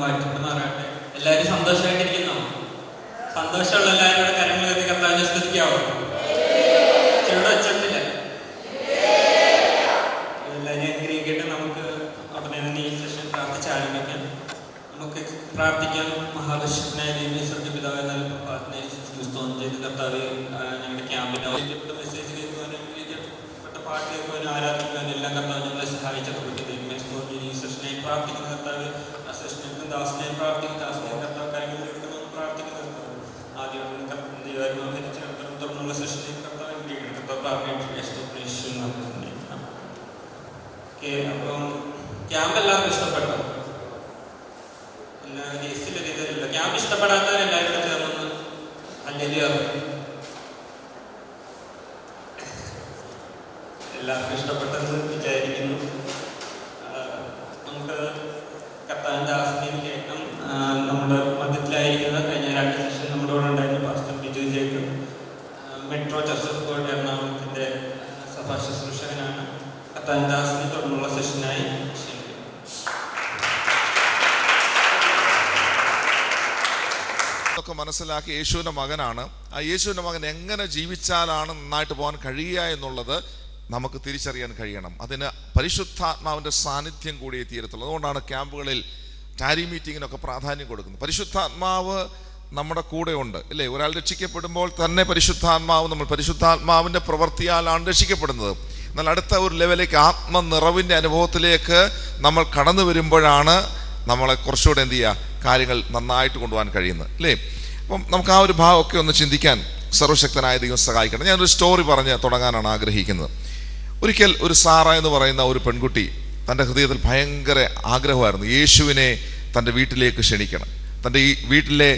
വാഴ്ത്തപ്പെടുമാറാകട്ടെ. എല്ലാവരും സന്തോഷമായിട്ടിരിക്കുന്നോ? സന്തോഷമുള്ള എല്ലാവരും ഇവിടെ കരങ്ങളെത്തി കർത്താവിനെ സ്തുതിക്കാവോ? ചെറുടെ ഒച്ചത്തില്ല. എല്ലാവരും അനുഗ്രഹിക്കട്ടെ. നമുക്ക് അവിടെ നിന്ന് ഈ സെഷൻ പ്രാർത്ഥിച്ച് ആരംഭിക്കാം. നമുക്ക് പ്രാർത്ഥിക്കാം. മഹാപരിശുദ്ധനായ ദൈവമേ, സ്വർഗ്ഗപിതാവേ, നല്ല പ്രാർത്ഥനയെ സ്തോത്രം ചെയ്ത് കർത്താവേ, ഞങ്ങളുടെ ക്യാമ്പിന് മെസ്സേജ് കേൾക്കുവാനും വിളിക്കപ്പെട്ട പാട്ട് കേൾക്കുവാനും ആരാധിക്കുവാനും എല്ലാം കർത്താവ് ഞങ്ങളെ സഹായിച്ചതുകൊണ്ട് ദൈവമേ സ്തോത്രം. ഈ സെഷനെ പ്രാർത്ഥിക്കുന്ന കർത്താവ്, ആ സെഷനിൽ ദാസനെ പ്രാർത്ഥിക്കുന്ന ദാസനെ കർത്താവ് കാര്യങ്ങളിൽ എടുക്കണമെന്ന് പ്രാർത്ഥിക്കുന്ന കർത്താവ് ആദ്യം ദൈവാത്മാവിച്ച് തുടർന്നുള്ള സെഷനിൽ കർത്താവ് കർത്താവ് പ്രാർത്ഥിച്ചു. അപ്പം ക്യാമ്പ് എല്ലാവർക്കും ഇഷ്ടപ്പെട്ടോ? എല്ലാവരും ഗെസ്റ്റിലൊക്കെ ഇതില്ല. ക്യാമ്പ് ഇഷ്ടപ്പെടാത്തവരെല്ലാവരും കൂടെ ചേർന്ന് അല്ലെങ്കിൽ എല്ലാവർക്കും ഇഷ്ടപ്പെട്ടെന്ന് വിചാരിക്കുന്നു. നമുക്ക് കർത്താവിൻ്റെ ആസ്തിയും കേൾക്കാം. നമ്മുടെ മധ്യത്തിലായിരിക്കുന്ന കഴിഞ്ഞ 2 സെഷൻ നമ്മുടെ കൂടെ ഉണ്ടായിരുന്ന pastor Biju Jacob, metro church of God എറണാകുളത്തിൻ്റെ സഭാ ശുശ്രൂഷകനാണ്. കർത്താവിൻ്റെ ആസ്തി തുടർന്നുള്ള സെഷനായി ഒക്കെ മനസ്സിലാക്കി യേശുവിൻ്റെ മകനാണ്. ആ യേശുവിൻ്റെ മകൻ എങ്ങനെ ജീവിച്ചാലാണ് നന്നായിട്ട് പോകാൻ കഴിയുക എന്നുള്ളത് നമുക്ക് തിരിച്ചറിയാൻ കഴിയണം. അതിന് പരിശുദ്ധാത്മാവിൻ്റെ സാന്നിധ്യം കൂടിയേ തീരത്തുള്ളൂ. അതുകൊണ്ടാണ് ക്യാമ്പുകളിൽ ടാരി മീറ്റിങ്ങിനൊക്കെ പ്രാധാന്യം കൊടുക്കുന്നത്. പരിശുദ്ധാത്മാവ് നമ്മുടെ കൂടെ ഉണ്ട്, ഇല്ലേ? ഒരാൾ രക്ഷിക്കപ്പെടുമ്പോൾ തന്നെ പരിശുദ്ധാത്മാവിൻ്റെ പ്രവൃത്തിയാലാണ് രക്ഷിക്കപ്പെടുന്നത്. എന്നാൽ അടുത്ത ഒരു ലെവലിലേക്ക്, ആത്മനിറവിൻ്റെ അനുഭവത്തിലേക്ക് നമ്മൾ കടന്നു വരുമ്പോഴാണ് നമ്മളെ കുറച്ചുകൂടെ എന്ത് ചെയ്യുക, കാര്യങ്ങൾ നന്നായിട്ട് കൊണ്ടുപോകാൻ കഴിയുന്നത്, അല്ലേ? അപ്പം നമുക്ക് ആ ഒരു ഭാവമൊക്കെ ഒന്ന് ചിന്തിക്കാൻ സർവശക്തനായ ദൈവം സഹായിക്കണം. ഞാനൊരു സ്റ്റോറി പറഞ്ഞ് തുടങ്ങാനാണ് ആഗ്രഹിക്കുന്നത്. ഒരിക്കൽ ഒരു സാറ എന്ന് പറയുന്ന ഒരു പെൺകുട്ടി, തൻ്റെ ഹൃദയത്തിൽ ഭയങ്കര ആഗ്രഹമായിരുന്നു യേശുവിനെ തൻ്റെ വീട്ടിലേക്ക് ക്ഷണിക്കണം. തൻ്റെ ഈ വീട്ടിലെ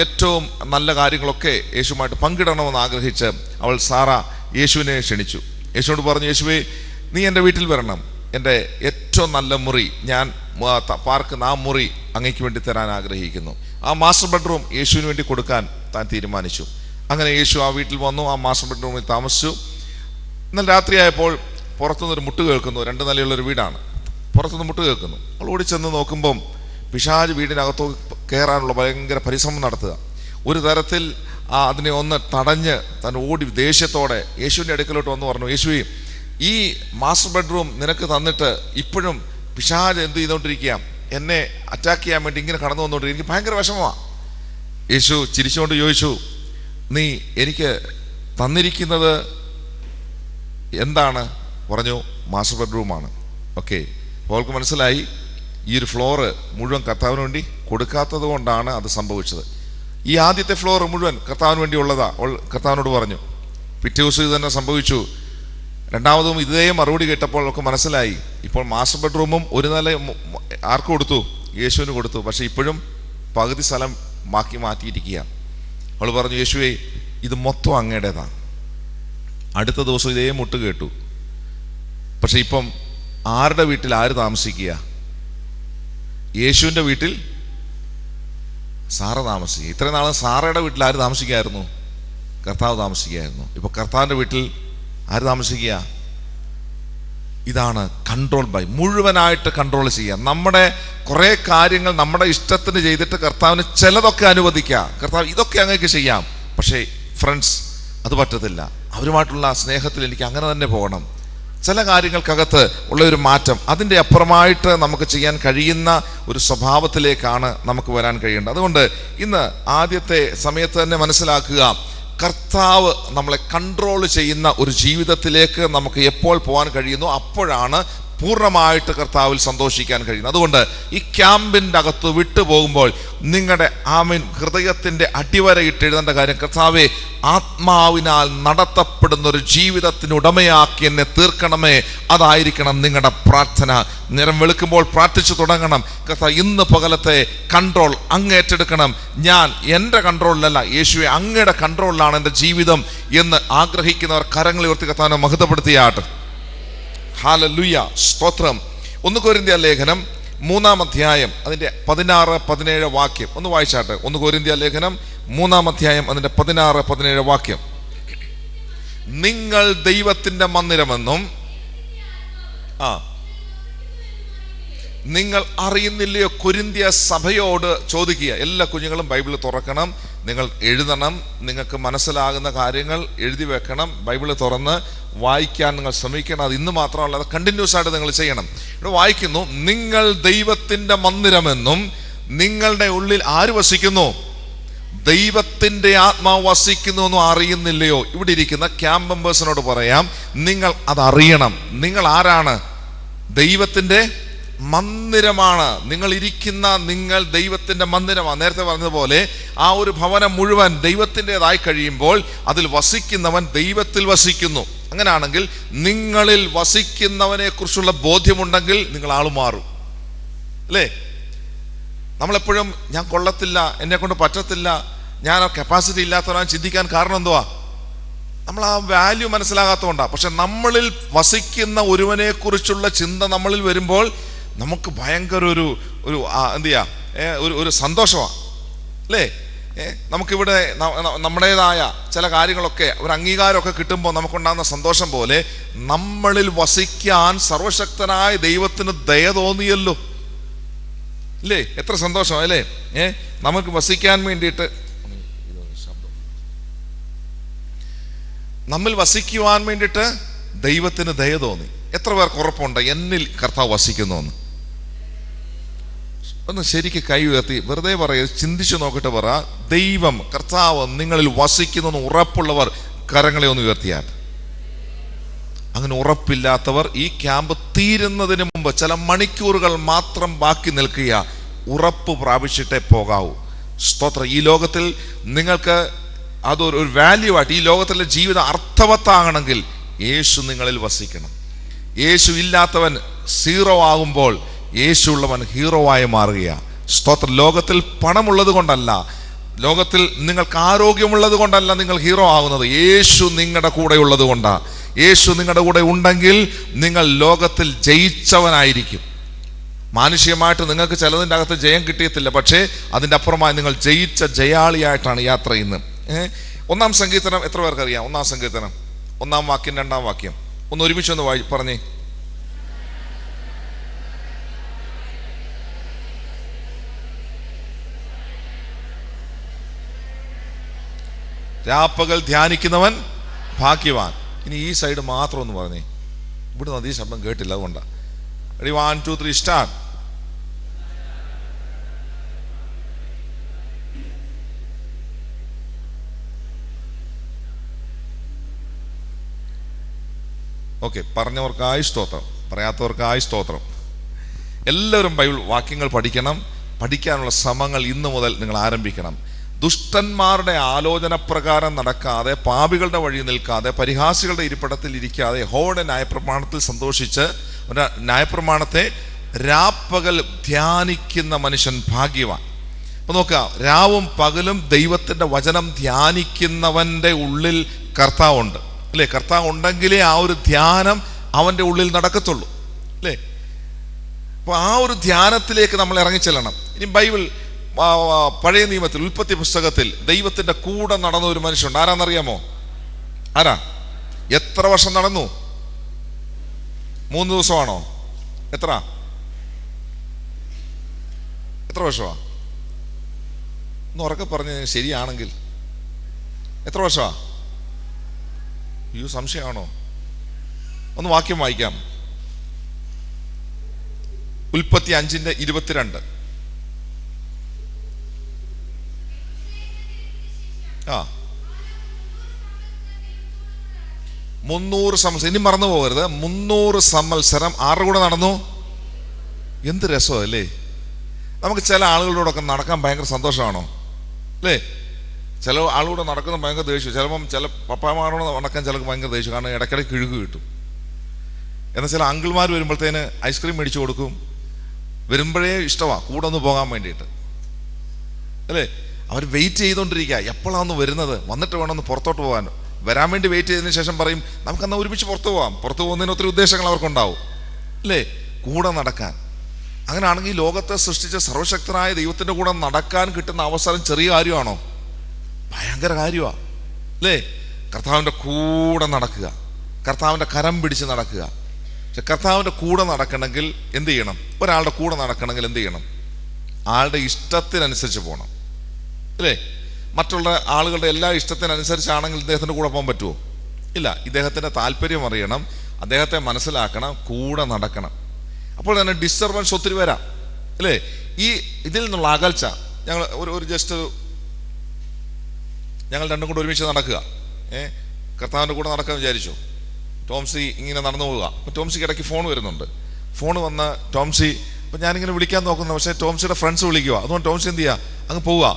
ഏറ്റവും നല്ല കാര്യങ്ങളൊക്കെ യേശുവുമായിട്ട് പങ്കിടണമെന്ന് ആഗ്രഹിച്ച് അവൾ സാറ യേശുവിനെ ക്ഷണിച്ചു. യേശുവോട് പറഞ്ഞു, യേശുവേ, നീ എൻ്റെ വീട്ടിൽ വരണം. എൻ്റെ ഏറ്റവും നല്ല മുറി, ഞാൻ പാർക്കുന്ന ആ മുറി അങ്ങയ്ക്ക് വേണ്ടി തരാൻ ആഗ്രഹിക്കുന്നു. ആ മാസ്റ്റർ ബെഡ്റൂം യേശുവിന് വേണ്ടി കൊടുക്കാൻ താൻ തീരുമാനിച്ചു. അങ്ങനെ യേശു ആ വീട്ടിൽ വന്നു, ആ മാസ്റ്റർ ബെഡ്റൂമിൽ താമസിച്ചു. എന്നാൽ രാത്രിയായപ്പോൾ പുറത്തുനിന്നൊരു മുട്ട് കേൾക്കുന്നു. 2 നിലയുള്ളൊരു വീടാണ്. പുറത്തുനിന്ന് മുട്ട് കേൾക്കുന്നു. അവൾ ഓടിച്ചെന്ന് നോക്കുമ്പം പിശാച് വീടിനകത്തോ കയറാനുള്ള ഭയങ്കര പരിശ്രമം നടത്തുക. ഒരു തരത്തിൽ അതിനെ ഒന്ന് തടഞ്ഞ് താൻ ഓടി ദേഷ്യത്തോടെ യേശുവിൻ്റെ അടുക്കലോട്ട് വന്ന് പറഞ്ഞു, യേശുവേ, ഈ മാസ്റ്റർ ബെഡ്റൂം നിനക്ക് തന്നിട്ട് ഇപ്പോഴും പിശാച് എന്ത് ചെയ്തുകൊണ്ടിരിക്കുക, എന്നെ അറ്റാക്ക് ചെയ്യാൻ വേണ്ടി ഇങ്ങനെ കടന്നു വന്നുകൊണ്ടിരിക്കുക, എനിക്ക് ഭയങ്കര വിഷമമാണ്. യേശു ചിരിച്ചുകൊണ്ട് ചോദിച്ചു, നീ എനിക്ക് തന്നിരിക്കുന്നത് എന്താണ്? പറഞ്ഞു, മാസ്റ്റർ ബെഡ്റൂമാണ്. ഓക്കെ, അപ്പോൾ അവൾക്ക് മനസ്സിലായി ഈ ഒരു ഫ്ലോറ് മുഴുവൻ കർത്താവിന് വേണ്ടി കൊടുക്കാത്തത് കൊണ്ടാണ് അത് സംഭവിച്ചത്. ഈ ആദ്യത്തെ ഫ്ലോർ മുഴുവൻ കർത്താവിന് വേണ്ടി ഉള്ളതാ. അവൾ കർത്താവിനോട് പറഞ്ഞു. പിറ്റേ ദിവസം ഇത് തന്നെ സംഭവിച്ചു. രണ്ടാമതും ഇതേ മറുപടി കേട്ടപ്പോൾ അവൾക്ക് മനസ്സിലായി, ഇപ്പോൾ മാസ്റ്റർ ബെഡ്റൂമും ഒരു നില ആർക്ക് കൊടുത്തു? യേശുവിന് കൊടുത്തു. പക്ഷെ ഇപ്പോഴും പകുതി സ്ഥലം മാറ്റിയിരിക്കുക. അവൾ പറഞ്ഞു, യേശുവേ, ഇത് മൊത്തം അങ്ങയുടേതാണ്. അടുത്ത ദിവസം ഇതേ മുട്ട് കേട്ടു. പക്ഷെ ഇപ്പം ആരുടെ വീട്ടിൽ ആര് താമസിക്കുക? യേശുവിൻ്റെ വീട്ടിൽ സാറ താമസിക്കുക. ഇത്രയും നാളും സാറയുടെ വീട്ടിൽ ആര് താമസിക്കുകയായിരുന്നു? കർത്താവ് താമസിക്കുകയായിരുന്നു. ഇപ്പൊ കർത്താവിൻ്റെ വീട്ടിൽ ആര് താമസിക്കുക? ഇതാണ് കൺട്രോൾ ബൈ, മുഴുവനായിട്ട് കൺട്രോൾ ചെയ്യുക. നമ്മുടെ കുറേ കാര്യങ്ങൾ നമ്മുടെ ഇഷ്ടത്തിന് ചെയ്തിട്ട് കർത്താവിന് ചിലതൊക്കെ അനുവദിക്കുക. കർത്താവ് ഇതൊക്കെ അങ്ങേക്ക് ചെയ്യാം, പക്ഷേ ഫ്രണ്ട്സ് അത് പറ്റത്തില്ല. അവരുമായിട്ടുള്ള സ്നേഹത്തിൽ എനിക്ക് അങ്ങനെ തന്നെ പോകണം. ചില കാര്യങ്ങൾക്കകത്ത് ഉള്ള ഒരു മാറ്റം, അതിൻ്റെ അപ്പുറമായിട്ട് നമുക്ക് ചെയ്യാൻ കഴിയുന്ന ഒരു സ്വഭാവത്തിലേക്കാണ് നമുക്ക് വരാൻ കഴിയേണ്ടത്. അതുകൊണ്ട് ഇന്ന് ആദ്യത്തെ സമയത്ത് തന്നെ മനസ്സിലാക്കുക, കർത്താവ് നമ്മളെ കൺട്രോൾ ചെയ്യുന്ന ഒരു ജീവിതത്തിലേക്ക് നമുക്ക് എപ്പോൾ പോകാൻ കഴിയുന്നു, അപ്പോഴാണ് പൂർണ്ണമായിട്ട് കർത്താവിൽ സന്തോഷിക്കാൻ കഴിയുന്നത്. അതുകൊണ്ട് ഈ ക്യാമ്പിൻ്റെ അകത്ത് വിട്ടുപോകുമ്പോൾ നിങ്ങളുടെ ഹൃദയത്തിൻ്റെ അടിവരയിട്ട് എഴുതേണ്ട കാര്യം, കർത്താവെ, ആത്മാവിനാൽ നടത്തപ്പെടുന്ന ഒരു ജീവിതത്തിന് ഉടമയാക്കി എന്നെ തീർക്കണമേ. അതായിരിക്കണം നിങ്ങളുടെ പ്രാർത്ഥന. നേരം വെളുക്കുമ്പോൾ പ്രാർത്ഥിച്ചു തുടങ്ങണം, കർത്താവ്, ഇന്ന് പകലത്തെ കൺട്രോൾ അങ്ങ് ഏറ്റെടുക്കണം. ഞാൻ എൻ്റെ കൺട്രോളിലല്ല, യേശുവെ അങ്ങയുടെ കൺട്രോളിലാണ് എൻ്റെ ജീവിതം എന്ന് ആഗ്രഹിക്കുന്നവർ കരങ്ങളെ ഉയർത്തി കർത്താവിനെ മഹത്വപ്പെടുത്തിയാട്ടെ. ഹല്ലേലൂയ, സ്തോത്രം. 1 കൊരിന്ത്യർ ലേഖനം 3-ാം അധ്യായം അതിൻ്റെ 16-17 വാക്യം ഒന്ന് വായിച്ചാട്ടെ. 1 കൊരിന്ത്യർ ലേഖനം 3-ാം അധ്യായം അതിൻ്റെ 16-17 വാക്യം. നിങ്ങൾ ദൈവത്തിൻ്റെ മന്ദിരമെന്നും നിങ്ങൾ അറിയുന്നില്ലയോ? കൊരിന്ത്യ സഭയോട് ചോദിക്കുക. എല്ലാ കുഞ്ഞുങ്ങളും ബൈബിൾ തുറക്കണം, നിങ്ങൾ എഴുതണം, നിങ്ങൾക്ക് മനസ്സിലാകുന്ന കാര്യങ്ങൾ എഴുതി വെക്കണം, ബൈബിൾ തുറന്ന് വായിക്കാൻ നിങ്ങൾ ശ്രമിക്കണം. അത് ഇന്ന് മാത്രമല്ല, അത് കണ്ടിന്യൂസ് ആയിട്ട് നിങ്ങൾ ചെയ്യണം. ഇവിടെ വായിക്കുന്നു, നിങ്ങൾ ദൈവത്തിൻ്റെ മന്ദിരമെന്നും നിങ്ങളുടെ ഉള്ളിൽ ആര് വസിക്കുന്നു? ദൈവത്തിൻ്റെ ആത്മാവ് വസിക്കുന്നു എന്നും അറിയുന്നില്ലയോ? ഇവിടെ ഇരിക്കുന്ന ക്യാമ്പ് മെമ്പേഴ്സിനോട് പറയാം, നിങ്ങൾ അതറിയണം. നിങ്ങൾ ആരാണ്? ദൈവത്തിൻ്റെ മന്ദിരമാണ്. നിങ്ങൾ ദൈവത്തിൻ്റെ മന്ദിരമാണ്. നേരത്തെ പറഞ്ഞതുപോലെ ആ ഒരു ഭവനം മുഴുവൻ ദൈവത്തിൻ്റെതായി കഴിയുമ്പോൾ അതിൽ വസിക്കുന്നവൻ ദൈവത്തിൽ വസിക്കുന്നു. അങ്ങനെയാണെങ്കിൽ നിങ്ങളിൽ വസിക്കുന്നവനെ കുറിച്ചുള്ള ബോധ്യമുണ്ടെങ്കിൽ നിങ്ങൾ ആൾ മാറും, അല്ലേ? നമ്മളെപ്പോഴും ഞാൻ കൊള്ളത്തില്ല, എന്നെ കൊണ്ട് പറ്റത്തില്ല, ഞാൻ ആ കപ്പാസിറ്റി ഇല്ലാത്തവരാൻ ചിന്തിക്കാൻ കാരണം എന്തുവാ? നമ്മൾ ആ വാല്യൂ മനസ്സിലാകാത്തതുകൊണ്ടാണ്. പക്ഷെ നമ്മളിൽ വസിക്കുന്ന ഒരുവനെ കുറിച്ചുള്ള ചിന്ത നമ്മളിൽ വരുമ്പോൾ നമുക്ക് ഭയങ്കര ഒരു എന്ത് ചെയ്യാ ഒരു സന്തോഷമാണ്, അല്ലേ? നമുക്കിവിടെ നമ്മുടേതായ ചില കാര്യങ്ങളൊക്കെ ഒരു അംഗീകാരമൊക്കെ കിട്ടുമ്പോൾ നമുക്കുണ്ടാകുന്ന സന്തോഷം പോലെ നമ്മളിൽ വസിക്കാൻ സർവശക്തനായ ദൈവത്തിന് ദയ തോന്നിയല്ലോ, ഇല്ലേ? എത്ര സന്തോഷം, അല്ലേ? നമുക്ക് വസിക്കാൻ വേണ്ടിയിട്ട്, നമ്മിൽ വസിക്കുവാൻ വേണ്ടിയിട്ട് ദൈവത്തിന് ദയ തോന്നി. എത്ര പേർക്ക് ഉറപ്പുണ്ട് എന്നിൽ കർത്താവ് വസിക്കുന്നു എന്ന്? ഒന്ന് ശരിക്ക് കൈ ഉയർത്തി വെറുതെ പറയുക, ചിന്തിച്ചു നോക്കിയിട്ട് പറ, ദൈവം കർത്താവ് നിങ്ങളിൽ വസിക്കുന്നു ഉറപ്പുള്ളവർ കരങ്ങളെ ഒന്ന് ഉയർത്തിയാൽ. അങ്ങനെ ഉറപ്പില്ലാത്തവർ ഈ ക്യാമ്പ് തീരുന്നതിന് മുമ്പ് ചില മണിക്കൂറുകൾ മാത്രം ബാക്കി നിൽക്കുക, ഉറപ്പ് പ്രാപിച്ചിട്ടേ പോകാവൂ. സ്തോത്രം. ഈ ലോകത്തിൽ നിങ്ങൾക്ക് അതൊരു വാല്യൂ ആയിട്ട്, ഈ ലോകത്തിലെ ജീവിതം അർത്ഥവത്താകണമെങ്കിൽ യേശു നിങ്ങളിൽ വസിക്കണം. യേശു ഇല്ലാത്തവൻ സീറോ ആകുമ്പോൾ യേശു ഉള്ളവൻ ഹീറോ ആയി മാറുകയാണ്. സ്തോത്രം. ലോകത്തിൽ പണമുള്ളത് കൊണ്ടല്ല, ലോകത്തിൽ നിങ്ങൾക്ക് ആരോഗ്യമുള്ളത് കൊണ്ടല്ല നിങ്ങൾ ഹീറോ ആകുന്നത്, യേശു നിങ്ങളുടെ കൂടെ ഉള്ളത് കൊണ്ടാണ്. യേശു നിങ്ങളുടെ കൂടെ ഉണ്ടെങ്കിൽ നിങ്ങൾ ലോകത്തിൽ ജയിച്ചവനായിരിക്കും. മാനുഷികമായിട്ട് നിങ്ങൾക്ക് ചിലതിൻ്റെ അകത്ത് ജയം കിട്ടിയത്തില്ല, പക്ഷേ അതിൻ്റെ അപ്പുറമായി നിങ്ങൾ ജയിച്ച ജയാളിയായിട്ടാണ് യാത്ര ചെയ്യുന്നത്. 1-ാം സങ്കീർത്തനം എത്ര പേർക്കറിയാം? 1-ാം സങ്കീർത്തനം 1-ാം വാക്യം 2-ാം വാക്യം ഒന്ന് ഒരുമിച്ചൊന്ന് പറഞ്ഞേ. രാപ്പകൽ ധ്യാനിക്കുന്നവൻ ഭാഗ്യവാൻ. ഇനി ഈ സൈഡ് മാത്രം ഒന്ന് പറഞ്ഞേ, ഇവിടുന്ന് അതീ ശബ്ദം കേട്ടില്ല, അതുകൊണ്ടാണ്. Ready, 1 2 3 start. ഓക്കെ, പറഞ്ഞവർക്കായി സ്തോത്രം, പറയാത്തവർക്കായി സ്തോത്രം. എല്ലാവരും ബൈബിൾ വാക്യങ്ങൾ പഠിക്കണം. പഠിക്കാനുള്ള ശ്രമങ്ങൾ ഇന്നു മുതൽ നിങ്ങൾ ആരംഭിക്കണം. ദുഷ്ടന്മാരുടെ ആലോചന പ്രകാരം നടക്കാതെ, പാപികളുടെ വഴി നിൽക്കാതെ, പരിഹാസികളുടെ ഇരിപ്പിടത്തിൽ ഇരിക്കാതെ, യഹോവയുടെ ന്യായപ്രമാണത്തിൽ സന്തോഷിച്ച് ന്യായപ്രമാണത്തെ രാപ്പകൽ ധ്യാനിക്കുന്ന മനുഷ്യൻ ഭാഗ്യവാൻ. അപ്പൊ നോക്കുക, രാവും പകലും ദൈവത്തിന്റെ വചനം ധ്യാനിക്കുന്നവന്റെ ഉള്ളിൽ കർത്താവുണ്ട്, അല്ലേ? കർത്താവ് ഉണ്ടെങ്കിലേ ആ ഒരു ധ്യാനം അവന്റെ ഉള്ളിൽ നടക്കത്തുള്ളൂ, അല്ലേ? അപ്പൊ ആ ഒരു ധ്യാനത്തിലേക്ക് നമ്മൾ ഇറങ്ങിച്ചെല്ലണം. ഇനി ബൈബിൾ പഴയ നിയമത്തിൽ ഉൽപ്പത്തി പുസ്തകത്തിൽ ദൈവത്തിന്റെ കൂടെ നടന്ന ഒരു മനുഷ്യനുണ്ട്. ആരാന്നറിയാമോ? ആരാ? എത്ര വർഷം നടന്നു? 3 ദിവസമാണോ? എത്ര വർഷമാ? ഒന്ന് ഉറക്കെ പറഞ്ഞ് ശരിയാണെങ്കിൽ എത്ര വർഷമാ? സംശയമാണോ? ഒന്ന് വാക്യം വായിക്കാം. ഉൽപ്പത്തി 5:22. 300 സംവത്സരം. ഇനി മറന്നു പോകരുത്, 300 സംവത്സരം ആരുടെ കൂടെ നടന്നു? എന്ത് രസമല്ലേ? നമുക്ക് ചില ആളുകളോടൊക്കെ നടക്കാൻ ഭയങ്കര സന്തോഷമാണോ, അല്ലേ? ചില ആളുകൂടെ നടക്കുന്ന ഭയങ്കര ദേഷ്യം. ചിലപ്പം ചില പപ്പാമാരോട് നടക്കാൻ ചിലർക്ക് ഭയങ്കര ദേഷ്യം, കാരണം ഇടയ്ക്കിടയ്ക്ക് കിഴുകു കിട്ടും. എന്നാൽ ചില അങ്കിൾമാർ വരുമ്പോഴത്തേന് ഐസ്ക്രീം മേടിച്ചു കൊടുക്കും. വരുമ്പോഴേ ഇഷ്ടമാണ് കൂടെ ഒന്ന് പോകാൻ വേണ്ടിയിട്ട്, അല്ലേ? അവർ വെയിറ്റ് ചെയ്തുകൊണ്ടിരിക്കുക, എപ്പോഴാണ് വരുന്നത്, വന്നിട്ട് വേണമെന്ന് പുറത്തോട്ട് പോകാൻ. വരാൻ വേണ്ടി വെയിറ്റ് ചെയ്തതിന് ശേഷം പറയും നമുക്കെന്നാൽ ഒരുമിച്ച് പുറത്തു പോകാം. പുറത്തു പോകുന്നതിന് ഒത്തിരി ഉദ്ദേശങ്ങൾ അവർക്കുണ്ടാവും, അല്ലേ? കൂടെ നടക്കാൻ. അങ്ങനെയാണെങ്കിൽ ലോകത്തെ സൃഷ്ടിച്ച സർവശക്തനായ ദൈവത്തിൻ്റെ കൂടെ നടക്കാൻ കിട്ടുന്ന അവസരം ചെറിയ കാര്യമാണോ? ഭയങ്കര കാര്യമാണ്, അല്ലേ? കർത്താവിൻ്റെ കൂടെ നടക്കുക, കർത്താവിൻ്റെ കരം പിടിച്ച് നടക്കുക. പക്ഷെ കർത്താവിൻ്റെ കൂടെ നടക്കണമെങ്കിൽ എന്ത് ചെയ്യണം? ഒരാളുടെ കൂടെ നടക്കണമെങ്കിൽ എന്ത് ചെയ്യണം? ആളുടെ ഇഷ്ടത്തിനനുസരിച്ച് പോകണം, അല്ലേ? മറ്റുള്ള ആളുകളുടെ എല്ലാ ഇഷ്ടത്തിനനുസരിച്ചാണെങ്കിൽ ഇദ്ദേഹത്തിൻ്റെ കൂടെ പോകാൻ പറ്റുമോ? ഇല്ല. ഇദ്ദേഹത്തിൻ്റെ താല്പര്യം അറിയണം, അദ്ദേഹത്തെ മനസ്സിലാക്കണം, കൂടെ നടക്കണം. അപ്പോൾ തന്നെ ഡിസ്റ്റർബൻസ് ഒത്തിരി വരാം, അല്ലേ? ഇതിൽ നിന്നുള്ള അകൽച്ച. ഞങ്ങൾ രണ്ടും കൂടെ ഒരുമിച്ച് നടക്കുക, കർത്താവിൻ്റെ കൂടെ നടക്കാൻ വിചാരിച്ചു. ടോംസി ഇങ്ങനെ നടന്നു പോവുക. അപ്പോൾ ടോംസിക്ക് ഇടയ്ക്ക് ഫോൺ വരുന്നുണ്ട്. ഫോൺ വന്ന് ടോംസി, അപ്പം ഞാനിങ്ങനെ വിളിക്കാൻ നോക്കുന്നു, പക്ഷേ ടോംസിയുടെ ഫ്രണ്ട്സ് വിളിക്കുക. അതുകൊണ്ട് ടോംസി എന്ത് ചെയ്യുക? അങ്ങ് പോവുക,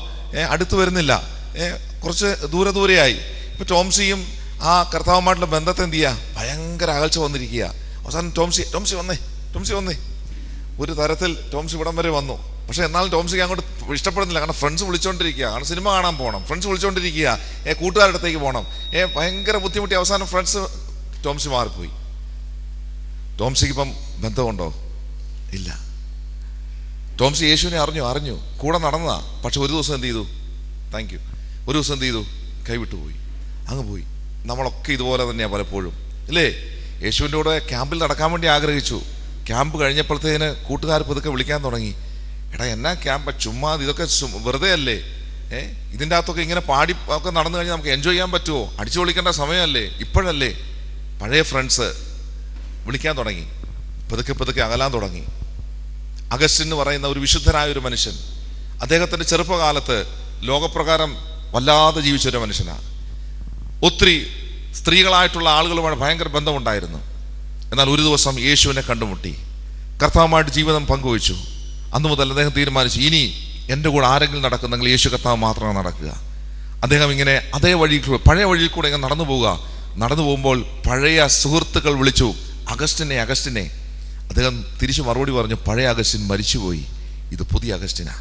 അടുത്ത് വരുന്നില്ല, കുറച്ച് ദൂരെയായി. ഇപ്പം ടോംസിയും ആ കർത്താവുമായിട്ടുള്ള ബന്ധത്തെ എന്ത് ചെയ്യുക? ഭയങ്കര അകൽച്ച വന്നിരിക്കുക. അവസാനം ടോംസി വന്നേ ഒരു തരത്തിൽ ടോംസി ഇവിടം വരെ വന്നു. പക്ഷെ എന്നാലും ടോംസിക്ക് അങ്ങോട്ട് ഇഷ്ടപ്പെടുന്നില്ല. കാരണം ഫ്രണ്ട്സ് വിളിച്ചോണ്ടിരിക്കുക, കാരണം സിനിമ കാണാൻ പോകണം, ഫ്രണ്ട്സ് വിളിച്ചോണ്ടിരിക്കുക, കൂട്ടുകാരുടെ അടുത്തേക്ക് പോകണം, ഭയങ്കര ബുദ്ധിമുട്ടി. അവസാനം ടോംസി മാറിപ്പോയി. ടോംസിക്ക് ഇപ്പം ബന്ധമുണ്ടോ? ഇല്ല. ടോംസി യേശുവിനെ അറിഞ്ഞു, കൂടെ നടന്നതാ. പക്ഷെ ഒരു ദിവസം എന്ത് ചെയ്തു? ഒരു ദിവസം എന്ത് ചെയ്തു? കൈവിട്ടുപോയി, അങ്ങ് പോയി. നമ്മളൊക്കെ ഇതുപോലെ തന്നെയാണ് പലപ്പോഴും, ഇല്ലേ? യേശുവിൻ്റെ കൂടെ ക്യാമ്പിൽ നടക്കാൻ വേണ്ടി ആഗ്രഹിച്ചു. ക്യാമ്പ് കഴിഞ്ഞപ്പോഴത്തേന് കൂട്ടുകാർ പതുക്കെ വിളിക്കാൻ തുടങ്ങി. എടാ, എന്നാ ക്യാമ്പ്, ചുമ്മാ ഇതൊക്കെ വെറുതെ അല്ലേ? ഇതിൻ്റെ അകത്തൊക്കെ ഇങ്ങനെ പാടി ഒക്കെ നടന്നു കഴിഞ്ഞാൽ നമുക്ക് എൻജോയ് ചെയ്യാൻ പറ്റുമോ? അടിച്ചു പൊളിക്കേണ്ട സമയമല്ലേ, ഇപ്പോഴല്ലേ? പഴയ ഫ്രണ്ട്സ് വിളിക്കാൻ തുടങ്ങി, പതുക്കെ അകലാൻ തുടങ്ങി. അഗസ്റ്റിൻ എന്ന് പറയുന്ന ഒരു വിശുദ്ധനായ ഒരു മനുഷ്യൻ, അദ്ദേഹത്തിൻ്റെ ചെറുപ്പകാലത്ത് ലോകപ്രകാരം വല്ലാതെ ജീവിച്ചൊരു മനുഷ്യനാണ്. ഒത്തിരി സ്ത്രീകളായിട്ടുള്ള ആളുകളുമായി ഭയങ്കര ബന്ധമുണ്ടായിരുന്നു. എന്നാൽ ഒരു ദിവസം യേശുവിനെ കണ്ടുമുട്ടി, കർത്താവുമായിട്ട് ജീവിതം പങ്കുവച്ചു. അന്നു മുതൽ അദ്ദേഹം തീരുമാനിച്ചു, ഇനി എൻ്റെ കൂടെ ആരെങ്കിലും നടക്കുന്നെങ്കിൽ യേശു കർത്താവ് മാത്രമാണ് നടക്കുക. അദ്ദേഹം ഇങ്ങനെ അതേ പഴയ വഴിയിൽ കൂടെ ഇങ്ങനെ നടന്നു പോകുമ്പോൾ പഴയ സുഹൃത്തുക്കൾ വിളിച്ചു, അഗസ്റ്റിനെ. അദ്ദേഹം തിരിച്ചു മറുപടി പറഞ്ഞു, പഴയ അഗസ്റ്റിൻ മരിച്ചുപോയി, ഇത് പുതിയ അഗസ്റ്റിനാ,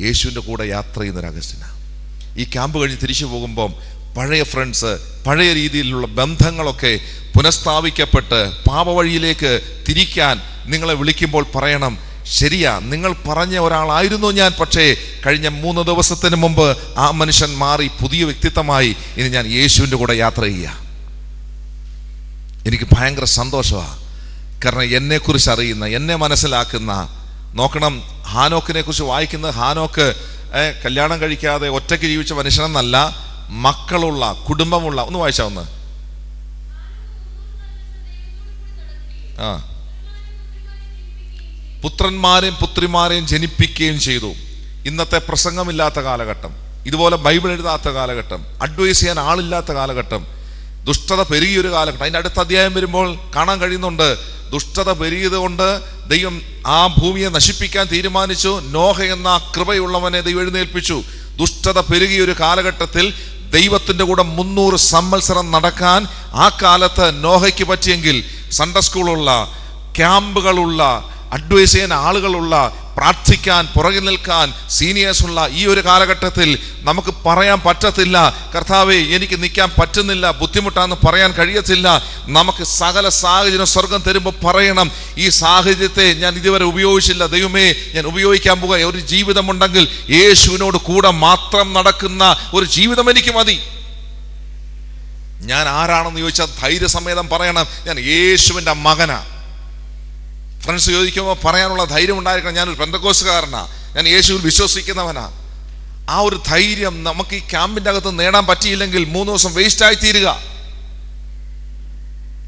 യേശുവിൻ്റെ കൂടെ യാത്ര ചെയ്യുന്നൊരു അഗസ്റ്റിനാ. ഈ ക്യാമ്പ് കഴിഞ്ഞ് തിരിച്ചു പോകുമ്പം പഴയ ഫ്രണ്ട്സ്, പഴയ രീതിയിലുള്ള ബന്ധങ്ങളൊക്കെ പുനഃസ്ഥാപിക്കപ്പെട്ട് പാപവഴിയിലേക്ക് തിരിക്കാൻ നിങ്ങളെ വിളിക്കുമ്പോൾ പറയണം, ശരിയാ, നിങ്ങൾ പറഞ്ഞ ഒരാളായിരുന്നു ഞാൻ, പക്ഷേ കഴിഞ്ഞ 3 ദിവസത്തിന് മുമ്പ് ആ മനുഷ്യൻ മാറി പുതിയ വ്യക്തിത്വമായി. ഇനി ഞാൻ യേശുവിൻ്റെ കൂടെ യാത്ര ചെയ്യുക. എനിക്ക് ഭയങ്കര സന്തോഷമാണ്. കാരണം എന്നെക്കുറിച്ച് അറിയുന്ന, എന്നെ മനസ്സിലാക്കുന്ന, നോക്കണം, ഹാനോക്കിനെ കുറിച്ച് വായിക്കുന്നത്, ഹാനോക്ക് കല്യാണം കഴിക്കാതെ ഒറ്റയ്ക്ക് ജീവിച്ച മനുഷ്യനെന്നല്ല, മക്കളുള്ള, കുടുംബമുള്ള. ഒന്ന് വായിച്ചാ ഒന്ന്. പുത്രന്മാരെയും പുത്രിമാരെയും ജനിപ്പിക്കുകയും ചെയ്തു. ഇന്നത്തെ പ്രസംഗമില്ലാത്ത കാലഘട്ടം, ഇതുപോലെ ബൈബിൾ എഴുതാത്ത കാലഘട്ടം, അഡ്വൈസ് ചെയ്യാൻ ആളില്ലാത്ത കാലഘട്ടം, ദുഷ്ടത പെരുകിയൊരു കാലഘട്ടം. അതിൻ്റെ അടുത്ത അധ്യായം വരുമ്പോൾ കാണാൻ കഴിയുന്നുണ്ട്, ദുഷ്ടത പെരുകിയത് കൊണ്ട് ദൈവം ആ ഭൂമിയെ നശിപ്പിക്കാൻ തീരുമാനിച്ചു. നോഹ എന്ന കൃപയുള്ളവനെ ദൈവം എഴുന്നേൽപ്പിച്ചു. ദുഷ്ടത പെരുകിയൊരു കാലഘട്ടത്തിൽ ദൈവത്തിൻ്റെ കൂടെ 300 സംവത്സരം നടക്കാൻ ആ കാലത്ത് നോഹയ്ക്ക് പറ്റിയെങ്കിൽ, സൺഡേ സ്കൂളുള്ള, ക്യാമ്പുകളുള്ള, അഡ്വൈസ് ചെയ്യാൻ ആളുകളുള്ള, പ്രാർത്ഥിക്കാൻ പുറകിൽ നിൽക്കാൻ സീനിയേഴ്സ് ഉള്ള ഈ ഒരു കാലഘട്ടത്തിൽ നമുക്ക് പറയാൻ പറ്റത്തില്ല, കർത്താവേ എനിക്ക് നിൽക്കാൻ പറ്റുന്നില്ല, ബുദ്ധിമുട്ടാന്ന് പറയാൻ കഴിയത്തില്ല. നമുക്ക് സകല സാഹചര്യം സ്വർഗം തരുമ്പോൾ പറയണം, ഈ സാഹചര്യത്തെ ഞാൻ ഇതുവരെ ഉപയോഗിച്ചില്ല, ദൈവമേ ഞാൻ ഉപയോഗിക്കാൻ പോകുക. ഒരു ജീവിതമുണ്ടെങ്കിൽ യേശുവിനോട് കൂടെ മാത്രം നടക്കുന്ന ഒരു ജീവിതം എനിക്ക് മതി. ഞാൻ ആരാണെന്ന് ചോദിച്ചാൽ ധൈര്യസമേതം പറയണം, ഞാൻ യേശുവിൻ്റെ മകനാ. ഫ്രണ്ട്സ് ചോദിക്കുമ്പോൾ പറയാനുള്ള ധൈര്യം ഉണ്ടായിരിക്കണം, ഞാനൊരു പെന്തക്കോസ്തുകാരനാ, ഞാൻ യേശുവിൽ വിശ്വസിക്കുന്നവനാ. ആ ഒരു ധൈര്യം നമുക്ക് ഈ ക്യാമ്പിൻ്റെ അകത്ത് നേടാൻ പറ്റിയില്ലെങ്കിൽ 3 ദിവസം വേസ്റ്റായി തീരുക.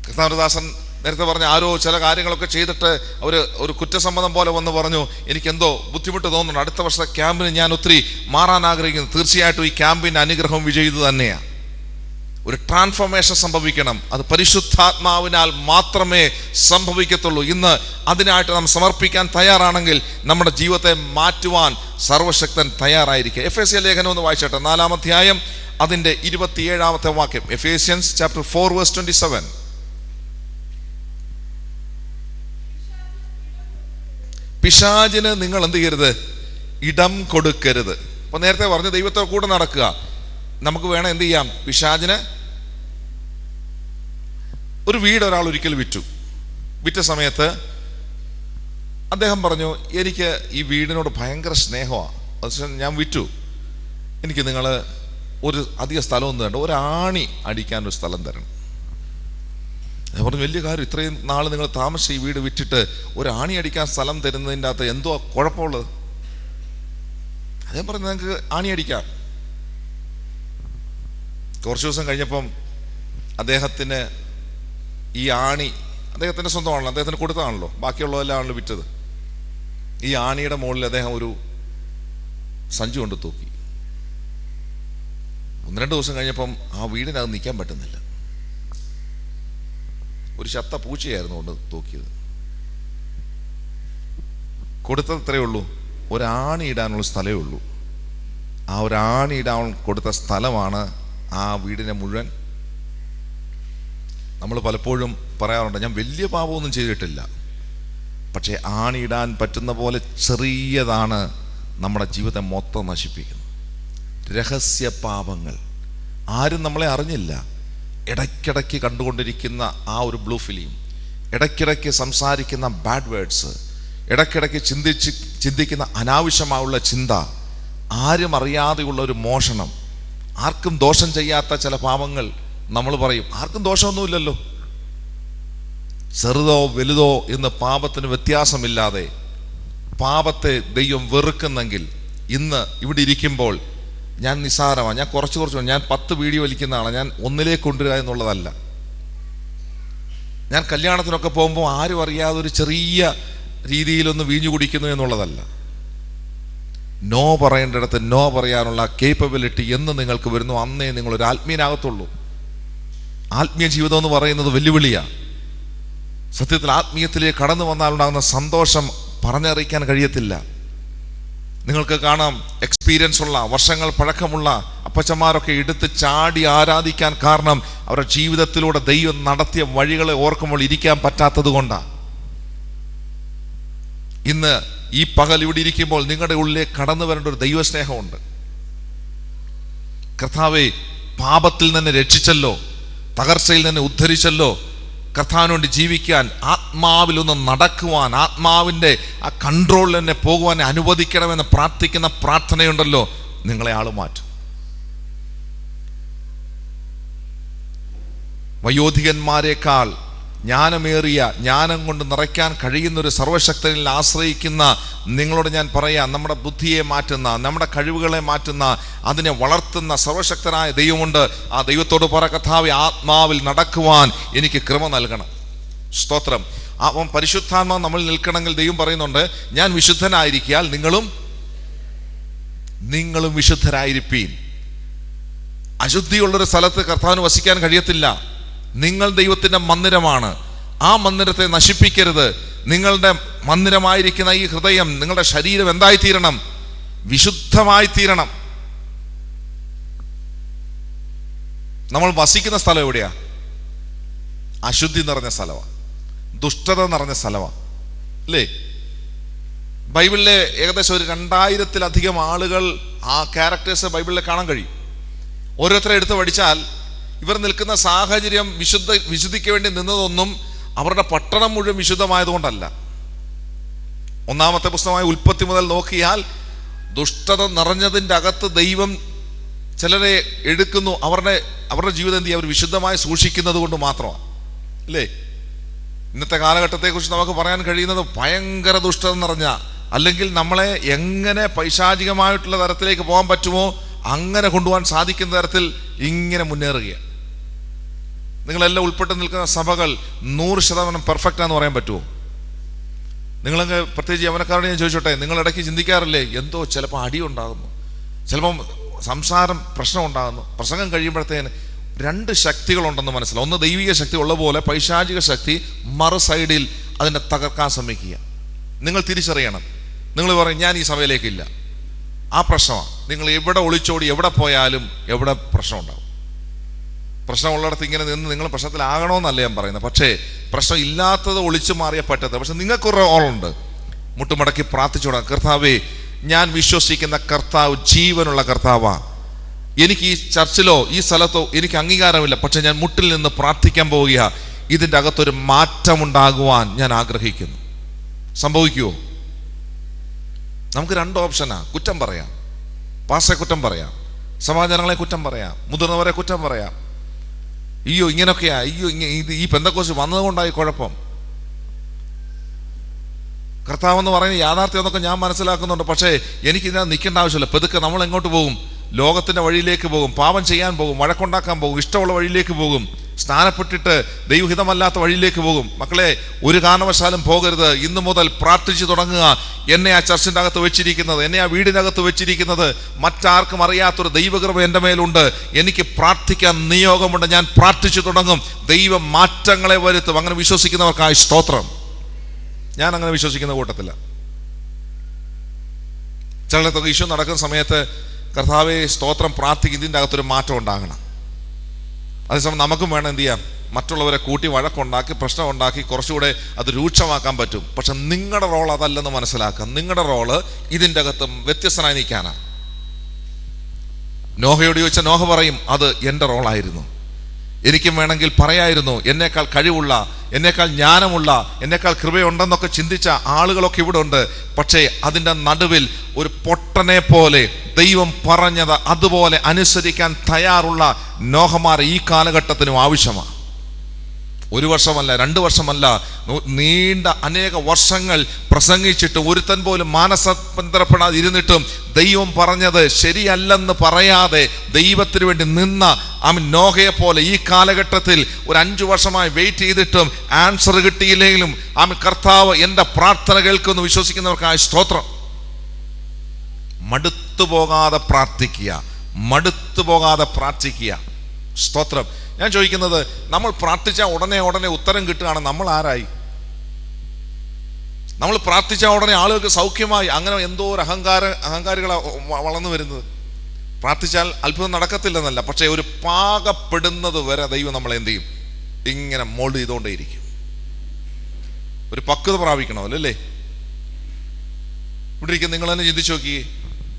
കൃഷ്ണദാസൻ നേരത്തെ പറഞ്ഞ ആരോ ചില കാര്യങ്ങളൊക്കെ ചെയ്തിട്ട് ഒരു കുറ്റസമ്മതം പോലെ വന്ന് പറഞ്ഞു, എനിക്കെന്തോ ബുദ്ധിമുട്ട് തോന്നുന്നു, അടുത്ത വർഷത്തെ ക്യാമ്പിന് ഞാൻ ഒത്തിരി മാറാൻ ആഗ്രഹിക്കുന്നു. തീർച്ചയായിട്ടും ഈ ക്യാമ്പിൻ്റെ അനുഗ്രഹം വിജയിത് തന്നെയാണ്. ഒരു ട്രാൻസ്ഫോർമേഷൻ സംഭവിക്കണം, അത് പരിശുദ്ധാത്മാവിനാൽ മാത്രമേ സംഭവിക്കത്തുള്ളൂ. ഇന്ന് അതിനായിട്ട് നാം സമർപ്പിക്കാൻ തയ്യാറാണെങ്കിൽ നമ്മുടെ ജീവിതത്തെ മാറ്റുവാൻ സർവശക്തൻ തയ്യാറായിരിക്കുക. എഫേസ്യ ലേഖനം ഒന്ന് വായിച്ചോട്ടെ, 4-ാം അധ്യായം അതിൻ്റെ 27-ാമത്തെ വാക്യം. Ephesians chapter 4:27. പിശാചിന് നിങ്ങൾ എന്ത് ചെയ്യരുത്? ഇടം കൊടുക്കരുത്. അപ്പൊ നേരത്തെ പറഞ്ഞു ദൈവത്തോട് കൂടെ നടക്കുക. നമുക്ക് വേണം എന്ത് ചെയ്യാം? പിശാചിന് ഒരു വീട് ഒരാൾ ഒരിക്കൽ വിറ്റ സമയത്ത് അദ്ദേഹം പറഞ്ഞു, എനിക്ക് ഈ വീടിനോട് ഭയങ്കര സ്നേഹമാണ്, അത് ഞാൻ വിറ്റു, എനിക്ക് നിങ്ങൾ ഒരു അധിക സ്ഥലമൊന്നും വേണ്ട, ഒരാണി അടിക്കാൻ ഒരു സ്ഥലം തരണം. ഞാൻ പറഞ്ഞു, വലിയ കാര്യം, ഇത്രയും നാൾ നിങ്ങൾ താമസിച്ച് ഈ വീട് വിറ്റിട്ട് ഒരു ആണി അടിക്കാൻ സ്ഥലം തരുന്നതിൻ്റെ അകത്ത് എന്തോ കുഴപ്പമുള്ളത്? അതേ പറഞ്ഞു, നിങ്ങൾക്ക് ആണി അടിക്കാം. കുറച്ച് ദിവസം കഴിഞ്ഞപ്പം അദ്ദേഹത്തിന് ഈ ആണി അദ്ദേഹത്തിൻ്റെ സ്വന്തമാണല്ലോ, അദ്ദേഹത്തിന് കൊടുത്തതാണല്ലോ, ബാക്കിയുള്ളതെല്ലാം ആണല്ലോ വിറ്റത്. ഈ ആണിയുടെ മുകളിൽ അദ്ദേഹം ഒരു സഞ്ചി കൊണ്ട് തൂക്കി. 1-2 ദിവസം കഴിഞ്ഞപ്പം ആ വീടിനകത്ത് നിൽക്കാൻ പറ്റുന്നില്ല. ഒരു ചത്ത പൂച്ചയായിരുന്നു കൊണ്ട് തൂക്കിയത്. കൊടുത്തത് ഇത്രയേ ഉള്ളൂ, ഒരാണി ഇടാനുള്ള സ്ഥലമേ ഉള്ളൂ. ആ ഒരാണി ഇടാൻ കൊടുത്ത സ്ഥലമാണ് ആ വീടിനെ മുഴുവൻ. നമ്മൾ പലപ്പോഴും പറയാറുണ്ട്, ഞാൻ വലിയ പാപമൊന്നും ചെയ്തിട്ടില്ല, പക്ഷേ ആണിയിടാൻ പറ്റുന്ന പോലെ ചെറിയതാണ് നമ്മുടെ ജീവിതം മൊത്തം നശിപ്പിക്കുന്നത്. രഹസ്യ പാപങ്ങൾ, ആരും നമ്മളെ അറിഞ്ഞില്ല, ഇടയ്ക്കിടയ്ക്ക് കണ്ടുകൊണ്ടിരിക്കുന്ന ആ ഒരു ബ്ലൂ ഫിലിം, ഇടയ്ക്കിടയ്ക്ക് സംസാരിക്കുന്ന ബാഡ് വേർഡ്സ്, ഇടയ്ക്കിടയ്ക്ക് ചിന്തിക്കുന്ന അനാവശ്യമായുള്ള ചിന്ത, ആരും അറിയാതെയുള്ള ഒരു മോഷണം, ആർക്കും ദോഷം ചെയ്യാത്ത ചില പാപങ്ങൾ. നമ്മൾ പറയും, ആർക്കും ദോഷമൊന്നുമില്ലല്ലോ. ചെറുതോ വലുതോ എന്ന് പാപത്തിന് വ്യത്യാസമില്ലാതെ പാപത്തെ ദൈവം വെറുക്കുന്നെങ്കിൽ, ഇന്ന് ഇവിടെ ഇരിക്കുമ്പോൾ ഞാൻ നിസ്സാരമാണ്, ഞാൻ കുറച്ച് ഞാൻ 10 വീഡിയോ വലിക്കുന്ന ആളാണ്, ഞാൻ ഒന്നിലേക്ക് കൊണ്ടുവരിക എന്നുള്ളതല്ല. ഞാൻ കല്യാണത്തിനൊക്കെ പോകുമ്പോൾ ആരും അറിയാതെ ഒരു ചെറിയ രീതിയിലൊന്ന് വീഞ്ഞു കുടിക്കുന്നു എന്നുള്ളതല്ല. നോ പറയേണ്ടിടത്ത് നോ പറയാനുള്ള കേപ്പബിലിറ്റി എന്ന് നിങ്ങൾക്ക് വരുന്നു, അന്നേ നിങ്ങളൊരു ആത്മീയനാകത്തുള്ളൂ. ആത്മീയ ജീവിതം എന്ന് പറയുന്നത് വെല്ലുവിളിയാണ്. സത്യത്തിൽ ആത്മീയത്തിലേക്ക് കടന്നു വന്നാലുണ്ടാകുന്ന സന്തോഷം പറഞ്ഞറിയിക്കാൻ കഴിയത്തില്ല. നിങ്ങൾക്ക് കാണാം, എക്സ്പീരിയൻസ് ഉള്ള, വർഷങ്ങൾ പഴക്കമുള്ള അപ്പച്ചന്മാരൊക്കെ എടുത്ത് ചാടി ആരാധിക്കാൻ കാരണം അവരുടെ ജീവിതത്തിലൂടെ ദൈവം നടത്തിയ വഴികളെ ഓർക്കുമ്പോൾ ഇരിക്കാൻ പറ്റാത്തത് കൊണ്ടാണ്. ഇന്ന് ഈ പകൽ ഇവിടെ ഇരിക്കുമ്പോൾ നിങ്ങളുടെ ഉള്ളിലേക്ക് കടന്നു വരേണ്ട ഒരു ദൈവസ്നേഹമുണ്ട്. കർത്താവേ, പാപത്തിൽ നിന്ന് രക്ഷിച്ചല്ലോ, തകർച്ചയിൽ നിന്ന് ഉദ്ധരിച്ചല്ലോ, കർത്താവിന് വേണ്ടി ജീവിക്കാൻ, ആത്മാവിലൊന്ന് നടക്കുവാൻ, ആത്മാവിൻ്റെ ആ കൺട്രോളിൽ തന്നെ പോകുവാൻ അനുവദിക്കണമെന്ന് പ്രാർത്ഥിക്കുന്ന പ്രാർത്ഥനയുണ്ടല്ലോ, നിങ്ങളെ ആളുമാറ്റും. വയോധികന്മാരെക്കാൾ ജ്ഞാനമേറിയ, ജ്ഞാനം കൊണ്ട് നിറയ്ക്കാൻ കഴിയുന്നൊരു സർവശക്തനിൽ ആശ്രയിക്കുന്ന നിങ്ങളോട് ഞാൻ പറയാം, നമ്മുടെ ബുദ്ധിയെ മാറ്റുന്ന, നമ്മുടെ കഴിവുകളെ മാറ്റുന്ന, അതിനെ വളർത്തുന്ന സർവശക്തനായ ദൈവമുണ്ട്. ആ ദൈവത്തോട് പറ, കർത്താവേ, ആത്മാവിൽ നടക്കുവാൻ എനിക്ക് കൃപ നൽകണം. സ്തോത്രം. അവൻ പരിശുദ്ധാത്മാവ് നമ്മൾ നിൽക്കണമെങ്കിൽ ദൈവം പറയുന്നുണ്ട്, ഞാൻ വിശുദ്ധനായിരിക്കാൽ നിങ്ങളും വിശുദ്ധരായിരിപ്പീൻ. അശുദ്ധിയുള്ളൊരു സ്ഥലത്ത് കർത്താവിന് വസിക്കാൻ കഴിയത്തില്ല. നിങ്ങൾ ദൈവത്തിൻ്റെ മന്ദിരമാണ്. ആ മന്ദിരത്തെ നശിപ്പിക്കരുത്. നിങ്ങളുടെ മന്ദിരമായിരിക്കുന്ന ഈ ഹൃദയം, നിങ്ങളുടെ ശരീരം എന്തായി തീരണം? വിശുദ്ധമായി തീരണം. നമ്മൾ വസിക്കുന്ന സ്ഥലം എവിടെയാ? അശുദ്ധി നിറഞ്ഞ സ്ഥലമാണ്, ദുഷ്ടത നിറഞ്ഞ സ്ഥലമാണ്, അല്ലേ? ബൈബിളിലെ ഏകദേശം ഒരു 2000-ലധികം ആളുകൾ, ആ ക്യാരക്ടേഴ്സ് ബൈബിളിൽ കാണാൻ കഴിയും. ഓരോരുത്തരെ എടുത്ത് പഠിച്ചാൽ ഇവർ നിൽക്കുന്ന സാഹചര്യം വിശുദ്ധിക്ക് വേണ്ടി നിന്നതൊന്നും അവരുടെ പട്ടണം മുഴുവൻ വിശുദ്ധമായതുകൊണ്ടല്ല. 1-ാമത്തെ പുസ്തകമായ ഉൽപ്പത്തി മുതൽ നോക്കിയാൽ ദുഷ്ടത നിറഞ്ഞതിൻ്റെ അകത്ത് ദൈവം ചിലരെ എടുക്കുന്നു. അവരുടെ ജീവിതം എന്ത് ചെയ്യും? അവർ വിശുദ്ധമായി സൂക്ഷിക്കുന്നത് കൊണ്ട് മാത്രമാണ്, അല്ലേ? ഇന്നത്തെ കാലഘട്ടത്തെക്കുറിച്ച് നമുക്ക് പറയാൻ കഴിയുന്നത് ഭയങ്കര ദുഷ്ടത നിറഞ്ഞ, അല്ലെങ്കിൽ നമ്മളെ എങ്ങനെ പൈശാചികമായിട്ടുള്ള തരത്തിലേക്ക് പോകാൻ പറ്റുമോ അങ്ങനെ കൊണ്ടുപോകാൻ സാധിക്കുന്ന തരത്തിൽ ഇങ്ങനെ മുന്നേറുകയാണ്. നിങ്ങളെല്ലാം ഉൾപ്പെട്ട് നിൽക്കുന്ന സഭകൾ 100% പെർഫെക്റ്റ് ആണെന്ന് പറയാൻ പറ്റുമോ? നിങ്ങളങ്ങ് പ്രത്യേകിച്ച് യവനക്കാരോട് ഞാൻ ചോദിച്ചോട്ടെ, നിങ്ങൾ ഇടയ്ക്ക് ചിന്തിക്കാറില്ലേ, എന്തോ ചിലപ്പോൾ അടിയുണ്ടാകുന്നു, ചിലപ്പം സംസാരം പ്രശ്നം ഉണ്ടാകുന്നു, പ്രസംഗം കഴിയുമ്പോഴത്തേന് 2 ശക്തികളുണ്ടെന്ന് മനസ്സിലാവും. ഒന്ന് ദൈവിക ശക്തി ഉള്ള പോലെ പൈശാചിക ശക്തി മറു സൈഡിൽ അതിനെ തകർക്കാൻ ശ്രമിക്കുക. നിങ്ങൾ തിരിച്ചറിയണം. നിങ്ങൾ പറയും, ഞാൻ ഈ സഭയിലേക്കില്ല, ആ പ്രശ്നമാണ്. നിങ്ങൾ എവിടെ ഒളിച്ചോടി എവിടെ പോയാലും എവിടെ പ്രശ്നം ഉണ്ടാവും. പ്രശ്നമുള്ളിടത്ത് ഇങ്ങനെ നിന്ന് നിങ്ങൾ പ്രശ്നത്തിലാകണമെന്നല്ല ഞാൻ പറയുന്നത്, പക്ഷേ പ്രശ്നം ഇല്ലാത്തത് ഒളിച്ചു മാറിയ പറ്റത്തെ. പക്ഷെ നിങ്ങൾക്കൊരു ഓളുണ്ട്, മുട്ടുമടക്കി പ്രാർത്ഥിച്ചോടാം, കർത്താവേ, ഞാൻ വിശ്വസിക്കുന്ന കർത്താവ് ജീവനുള്ള കർത്താവാ. എനിക്ക് ഈ ചർച്ചിലോ ഈ സ്ഥലത്തോ എനിക്ക് അംഗീകാരമില്ല, പക്ഷെ ഞാൻ മുട്ടിൽ നിന്ന് പ്രാർത്ഥിക്കാൻ പോവുക. ഇതിൻ്റെ അകത്തൊരു മാറ്റമുണ്ടാകുവാൻ ഞാൻ ആഗ്രഹിക്കുന്നു. സംഭവിക്കുമോ? നമുക്ക് 2 ഓപ്ഷനാ. കുറ്റം പറയാം, പാസ്റ്ററെ കുറ്റം പറയാം, സമാജങ്ങളെ കുറ്റം പറയാം, മുതിർന്നവരെ കുറ്റം പറയാം, അയ്യോ ഇങ്ങനൊക്കെയാ, അയ്യോ ഇത് ഈ പെന്തക്കോസ്ത് വന്നതുകൊണ്ടായി കുഴപ്പം. കർത്താവെന്ന് പറയുന്ന യാഥാർത്ഥ്യം എന്നൊക്കെ ഞാൻ മനസ്സിലാക്കുന്നുണ്ട്. പക്ഷേ എനിക്കിതിനകത്ത് നിൽക്കേണ്ട ആവശ്യമില്ല. പതുക്കെ നമ്മൾ എങ്ങോട്ട് പോകും? ലോകത്തിൻ്റെ വഴിയിലേക്ക് പോകും, പാപം ചെയ്യാൻ പോകും, വഴക്കുണ്ടാക്കാൻ പോകും, ഇഷ്ടമുള്ള വഴിയിലേക്ക് പോകും, സ്നാനപ്പെട്ടിട്ട് ദൈവഹിതമല്ലാത്ത വഴിയിലേക്ക് പോകും. മക്കളെ, ഒരു കാരണവശാലും പോകരുത്. ഇന്നു മുതൽ പ്രാർത്ഥിച്ചു തുടങ്ങുക. എന്നെ ആ ചർച്ചിൻ്റെ അകത്ത് വെച്ചിരിക്കുന്നത്, എന്നെ ആ വീടിനകത്ത് വെച്ചിരിക്കുന്നത് മറ്റാർക്കും അറിയാത്തൊരു ദൈവകൃപ എൻ്റെ മേലുണ്ട്. എനിക്ക് പ്രാർത്ഥിക്കാൻ നിയോഗമുണ്ട്. ഞാൻ പ്രാർത്ഥിച്ചു തുടങ്ങും. ദൈവം മാറ്റങ്ങളെ വരുത്തും. അങ്ങനെ വിശ്വസിക്കുന്നവർക്കായി സ്തോത്രം. ഞാൻ അങ്ങനെ വിശ്വസിക്കുന്ന കൂട്ടത്തില്ല. ചിലത്തൊക്കെ ഇഷ്യൂ നടക്കുന്ന സമയത്ത് കർത്താവേ സ്തോത്രം പ്രാർത്ഥിക്കും, ഇതിൻ്റെ അകത്തൊരു മാറ്റം ഉണ്ടാകണം. അതേസമയം നമുക്കും വേണം എന്ത് ചെയ്യാം? മറ്റുള്ളവരെ കൂട്ടി വഴക്കുണ്ടാക്കി പ്രശ്നം ഉണ്ടാക്കി കുറച്ചുകൂടെ അത് രൂക്ഷമാക്കാൻ പറ്റും. പക്ഷെ നിങ്ങളുടെ റോൾ അതല്ലെന്ന് മനസ്സിലാക്കാം. നിങ്ങളുടെ റോള് ഇതിൻ്റെ അകത്തും വ്യത്യസ്തനായി നിൽക്കാനാണ്. നോഹയോട് ചോദിച്ചാൽ നോഹ പറയും, അത് എൻ്റെ റോളായിരുന്നു. എനിക്കും വേണമെങ്കിൽ പറയായിരുന്നു, എന്നേക്കാൾ കഴിവുള്ള, എന്നേക്കാൾ ജ്ഞാനമുള്ള, എന്നേക്കാൾ കൃപയുണ്ടെന്നൊക്കെ ചിന്തിച്ച ആളുകളൊക്കെ ഇവിടെ ഉണ്ട്. പക്ഷേ അതിൻ്റെ നടുവിൽ ഒരു പൊട്ടനെ പോലെ ദൈവം പറഞ്ഞത് അതുപോലെ അനുസരിക്കാൻ തയ്യാറുള്ള നോഹമാർ ഈ കാലഘട്ടത്തിനും ആവശ്യമാണ്. 1 വർഷമല്ല, 2 വർഷമല്ല, നീണ്ട അനേക വർഷങ്ങൾ പ്രസംഗിച്ചിട്ട് ഒരുത്തൻ പോലും മാനസാന്തരപ്പെടാതെ ഇരുന്നിട്ടും ദൈവം പറഞ്ഞത് ശരിയല്ലെന്ന് പറയാതെ ദൈവത്തിന് വേണ്ടി നിന്ന നോഹയെ പോലെ ഈ കാലഘട്ടത്തിൽ ഒരു 5 വർഷമായി വെയിറ്റ് ചെയ്തിട്ടും ആൻസർ കിട്ടിയില്ലെങ്കിലും കർത്താവ് എൻ്റെ പ്രാർത്ഥന കേൾക്കുമെന്ന് വിശ്വസിക്കുന്നവർക്കായി സ്തോത്രം. മടുത്തു പോകാതെ പ്രാർത്ഥിക്കുക, മടുത്തു പോകാതെ പ്രാർത്ഥിക്കുക. സ്തോത്രം. ഞാൻ ചോദിക്കുന്നത്, നമ്മൾ പ്രാർത്ഥിച്ചാൽ ഉടനെ ഉത്തരം കിട്ടുകയാണ്. നമ്മൾ ആരായി? നമ്മൾ പ്രാർത്ഥിച്ചാൽ ഉടനെ ആളുകൾക്ക് സൗഖ്യമായി. അങ്ങനെ എന്തോ ഒരു അഹങ്കാരികളാണ് വളർന്നു വരുന്നത്. പ്രാർത്ഥിച്ചാൽ അത്ഭുതം നടക്കത്തില്ലെന്നല്ല, പക്ഷേ ഒരു പാകപ്പെടുന്നത് വരെ ദൈവം നമ്മളെ എന്ത് ചെയ്യും? ഇങ്ങനെ മോൾഡ് ചെയ്തുകൊണ്ടേയിരിക്കും. ഒരു പക്വത പ്രാപിക്കണമല്ലോ അല്ലേ? ഇവിടെ ഇരിക്കും, നിങ്ങൾ തന്നെ ചിന്തിച്ചു നോക്കിയേ.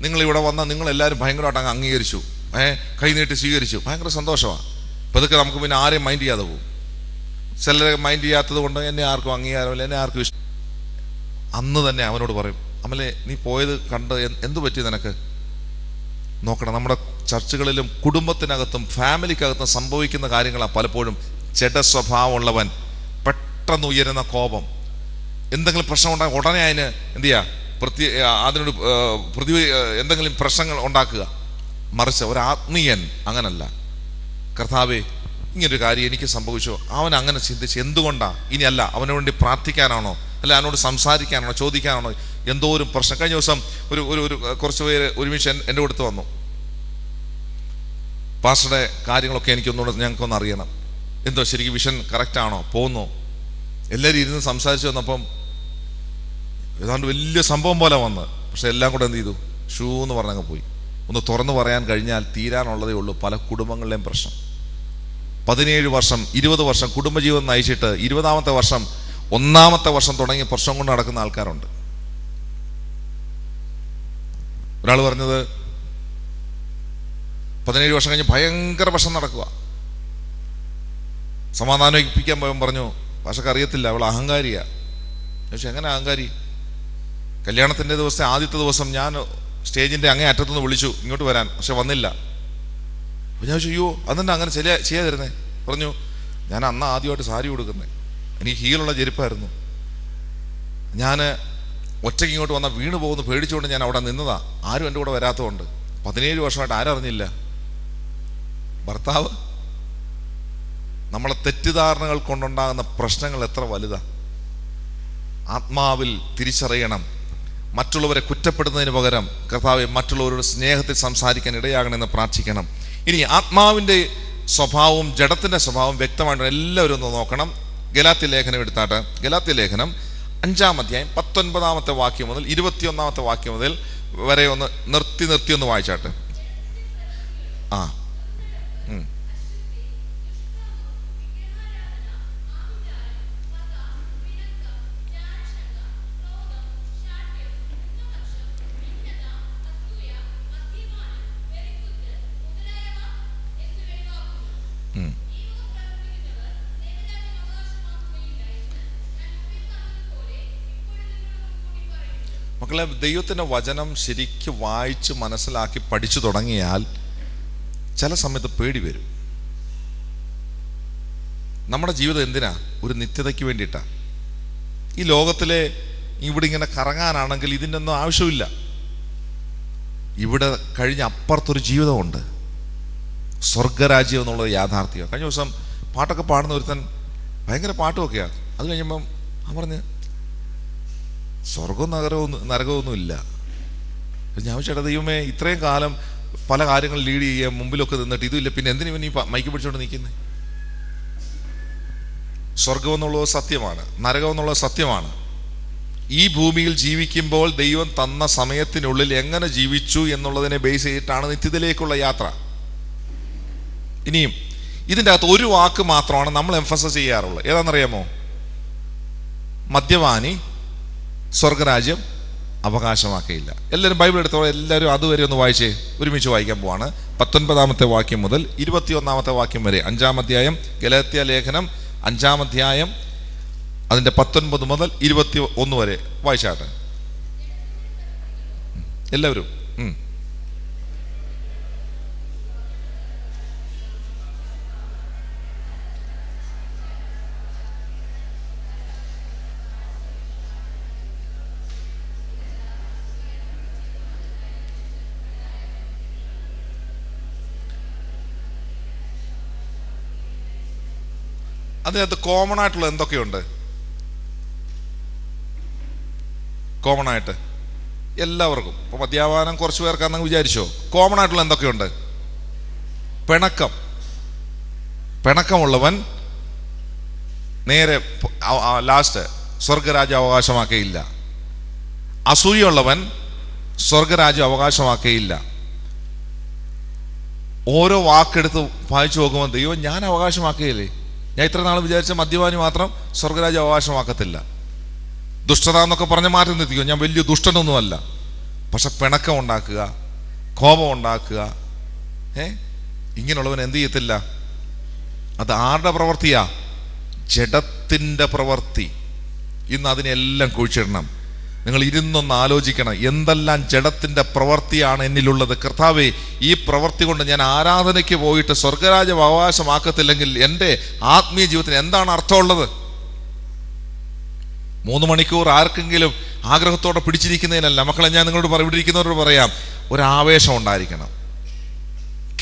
നിങ്ങളിവിടെ വന്നാൽ നിങ്ങളെല്ലാവരും ഭയങ്കരമായിട്ട് അങ്ങ് അംഗീകരിച്ചു, കൈനീട്ടി സ്വീകരിച്ചു, ഭയങ്കര സന്തോഷമാണ്. അപ്പോൾ അതൊക്കെ നമുക്ക് പിന്നെ ആരെയും മൈൻഡ് ചെയ്യാതെ പോകും. ചിലരെ മൈൻഡ് ചെയ്യാത്തത് കൊണ്ട് എന്നെ ആർക്കും അംഗീകാരമില്ല, എന്നെ ആർക്കും ഇഷ്ടം. അന്ന് തന്നെ അവനോട് പറയും, അമലേ നീ പോയത് കണ്ട് എന്തു പറ്റി നിനക്ക്? നോക്കണം, നമ്മുടെ ചർച്ചുകളിലും കുടുംബത്തിനകത്തും ഫാമിലിക്കകത്തും സംഭവിക്കുന്ന കാര്യങ്ങളാണ് പലപ്പോഴും. ജഡ സ്വഭാവമുള്ളവൻ, പെട്ടെന്ന് ഉയരുന്ന കോപം, എന്തെങ്കിലും പ്രശ്നം ഉണ്ടാകും ഉടനെ അതിന് എന്ത് ചെയ്യുക? അതിനോട് എന്തെങ്കിലും പ്രശ്നങ്ങൾ ഉണ്ടാക്കുക. മറിച്ച് ഒരു ആത്മീയൻ അങ്ങനല്ല. കർത്താവേ ഇങ്ങനൊരു കാര്യം എനിക്ക് സംഭവിച്ചു, അവൻ അങ്ങനെ ചിന്തിച്ച് എന്തുകൊണ്ടാണ്? ഇനി അല്ല, അവന് വേണ്ടി പ്രാർത്ഥിക്കാനാണോ, അല്ല അവനോട് സംസാരിക്കാനാണോ, ചോദിക്കാനാണോ? എന്തോരം പ്രശ്നം. കഴിഞ്ഞ ദിവസം ഒരു കുറച്ച് പേര് ഒരുമിച്ച് എൻ്റെ അടുത്ത് വന്നു. പാസ്റ്ററുടെ കാര്യങ്ങളൊക്കെ ഞങ്ങൾക്കൊന്ന് അറിയണം. എന്തോ ശരിക്കും വിഷൻ കറക്റ്റാണോ, പോകുന്നോ? എല്ലാവരും ഇരുന്ന് സംസാരിച്ചു വന്നപ്പം ഏതാണ്ട് വലിയ സംഭവം പോലെ വന്ന്. പക്ഷെ എല്ലാം കൂടെ എന്ത് ചെയ്തു? ഷൂ എന്ന് പറഞ്ഞങ്ങ് പോയി. ഒന്ന് തുറന്നു പറയാൻ കഴിഞ്ഞാൽ തീരാനുള്ളതേ ഉള്ളൂ പല കുടുംബങ്ങളിലെയും പ്രശ്നം. 17 വർഷം 20 വർഷം കുടുംബജീവിതം നയിച്ചിട്ട് 20ാമത്തെ വർഷം 1ാമത്തെ വർഷം തുടങ്ങി പ്രശ്നം കൊണ്ട് നടക്കുന്ന ആൾക്കാരുണ്ട്. ഒരാൾ പറഞ്ഞത് 17 വർഷം കഴിഞ്ഞ് ഭയങ്കര പ്രശ്നം നടക്കുക. സമാധാനിപ്പിക്കാൻ പോയപ്പോൾ പറഞ്ഞു, പക്ഷെ അറിയത്തില്ല, അവൾ അഹങ്കാരിയാ. പക്ഷെ എങ്ങനെ അഹങ്കാരി? കല്യാണത്തിൻ്റെ ദിവസത്തെ ആദ്യത്തെ ദിവസം ഞാൻ സ്റ്റേജിൻ്റെ അങ്ങേ അറ്റത്തുനിന്ന് വിളിച്ചു ഇങ്ങോട്ട് വരാൻ, പക്ഷെ വന്നില്ല. അപ്പോൾ ഞാൻ ചോദിച്ചു, അയ്യോ അതെന്താ അങ്ങനെ ചെയ്യാതിരുന്നേ? പറഞ്ഞു, ഞാൻ അന്ന് ആദ്യമായിട്ട് സാരി കൊടുക്കുന്നത്, എനിക്ക് ഹീലുള്ള ചെരുപ്പായിരുന്നു. ഞാൻ ഒറ്റയ്ക്ക് ഇങ്ങോട്ട് വന്നാൽ വീണ് പോകുന്നു പേടിച്ചുകൊണ്ട് ഞാൻ അവിടെ നിന്നതാ. ആരും എൻ്റെ കൂടെ വരാത്തതുകൊണ്ട്. 17 വർഷമായിട്ട് ആരും അറിഞ്ഞില്ല. ഭർത്താവ്. നമ്മളെ തെറ്റിദ്ധാരണകൾ കൊണ്ടുണ്ടാകുന്ന പ്രശ്നങ്ങൾ എത്ര വലുതാ. ആത്മാവിൽ തിരിച്ചറിയണം. മറ്റുള്ളവരെ കുറ്റപ്പെടുന്നതിന് പകരം കർത്താവെ മറ്റുള്ളവരോട് സ്നേഹത്തിൽ സംസാരിക്കാൻ ഇടയാകണമെന്ന് പ്രാർത്ഥിക്കണം. ഇനി ആത്മാവിൻ്റെ സ്വഭാവവും ജഡത്തിൻ്റെ സ്വഭാവവും വ്യക്തമായിട്ട് എല്ലാവരും ഒന്ന് നോക്കണം. ഗലാത്യ ലേഖനം എടുത്താട്ട്, ഗലാത്യ ലേഖനം 5-ാം അധ്യായം 19ാമത്തെ വാക്യം മുതൽ 21ാമത്തെ വാക്യം മുതൽ വരെ ഒന്ന് നിർത്തി ഒന്ന് വായിച്ചാട്ട്. മക്കളെ, ദൈവത്തിൻ്റെ വചനം ശരിക്കും വായിച്ച് മനസ്സിലാക്കി പഠിച്ചു തുടങ്ങിയാൽ ചില സമയത്ത് പേടി വരും. നമ്മുടെ ജീവിതം എന്തിനാ? ഒരു നിത്യതയ്ക്ക് വേണ്ടിയിട്ടാണ്. ഈ ലോകത്തിലെ ഇവിടെ ഇങ്ങനെ കറങ്ങാനാണെങ്കിൽ ഇതിൻ്റെ ഒന്നും ആവശ്യമില്ല. ഇവിടെ കഴിഞ്ഞ അപ്പുറത്തൊരു ജീവിതമുണ്ട്, സ്വർഗരാജ്യം എന്നുള്ളത് യാഥാർത്ഥ്യം. കഴിഞ്ഞ ദിവസം പാട്ടൊക്കെ പാടുന്ന ഒരുത്തൻ ഭയങ്കര പാട്ടുമൊക്കെയാണ്. അത് കഴിയുമ്പം പറഞ്ഞ് സ്വർഗവും നരകമൊന്നും ഇല്ല. ഞാൻ ചേട്ടാ, ദൈവമേ, ഇത്രയും കാലം പല കാര്യങ്ങൾ ലീഡ് ചെയ്യുക, മുമ്പിലൊക്കെ നിന്നിട്ട് ഇതുമില്ല, പിന്നെ എന്തിനു ഇവൻ ഈ മൈക്ക് പിടിച്ചോണ്ട് നിൽക്കുന്നത്? സ്വർഗം എന്നുള്ളത് സത്യമാണ്, നരകം എന്നുള്ളത് സത്യമാണ്. ഈ ഭൂമിയിൽ ജീവിക്കുമ്പോൾ ദൈവം തന്ന സമയത്തിനുള്ളിൽ എങ്ങനെ ജീവിച്ചു എന്നുള്ളതിനെ ബേസ് ചെയ്തിട്ടാണ് നിത്യതയിലേക്കുള്ള യാത്ര. ഇനിയും ഇതിൻ്റെ അകത്ത് ഒരു വാക്ക് മാത്രമാണ് നമ്മൾ എംഫസൈസ് ചെയ്യാറുള്ളത്. ഏതാണെന്നറിയാമോ? മദ്യപാനി സ്വർഗരാജ്യം അവകാശമാക്കിയില്ല. എല്ലാവരും ബൈബിൾ എടുത്തോളൂ. എല്ലാവരും അതുവരെ ഒന്ന് വായിച്ചേ. ഒരുമിച്ച് വായിക്കാൻ പോവാണ്. 19-ാമത്തെ വാക്യം മുതൽ 21-ാമത്തെ വാക്യം വരെ. 5-ാം അധ്യായം ഗലാത്യ ലേഖനം 5-ാം അധ്യായം അതിൻ്റെ 19 മുതൽ 21 വരെ വായിച്ചാട്ടെ എല്ലാവരും. അതിനകത്ത് കോമൺ ആയിട്ടുള്ള എന്തൊക്കെയുണ്ട്? കോമൺ ആയിട്ട് എല്ലാവർക്കും. ഇപ്പോൾ മദ്യപാനം കുറച്ച് പേർക്കാണെന്ന് വിചാരിച്ചോ? കോമൺ ആയിട്ടുള്ള എന്തൊക്കെയുണ്ട്? പിണക്കമുള്ളവൻ നേരെ ലാസ്റ്റ് സ്വർഗരാജ്യം അവകാശമാക്കിയില്ല. അസൂയുള്ളവൻ സ്വർഗരാജ്യം അവകാശമാക്കിയില്ല. ഓരോ വാക്കെടുത്ത് വായിച്ചു നോക്കുമ്പോൾ ദൈവം ഞാൻ അവകാശമാക്കിയില്ലേ? ഞാൻ ഇത്ര നാൾ വിചാരിച്ച മദ്യപാനി മാത്രം സ്വർഗരാജ്യം അവകാശമാക്കത്തില്ല. ദുഷ്ടത എന്നൊക്കെ പറഞ്ഞ് മാറ്റി നിർത്തിക്കോ, ഞാൻ വലിയ ദുഷ്ടനൊന്നുമല്ല. പക്ഷെ പിണക്കം ഉണ്ടാക്കുക, കോപം ഉണ്ടാക്കുക, ഇങ്ങനെയുള്ളവൻ എന്ത് ചെയ്യത്തില്ല? അത് ആരുടെ പ്രവൃത്തിയാ? ജഡത്തിൻ്റെ പ്രവൃത്തി. ഇന്ന് അതിനെല്ലാം കുഴിച്ചിടണം. നിങ്ങൾ ഇരുന്നൊന്ന് ആലോചിക്കണം, എന്തെല്ലാം ജഡത്തിൻ്റെ പ്രവൃത്തിയാണ് എന്നിലുള്ളത്. കർത്താവേ, ഈ പ്രവൃത്തി കൊണ്ട് ഞാൻ ആരാധനയ്ക്ക് പോയിട്ട് സ്വർഗരാജ്യം അവകാശമാക്കത്തില്ലെങ്കിൽ എൻ്റെ ആത്മീയ ജീവിതത്തിന് എന്താണ് അർത്ഥമുള്ളത്? 3 മണിക്കൂർ ആർക്കെങ്കിലും ആഗ്രഹത്തോടെ പിടിച്ചിരിക്കുന്നതിനല്ല. മക്കളെ, ഞാൻ നിങ്ങളോട് ഇവിടെ ഇരിക്കുന്നവരോട് പറയാം, ഒരാവേശം ഉണ്ടായിരിക്കണം.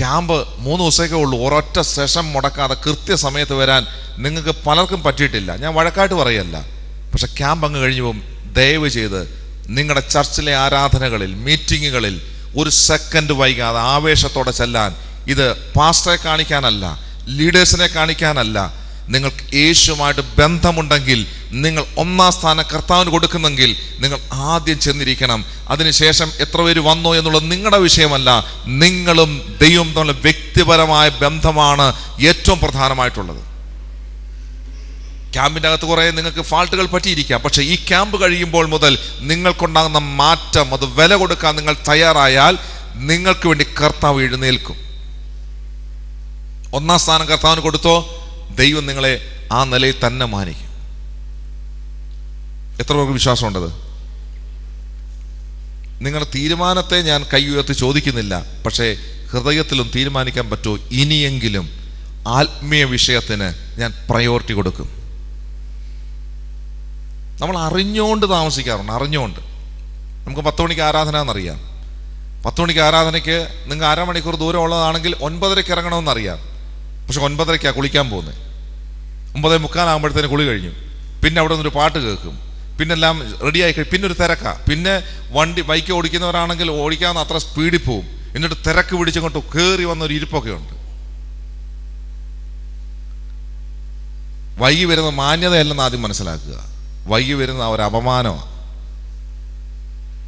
ക്യാമ്പ് 3 ദിവസമൊക്കെ ഉള്ളൂ. ഒരൊറ്റ സെഷൻ മുടക്കാതെ കൃത്യസമയത്ത് വരാൻ നിങ്ങൾക്ക് പലർക്കും പറ്റിയിട്ടില്ല. ഞാൻ വഴക്കായിട്ട് പറയല്ല. പക്ഷെ ക്യാമ്പ് അങ്ങ് കഴിഞ്ഞു പോകും. ദയവ് ചെയ്ത് നിങ്ങളുടെ ചർച്ചിലെ ആരാധനകളിൽ, മീറ്റിങ്ങുകളിൽ ഒരു സെക്കൻഡ് വൈകാതെ ആവേശത്തോടെ ചെല്ലാൻ. ഇത് പാസ്റ്ററെ കാണിക്കാനല്ല, ലീഡേഴ്സിനെ കാണിക്കാനല്ല. നിങ്ങൾക്ക് യേശുവുമായിട്ട് ബന്ധമുണ്ടെങ്കിൽ, നിങ്ങൾ 1-ാം സ്ഥാനം കർത്താവിന് കൊടുക്കുന്നെങ്കിൽ നിങ്ങൾ ആദ്യം ചെന്നിരിക്കണം. അതിനുശേഷം എത്ര പേര് വന്നോ എന്നുള്ളത് നിങ്ങളുടെ വിഷയമല്ല. നിങ്ങളും ദൈവം തമ്മിലുള്ള വ്യക്തിപരമായ ബന്ധമാണ് ഏറ്റവും പ്രധാനമായിട്ടുള്ളത്. ക്യാമ്പിൻ്റെ അകത്ത് കുറേ നിങ്ങൾക്ക് ഫാൾട്ടുകൾ പറ്റിയിരിക്കാം. പക്ഷെ ഈ ക്യാമ്പ് കഴിയുമ്പോൾ മുതൽ നിങ്ങൾക്കുണ്ടാകുന്ന മാറ്റം, അത് വില കൊടുക്കാൻ നിങ്ങൾ തയ്യാറായാൽ നിങ്ങൾക്ക് വേണ്ടി കർത്താവ് എഴുന്നേൽക്കും. 1-ാം സ്ഥാനം കർത്താവിന് കൊടുത്തോ, ദൈവം നിങ്ങളെ ആ നിലയിൽ തന്നെ മാനിക്കും. എത്ര പേർക്ക് വിശ്വാസമുണ്ടത്? നിങ്ങളുടെ തീരുമാനത്തെ ഞാൻ കൈ ഉയർത്തി ചോദിക്കുന്നില്ല. പക്ഷേ ഹൃദയത്തിലും തീരുമാനിക്കാൻ പറ്റുമോ, ഇനിയെങ്കിലും ആത്മീയ വിഷയത്തിന് ഞാൻ പ്രയോറിറ്റി കൊടുക്കും. നമ്മൾ അറിഞ്ഞുകൊണ്ട് താമസിക്കാറുണ്ട്. അറിഞ്ഞുകൊണ്ട് നമുക്ക് 10 മണിക്ക് ആരാധന എന്നറിയാം. 10 മണിക്ക് ആരാധനയ്ക്ക് നിങ്ങൾ 1/2 മണിക്കൂർ ദൂരം ഉള്ളതാണെങ്കിൽ 9:30 ഇറങ്ങണമെന്നറിയാം. പക്ഷെ 9:30 കുളിക്കാൻ പോകുന്നത്. 9:45 ആകുമ്പോഴത്തേന് കുളി കഴിഞ്ഞു. പിന്നെ അവിടെ നിന്നൊരു പാട്ട് കേൾക്കും. പിന്നെല്ലാം റെഡിയായി കഴിയും. പിന്നെ ഒരു തിരക്കാ. പിന്നെ ബൈക്ക് ഓടിക്കുന്നവരാണെങ്കിൽ ഓടിക്കാവുന്ന അത്ര സ്പീഡിൽ പോവും. എന്നിട്ട് തിരക്ക് പിടിച്ചങ്ങോട്ട് കയറി വന്നൊരു ഇരിപ്പൊക്കെ ഉണ്ട്. വൈകി വരുന്ന മാന്യതയല്ലെന്ന് ആദ്യം മനസ്സിലാക്കുക. വൈകി വരുന്ന ഒരു അപമാനമാണ്.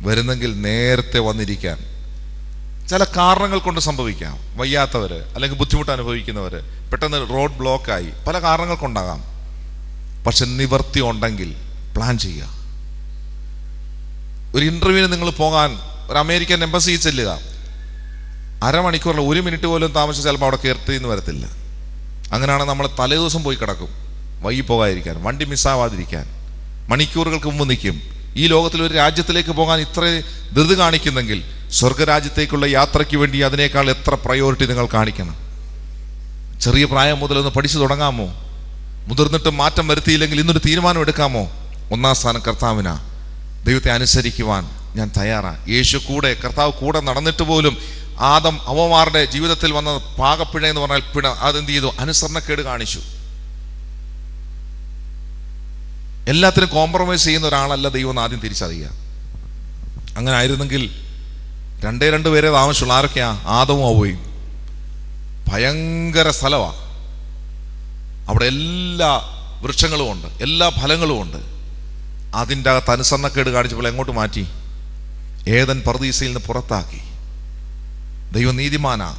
വരുന്നെങ്കിൽ നേരത്തെ വന്നിരിക്കാൻ. ചില കാരണങ്ങൾ കൊണ്ട് സംഭവിക്കാം. വയ്യാത്തവർ അല്ലെങ്കിൽ ബുദ്ധിമുട്ട് അനുഭവിക്കുന്നവർ, പെട്ടെന്ന് റോഡ് ബ്ലോക്കായി, പല കാരണങ്ങൾ കൊണ്ടാകാം. പക്ഷെ നിവർത്തി ഉണ്ടെങ്കിൽ പ്ലാൻ ചെയ്യുക. ഒരു ഇൻ്റർവ്യൂവിന് നിങ്ങൾ പോകാൻ ഒരു അമേരിക്കൻ എംബസിയിൽ ചെല്ലുക. 1/2 മണിക്കൂറിൽ 1 മിനിറ്റ് പോലും താമസിച്ച് ചിലപ്പോൾ അവിടെ കയറിന്ന് വരത്തില്ല. അങ്ങനെയാണ് നമ്മൾ തലേദിവസം പോയി കിടക്കും, വൈകി പോകാതിരിക്കാൻ, വണ്ടി മിസ്സാവാതിരിക്കാൻ. മണിക്കൂറുകൾക്ക് മുമ്പ് നിൽക്കും. ഈ ലോകത്തിൽ ഒരു രാജ്യത്തിലേക്ക് പോകാൻ ഇത്ര ധൃതി കാണിക്കുന്നെങ്കിൽ സ്വർഗരാജ്യത്തേക്കുള്ള യാത്രയ്ക്ക് വേണ്ടി അതിനേക്കാൾ എത്ര പ്രയോറിറ്റി നിങ്ങൾ കാണിക്കണം. ചെറിയ പ്രായം മുതലൊന്ന് പഠിച്ചു തുടങ്ങാമോ? മുതിർന്നിട്ട് മാറ്റം വരുത്തിയില്ലെങ്കിൽ ഇന്നൊരു തീരുമാനം എടുക്കാമോ? ഒന്നാം സ്ഥാനം കർത്താവിനാ. ദൈവത്തെ അനുസരിക്കുവാൻ ഞാൻ തയ്യാറാണ്. കർത്താവ് കൂടെ നടന്നിട്ട് പോലും ആദം അവമാരുടെ ജീവിതത്തിൽ വന്ന പാകപ്പിഴ എന്ന് പറഞ്ഞാൽ അതെന്ത് ചെയ്തു? അനുസരണക്കേട് കാണിച്ചു. എല്ലാത്തിനും കോംപ്രമൈസ് ചെയ്യുന്ന ഒരാളല്ല ദൈവം എന്ന് ആദ്യം തിരിച്ചറിയുക. അങ്ങനെ ആയിരുന്നെങ്കിൽ രണ്ടേ പേരെ ആവശ്യമുള്ള. ആരൊക്കെയാ? ആദവും ഹവ്വയും. ഭയങ്കര സ്ഥലമാണ്. അവിടെ എല്ലാ വൃക്ഷങ്ങളും ഉണ്ട്, എല്ലാ ഫലങ്ങളും ഉണ്ട്. അതിൻ്റെ അകത്ത് അനുസരണക്കേട് കാണിച്ചപ്പോൾ എങ്ങോട്ട് മാറ്റി? ഏദൻ പർദീസയിൽ നിന്ന് പുറത്താക്കി. ദൈവം നീതിമാനാ,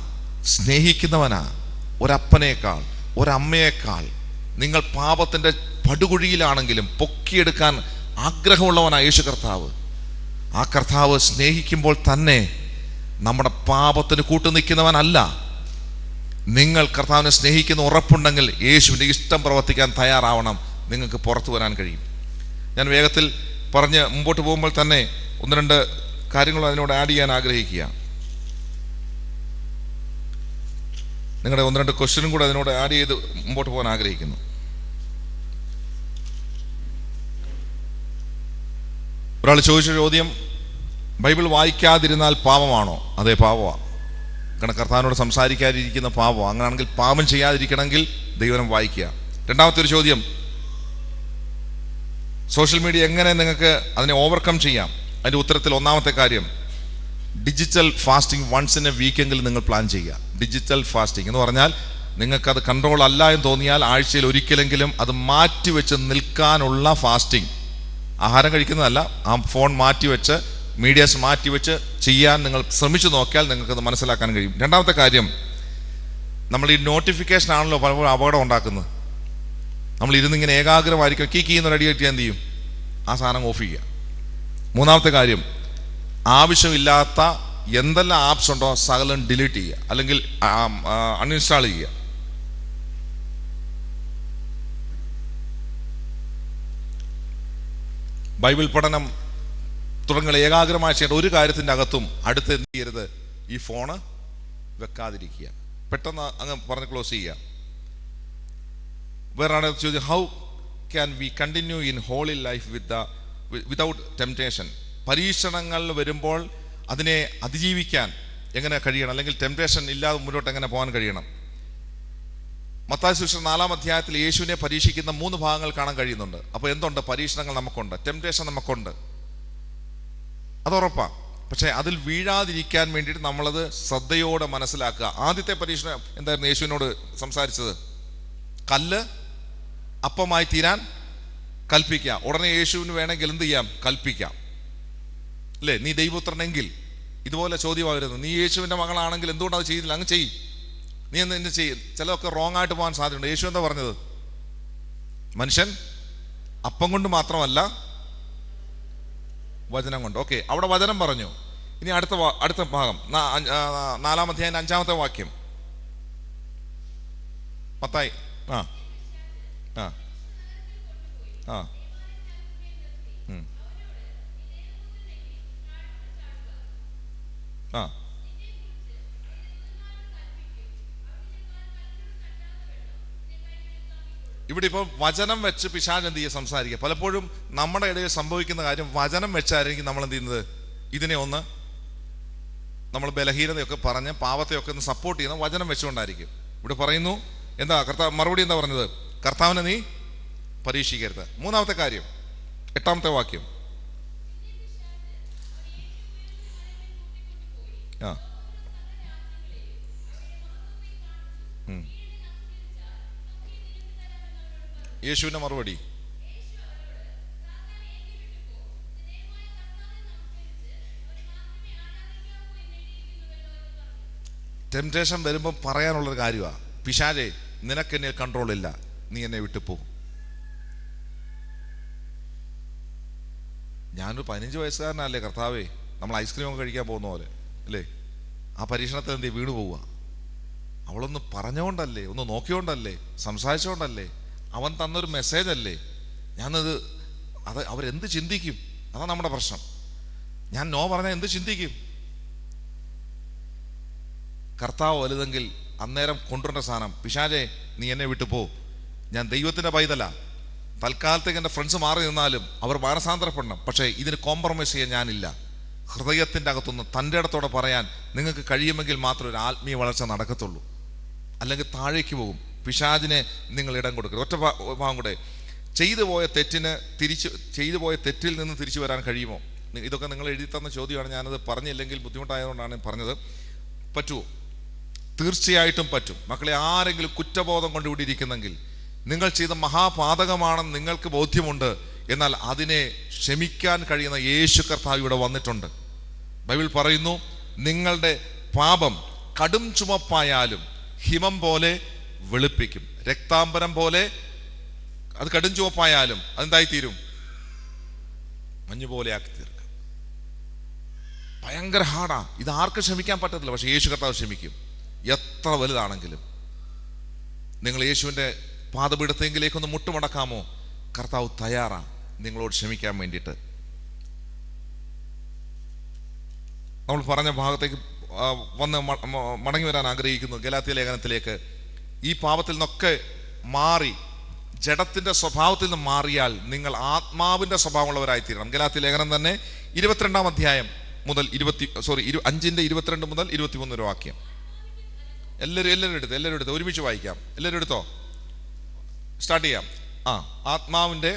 സ്നേഹിക്കുന്നവനാ. ഒരപ്പനേക്കാൾ ഒരമ്മയേക്കാൾ നിങ്ങൾ പാപത്തിൻ്റെ പടുകുഴിയിലാണെങ്കിലും പൊക്കിയെടുക്കാൻ ആഗ്രഹമുള്ളവനാണ് യേശു കർത്താവ്. ആ കർത്താവ് സ്നേഹിക്കുമ്പോൾ തന്നെ നമ്മുടെ പാപത്തിന് കൂട്ടുനിൽക്കുന്നവനല്ല. നിങ്ങൾ കർത്താവിനെ സ്നേഹിക്കുന്ന ഉറപ്പുണ്ടെങ്കിൽ യേശുവിൻ്റെ ഇഷ്ടം പ്രവർത്തിക്കാൻ തയ്യാറാവണം. നിങ്ങൾക്ക് പുറത്തു വരാൻ കഴിയും. ഞാൻ വേഗത്തിൽ പറഞ്ഞ് മുമ്പോട്ട് പോകുമ്പോൾ തന്നെ ഒന്ന് രണ്ട് കാര്യങ്ങൾ അതിനോട് ആഡ് ചെയ്യാൻ ആഗ്രഹിക്കുക. നിങ്ങളുടെ ഒന്ന് രണ്ട് ക്വസ്റ്റ്യനും കൂടെ അതിനോട് ആഡ് ചെയ്ത് മുമ്പോട്ട് പോകാൻ ആഗ്രഹിക്കുന്നു. ഒരാൾ ചോദിച്ച ചോദ്യം, ബൈബിൾ വായിക്കാതിരുന്നാൽ പാപമാണോ? അതെ, പാപമാണ്. കാരണം കർത്താവിനോട് സംസാരിക്കാതിരിക്കുന്ന പാപം. അങ്ങനെയാണെങ്കിൽ പാപം ചെയ്യാതിരിക്കണമെങ്കിൽ ദൈവം വായിക്കുക. രണ്ടാമത്തെ ഒരു ചോദ്യം, സോഷ്യൽ മീഡിയ എങ്ങനെ നിങ്ങൾക്ക് അതിനെ ഓവർകം ചെയ്യാം? അതിൻ്റെ ഉത്തരത്തിൽ ഒന്നാമത്തെ കാര്യം, digital fasting once in a വീക്കെങ്കിലും നിങ്ങൾ പ്ലാൻ ചെയ്യുക. ഡിജിറ്റൽ ഫാസ്റ്റിംഗ് എന്ന് പറഞ്ഞാൽ നിങ്ങൾക്കത് കൺട്രോൾ അല്ല എന്ന് തോന്നിയാൽ ആഴ്ചയിൽ ഒരിക്കലെങ്കിലും അത് മാറ്റിവെച്ച് നിൽക്കാനുള്ള ഫാസ്റ്റിംഗ്. ആഹാരം കഴിക്കുന്നതല്ല, ആ ഫോൺ മാറ്റിവെച്ച് മീഡിയാസ് മാറ്റിവെച്ച് ചെയ്യാൻ നിങ്ങൾ ശ്രമിച്ചു നോക്കിയാൽ നിങ്ങൾക്കത് മനസ്സിലാക്കാൻ കഴിയും. രണ്ടാമത്തെ കാര്യം, നമ്മൾ ഈ നോട്ടിഫിക്കേഷൻ ആണല്ലോ പലപ്പോഴും അപകടം ഉണ്ടാക്കുന്നത്. നമ്മൾ ഇരുന്നിങ്ങനെ ഏകാഗ്രമായിരിക്കും, കീന്ന് റെഡി ആയിട്ട് എന്ത് ചെയ്യും? ആ സാധനം ഓഫ് ചെയ്യുക. മൂന്നാമത്തെ കാര്യം, ആവശ്യമില്ലാത്ത എന്തെല്ലാം ആപ്സ് ഉണ്ടോ സകലം ഡിലീറ്റ് ചെയ്യുക, അല്ലെങ്കിൽ അൺഇൻസ്റ്റാൾ ചെയ്യുക. ബൈബിൾ പഠനം തുടങ്ങിയ ഏകാഗ്രമായി ചെയ്യേണ്ട ഒരു കാര്യത്തിൻ്റെ അകത്തും അടുത്ത് എന്ത് ചെയ്യരുത്? ഈ ഫോണ് വെക്കാതിരിക്കുക. പെട്ടെന്ന് അങ്ങ് പറഞ്ഞ് ക്ലോസ് ചെയ്യുക. വേറെ ചോദ്യം, how can we continue in holy life without temptation? പരീക്ഷണങ്ങൾ വരുമ്പോൾ അതിനെ അതിജീവിക്കാൻ എങ്ങനെ കഴിയണം, അല്ലെങ്കിൽ ടെംപ്റ്റേഷൻ ഇല്ലാതെ മുന്നോട്ട് എങ്ങനെ പോകാൻ കഴിയണം? മത്തായി സുവിശേഷം 4-ാം അധ്യായത്തിൽ യേശുവിനെ പരീക്ഷിക്കുന്ന 3 ഭാഗങ്ങൾ കാണാൻ കഴിയുന്നുണ്ട്. അപ്പോൾ എന്തുണ്ട്? പരീക്ഷണങ്ങൾ നമുക്കുണ്ട്, ടെംപ്റ്റേഷൻ നമുക്കുണ്ട്, അതുറപ്പാണ്. പക്ഷേ അതിൽ വീഴാതിരിക്കാൻ വേണ്ടിയിട്ട് നമ്മളത് ശ്രദ്ധയോടെ മനസ്സിലാക്കുക. ആദ്യത്തെ പരീക്ഷണം എന്തായിരുന്നു? യേശുവിനോട് സംസാരിച്ചത്, കല്ല് അപ്പമായി തീരാൻ കൽപ്പിക്കുക. ഉടനെ യേശുവിന് വേണമെങ്കിൽ എന്ത് ചെയ്യാം? കൽപ്പിക്കാം, അല്ലേ? നീ ദൈവപുത്രനെങ്കിൽ. ഇതുപോലെ ചോദ്യമായിരുന്നു, നീ യേശുവിൻ്റെ മകളാണെങ്കിൽ എന്തുകൊണ്ട് അത് ചെയ്തില്ല? അങ്ങ് ചെയ്യും, നീ എന്ത് ചെയ്യും? ചിലതൊക്കെ റോങ് ആയിട്ട് പോകാൻ സാധ്യതയുണ്ട്. യേശു എന്താ പറഞ്ഞത്? മനുഷ്യൻ അപ്പം കൊണ്ട് മാത്രമല്ല വചനം കൊണ്ട്. ഓക്കെ, അവിടെ വചനം പറഞ്ഞു. ഇനി അടുത്ത ഭാഗം 4-ാം അധ്യായം 5-ാമത്തെ വാക്യം. മത്തായി ആ ആ ആ ആ ഇവിടെ ഇപ്പോൾ വചനം വെച്ച് പിശാച് എന്ത് ചെയ്യുക? സംസാരിക്കുക. പലപ്പോഴും നമ്മുടെ ഇടയിൽ സംഭവിക്കുന്ന കാര്യം, വചനം വെച്ചായിരിക്കും നമ്മൾ എന്ത് ചെയ്യുന്നത്? ഇതിനെ ഒന്ന് നമ്മൾ ബലഹീനതയൊക്കെ പറഞ്ഞ് പാവത്തെയൊക്കെ ഒന്ന് സപ്പോർട്ട് ചെയ്യുന്ന വചനം വെച്ചുകൊണ്ടായിരിക്കും. ഇവിടെ പറയുന്നു എന്താ മറുപടി എന്താ പറഞ്ഞത്? കർത്താവിനെ നീ പരീക്ഷിക്കരുത്. മൂന്നാമത്തെ കാര്യം, 8-ാമത്തെ വാക്യം. ആ യേശുവിന്റെ മറുപടി, ടെംപ്റ്റേഷൻ വരുമ്പോൾ പറയാനുള്ളൊരു കാര്യമാണ്, പിശാചേ നിനക്ക് എന്നെ കൺട്രോൾ ഇല്ല, നീ എന്നെ വിട്ടുപോ. ഞാനൊരു 15 വയസ്സുകാരനല്ലേ കർത്താവേ, നമ്മൾ ഐസ്ക്രീം ഒക്കെ കഴിക്കാൻ പോകുന്ന പോലെ അല്ലേ? ആ പരീക്ഷണത്തിൽ എന്ത് വീണു പോവുക? അവളൊന്ന് പറഞ്ഞുകൊണ്ടല്ലേ, ഒന്ന് നോക്കിയോണ്ടല്ലേ, സംസാരിച്ചുകൊണ്ടല്ലേ, അവൻ തന്നൊരു മെസ്സേജ് അല്ലേ. അത് അവരെന്ത് ചിന്തിക്കും? അതാണ് നമ്മുടെ പ്രശ്നം. ഞാൻ നോ പറഞ്ഞാൽ എന്ത് ചിന്തിക്കും? കർത്താവ് വലുതെങ്കിൽ അന്നേരം കൊണ്ടുവരേണ്ട സാധനം, പിശാചേ നീ എന്നെ വിട്ടു പോ, ഞാൻ ദൈവത്തിൻ്റെ പൈതല. തൽക്കാലത്തേക്ക് എൻ്റെ ഫ്രണ്ട്സ് മാറി നിന്നാലും അവർ മാനസാന്തരപ്പെടണം. പക്ഷേ ഇതിന് കോംപ്രമൈസ് ചെയ്യാൻ ഞാനില്ല. ഹൃദയത്തിൻ്റെ അകത്തുനിന്ന് തൻ്റെ ഇടത്തോടെ പറയാൻ നിങ്ങൾക്ക് കഴിയുമെങ്കിൽ മാത്രമേ ഒരു ആത്മീയ വളർച്ച നടക്കത്തുള്ളൂ. അല്ലെങ്കിൽ താഴേക്ക് പോകും. പിശാചിനെ നിങ്ങൾ ഇടം കൊടുക്കരുത്. ഒറ്റ ഭാഗം കൂടെ, ചെയ്തു പോയ തെറ്റിൽ നിന്ന് തിരിച്ചു വരാൻ കഴിയുമോ? ഇതൊക്കെ നിങ്ങൾ എഴുതി തന്ന ചോദ്യമാണ്. ഞാനത് പറഞ്ഞില്ലെങ്കിൽ ബുദ്ധിമുട്ടായതുകൊണ്ടാണ് പറഞ്ഞത്. പറ്റുമോ? തീർച്ചയായിട്ടും പറ്റും. മക്കളെ, ആരെങ്കിലും കുറ്റബോധം കൊണ്ട് ഇവിടെ ഇരിക്കുന്നെങ്കിൽ, നിങ്ങൾ ചെയ്ത മഹാപാതകമാണെന്ന് നിങ്ങൾക്ക് ബോധ്യമുണ്ട്, എന്നാൽ അതിനെ ക്ഷമിക്കാൻ കഴിയുന്ന യേശു കർത്താവ് ഇവിടെ വന്നിട്ടുണ്ട്. ബൈബിൾ പറയുന്നു, നിങ്ങളുടെ പാപം കടും ചുമപ്പായാലും ഹിമം പോലെ വെളുപ്പിക്കും, രക്താംബരം പോലെ. അത് കടും ചുവപ്പായാലും അതെന്തായിത്തീരും? മഞ്ഞ് പോലെ ആക്കി തീർക്കാം. ഭയങ്കര ഹാർഡാ. ഇത് ആർക്കും ക്ഷമിക്കാൻ പറ്റത്തില്ല. പക്ഷെ യേശു കർത്താവ് ക്ഷമിക്കും. എത്ര വലുതാണെങ്കിലും. നിങ്ങൾ യേശുവിൻ്റെ പാദപീഠത്തെങ്കിലേക്കൊന്ന് മുട്ടുമടക്കാമോ? കർത്താവ് തയ്യാറാ നിങ്ങളോട് ക്ഷമിക്കാൻ വേണ്ടിയിട്ട്. നമ്മൾ പറഞ്ഞ ഭാഗത്തേക്ക് വന്ന് മടങ്ങി വരാൻ ആഗ്രഹിക്കുന്നു. ഗലാത്യ ലേഖനത്തിലേക്ക്. ഈ പാപത്തിൽ നിന്നൊക്കെ മാറി, ജഡത്തിന്റെ സ്വഭാവത്തിൽ നിന്ന് മാറിയാൽ നിങ്ങൾ ആത്മാവിന്റെ സ്വഭാവമുള്ളവരായിത്തീരണം. ഗലാത്യ ലേഖനം തന്നെ 22-ാം അധ്യായം മുതൽ 5-ന്റെ 22 മുതൽ 23 ഒരു വാക്യം. എല്ലാവരും എടുത്ത് ഒരുമിച്ച് വായിക്കാം. എല്ലാവരും എടുത്തോ? സ്റ്റാർട്ട് ചെയ്യാം. ആത്മാവിന്റെ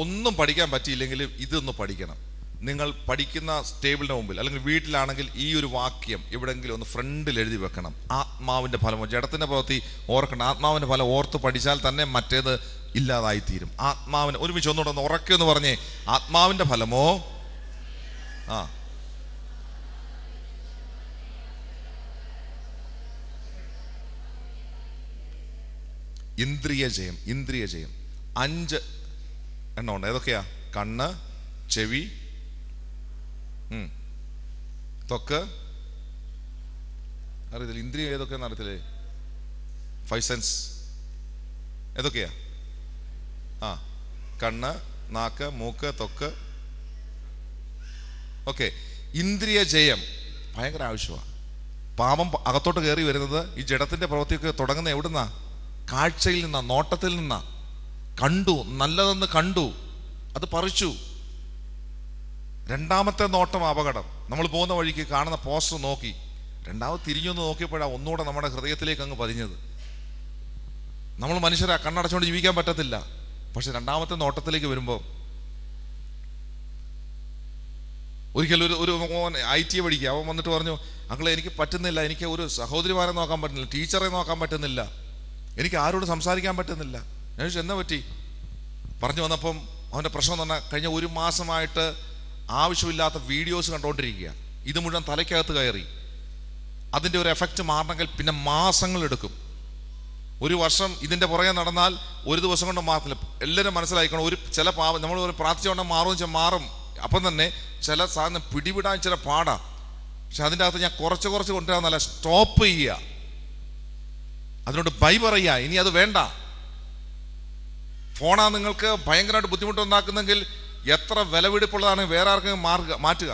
ഒന്നും പഠിക്കാൻ പറ്റിയില്ലെങ്കിൽ ഇതൊന്ന് പഠിക്കണം. നിങ്ങൾ പഠിക്കുന്ന ടേബിളിന്റെ മുമ്പിൽ അല്ലെങ്കിൽ വീട്ടിലാണെങ്കിൽ ഈ ഒരു വാക്യം എവിടെയെങ്കിലും ഒന്ന് ഫ്രണ്ടിൽ എഴുതി വെക്കണം. ആത്മാവിന്റെ ഫലമോ, ജഡത്തിന്റെ പ്രവൃത്തി ഓർക്കണം. ആത്മാവിന്റെ ഫലം ഓർത്ത് പഠിച്ചാൽ തന്നെ മറ്റേത് ഇല്ലാതായിത്തീരും. ആത്മാവിന് ഒരുമിച്ച് ഒന്നുകൂടെ ഒന്ന് ഉറക്കെ ഒന്ന് പറഞ്ഞേ. ആത്മാവിന്റെ ഫലമോ ഇന്ദ്രിയ ജയം. 5 എണ്ണമുണ്ട്. ഏതൊക്കെയാ? കണ്ണ്, ചെവി, ത്വക്ക്. അറിയത്തില്ല ഇന്ദ്രിയം ഏതൊക്കെയാന്ന് അറിയത്തില്ലേ? 5 സെൻസ് ഏതൊക്കെയാ? കണ്ണ്, നാക്ക്, മൂക്ക്, ത്വക്ക്. ഓക്കെ. ഇന്ദ്രിയ ജയം ഭയങ്കര ആവശ്യമാണ്. പാപം അകത്തോട്ട് കയറി വരുന്നത് ഈ ജഡത്തിന്റെ പ്രവൃത്തിയൊക്കെ തുടങ്ങുന്ന എവിടുന്നാ? കാഴ്ചയിൽ നിന്നാ, നോട്ടത്തിൽ നിന്നാ. കണ്ടു, നല്ലതെന്ന് കണ്ടു, അത് പറിച്ചു. രണ്ടാമത്തെ നോട്ടം അപകടം. നമ്മൾ പോകുന്ന വഴിക്ക് കാണുന്ന പോസ്റ്റർ നോക്കി രണ്ടാമത് തിരിഞ്ഞൊന്ന് നോക്കിയപ്പോഴാണ് ഒന്നുകൂടെ നമ്മുടെ ഹൃദയത്തിലേക്ക് അങ്ങ് പതിഞ്ഞത്. നമ്മൾ മനുഷ്യരാ, കണ്ണടച്ചുകൊണ്ട് ജീവിക്കാൻ പറ്റത്തില്ല. പക്ഷെ രണ്ടാമത്തെ നോട്ടത്തിലേക്ക് വരുമ്പോൾ, ഒരിക്കലും ഒരു മോൻ IT പഠിക്കുക. അവൻ വന്നിട്ട് പറഞ്ഞു, അങ്ങളെ എനിക്ക് പറ്റുന്നില്ല, എനിക്ക് ഒരു സഹോദരിമാരെ നോക്കാൻ പറ്റുന്നില്ല, ടീച്ചറെ നോക്കാൻ പറ്റുന്നില്ല, എനിക്ക് ആരോട് സംസാരിക്കാൻ പറ്റുന്നില്ല. ഞാൻ ചോദിച്ചു എന്നാ പറ്റി? പറഞ്ഞു വന്നപ്പം അവൻ്റെ പ്രശ്നം എന്ന് പറഞ്ഞാൽ കഴിഞ്ഞ 1 മാസമായിട്ട് ആവശ്യമില്ലാത്ത വീഡിയോസ് കണ്ടുകൊണ്ടിരിക്കുക. ഇത് മുഴുവൻ തലയ്ക്കകത്ത് കയറി. അതിൻ്റെ ഒരു എഫക്റ്റ് മാറണമെങ്കിൽ പിന്നെ മാസങ്ങളെടുക്കും. 1 വർഷം ഇതിൻ്റെ പുറകെ നടന്നാൽ 1 ദിവസം കൊണ്ട് മാറത്തില്ല. എല്ലാവരും മനസ്സിലാക്കണം. ചില പാപം നമ്മൾ പ്രാർത്ഥിച്ചുകൊണ്ട് മാറുമെന്ന് വെച്ചാൽ മാറും. അപ്പം തന്നെ ചില സാധനം പിടിവിടാൻ ചില പാടാ. പക്ഷെ അതിൻ്റെ അകത്ത് ഞാൻ കുറച്ച് കൊണ്ടുവരാന്നല്ല, സ്റ്റോപ്പ് ചെയ്യുക, അതിനോട് ബൈ പറയുക. ഇനി അത് വേണ്ട. ഫോണാ നിങ്ങൾക്ക് ഭയങ്കരമായിട്ട് ബുദ്ധിമുട്ടുണ്ടാക്കുന്നെങ്കിൽ എത്ര വിലപിടിപ്പുള്ളതാണ് വേറെ ആർക്കും മാറ്റുക.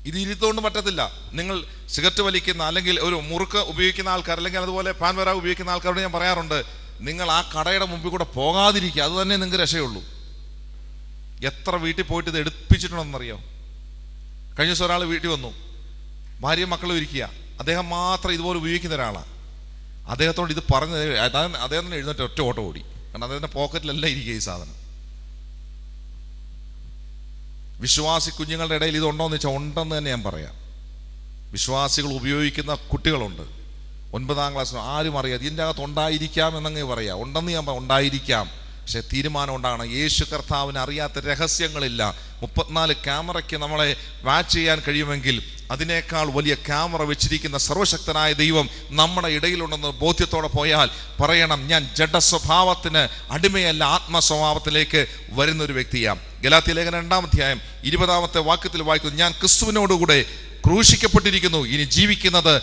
ഇത് ഇരുത്തുകൊണ്ട് പറ്റത്തില്ല. നിങ്ങൾ സിഗരറ്റ് വലിക്കുന്ന അല്ലെങ്കിൽ ഒരു മുറുക്ക് ഉപയോഗിക്കുന്ന ആൾക്കാർ, അല്ലെങ്കിൽ അതുപോലെ പാൻ വരാഗ് ഉപയോഗിക്കുന്ന ആൾക്കാരോട് ഞാൻ പറയാറുണ്ട്, നിങ്ങൾ ആ കടയുടെ മുമ്പിൽ കൂടെ പോകാതിരിക്കുക. അത് തന്നെ നിങ്ങൾക്ക് രക്ഷയുള്ളൂ. എത്ര വീട്ടിൽ പോയിട്ട് ഇത് എടുപ്പിച്ചിട്ടുണ്ടെന്നറിയോ? കഴിഞ്ഞ ദിവസം ഒരാൾ വീട്ടിൽ വന്നു, ഭാര്യയും മക്കളും ഇരിക്കുക. അദ്ദേഹം മാത്രം ഇതുപോലെ ഉപയോഗിക്കുന്ന ഒരാളാണ്. അദ്ദേഹത്തോട് ഇത് പറഞ്ഞ് അദ്ദേഹം തന്നെ എഴുന്നേറ്റ് ഒറ്റ ഓട്ടം ഓടി. കാരണം അദ്ദേഹത്തിൻ്റെ പോക്കറ്റിലല്ല ഇരിക്കുക ഈ സാധനം. വിശ്വാസി കുഞ്ഞുങ്ങളുടെ ഇടയിൽ ഇതുണ്ടോയെന്ന് വെച്ചാൽ ഉണ്ടെന്ന് തന്നെ ഞാൻ പറയാം. വിശ്വാസികൾ ഉപയോഗിക്കുന്ന കുട്ടികളുണ്ട്. 9ാം ക്ലാസ്സിൽ ആരും അറിയാതെ ഇതിൻ്റെ അകത്ത് ഉണ്ടായിരിക്കാം എന്നങ്ങ് പറയാം. ഉണ്ടെന്ന് ഞാൻ ഉണ്ടായിരിക്കാം, പക്ഷെ തീരുമാനം ഉണ്ടാകണം. യേശു കർത്താവിന് അറിയാത്ത രഹസ്യങ്ങളില്ല. 34 ക്യാമറയ്ക്ക് നമ്മളെ വാച്ച് ചെയ്യാൻ കഴിയുമെങ്കിൽ അതിനേക്കാൾ വലിയ ക്യാമറ വെച്ചിരിക്കുന്ന സർവശക്തനായ ദൈവം നമ്മുടെ ഇടയിലുണ്ടെന്ന് ബോധ്യത്തോടെ പോയാൽ പറയണം, ഞാൻ ജഡസ്വഭാവത്തിന് അടിമയല്ല, ആത്മസ്വഭാവത്തിലേക്ക് വരുന്നൊരു വ്യക്തിയാണ്. ഗലാത്യ ലേഖനം 2-ാം അധ്യായം 20-ാമത്തെ വാക്യത്തിൽ വായിക്കുന്നു, ഞാൻ ക്രിസ്തുവിനോടുകൂടെ ക്രൂശിക്കപ്പെട്ടിരിക്കുന്നു, ഇനി ജീവിക്കുന്നത്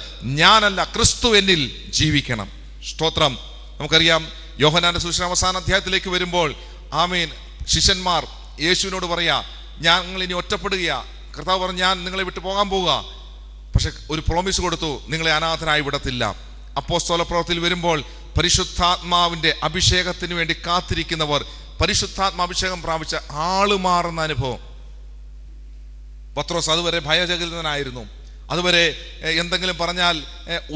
ഞാനല്ല, ക്രിസ്തു എന്നിൽ ജീവിക്കണം. സ്തോത്രം. നമുക്കറിയാം യോഹന്നാന്റെ സുവിശേഷം അവസാന അധ്യായത്തിലേക്ക് വരുമ്പോൾ ആമേൻ, ശിഷ്യന്മാർ യേശുവിനോട് പറയാ, ഞങ്ങൾ ഇനി ഒറ്റപ്പെടുകയാ. കർത്താവ് പറഞ്ഞു, ഞാൻ നിങ്ങളെ വിട്ടു പോകാൻ പോവുക. പക്ഷെ ഒരു പ്രോമിസ് കൊടുത്തു, നിങ്ങളെ അനാഥനായി വിടത്തില്ല. അപ്പോസ്തല പ്രവൃത്തിയിൽ വരുമ്പോൾ പരിശുദ്ധാത്മാവിന്റെ അഭിഷേകത്തിന് വേണ്ടി കാത്തിരിക്കുന്നവർ പരിശുദ്ധാത്മാഭിഷേകം പ്രാപിച്ച ആള് മാറുന്ന അനുഭവം. പത്രോസ് അതുവരെ ഭയചകിതനായിരുന്നു, അതുവരെ എന്തെങ്കിലും പറഞ്ഞാൽ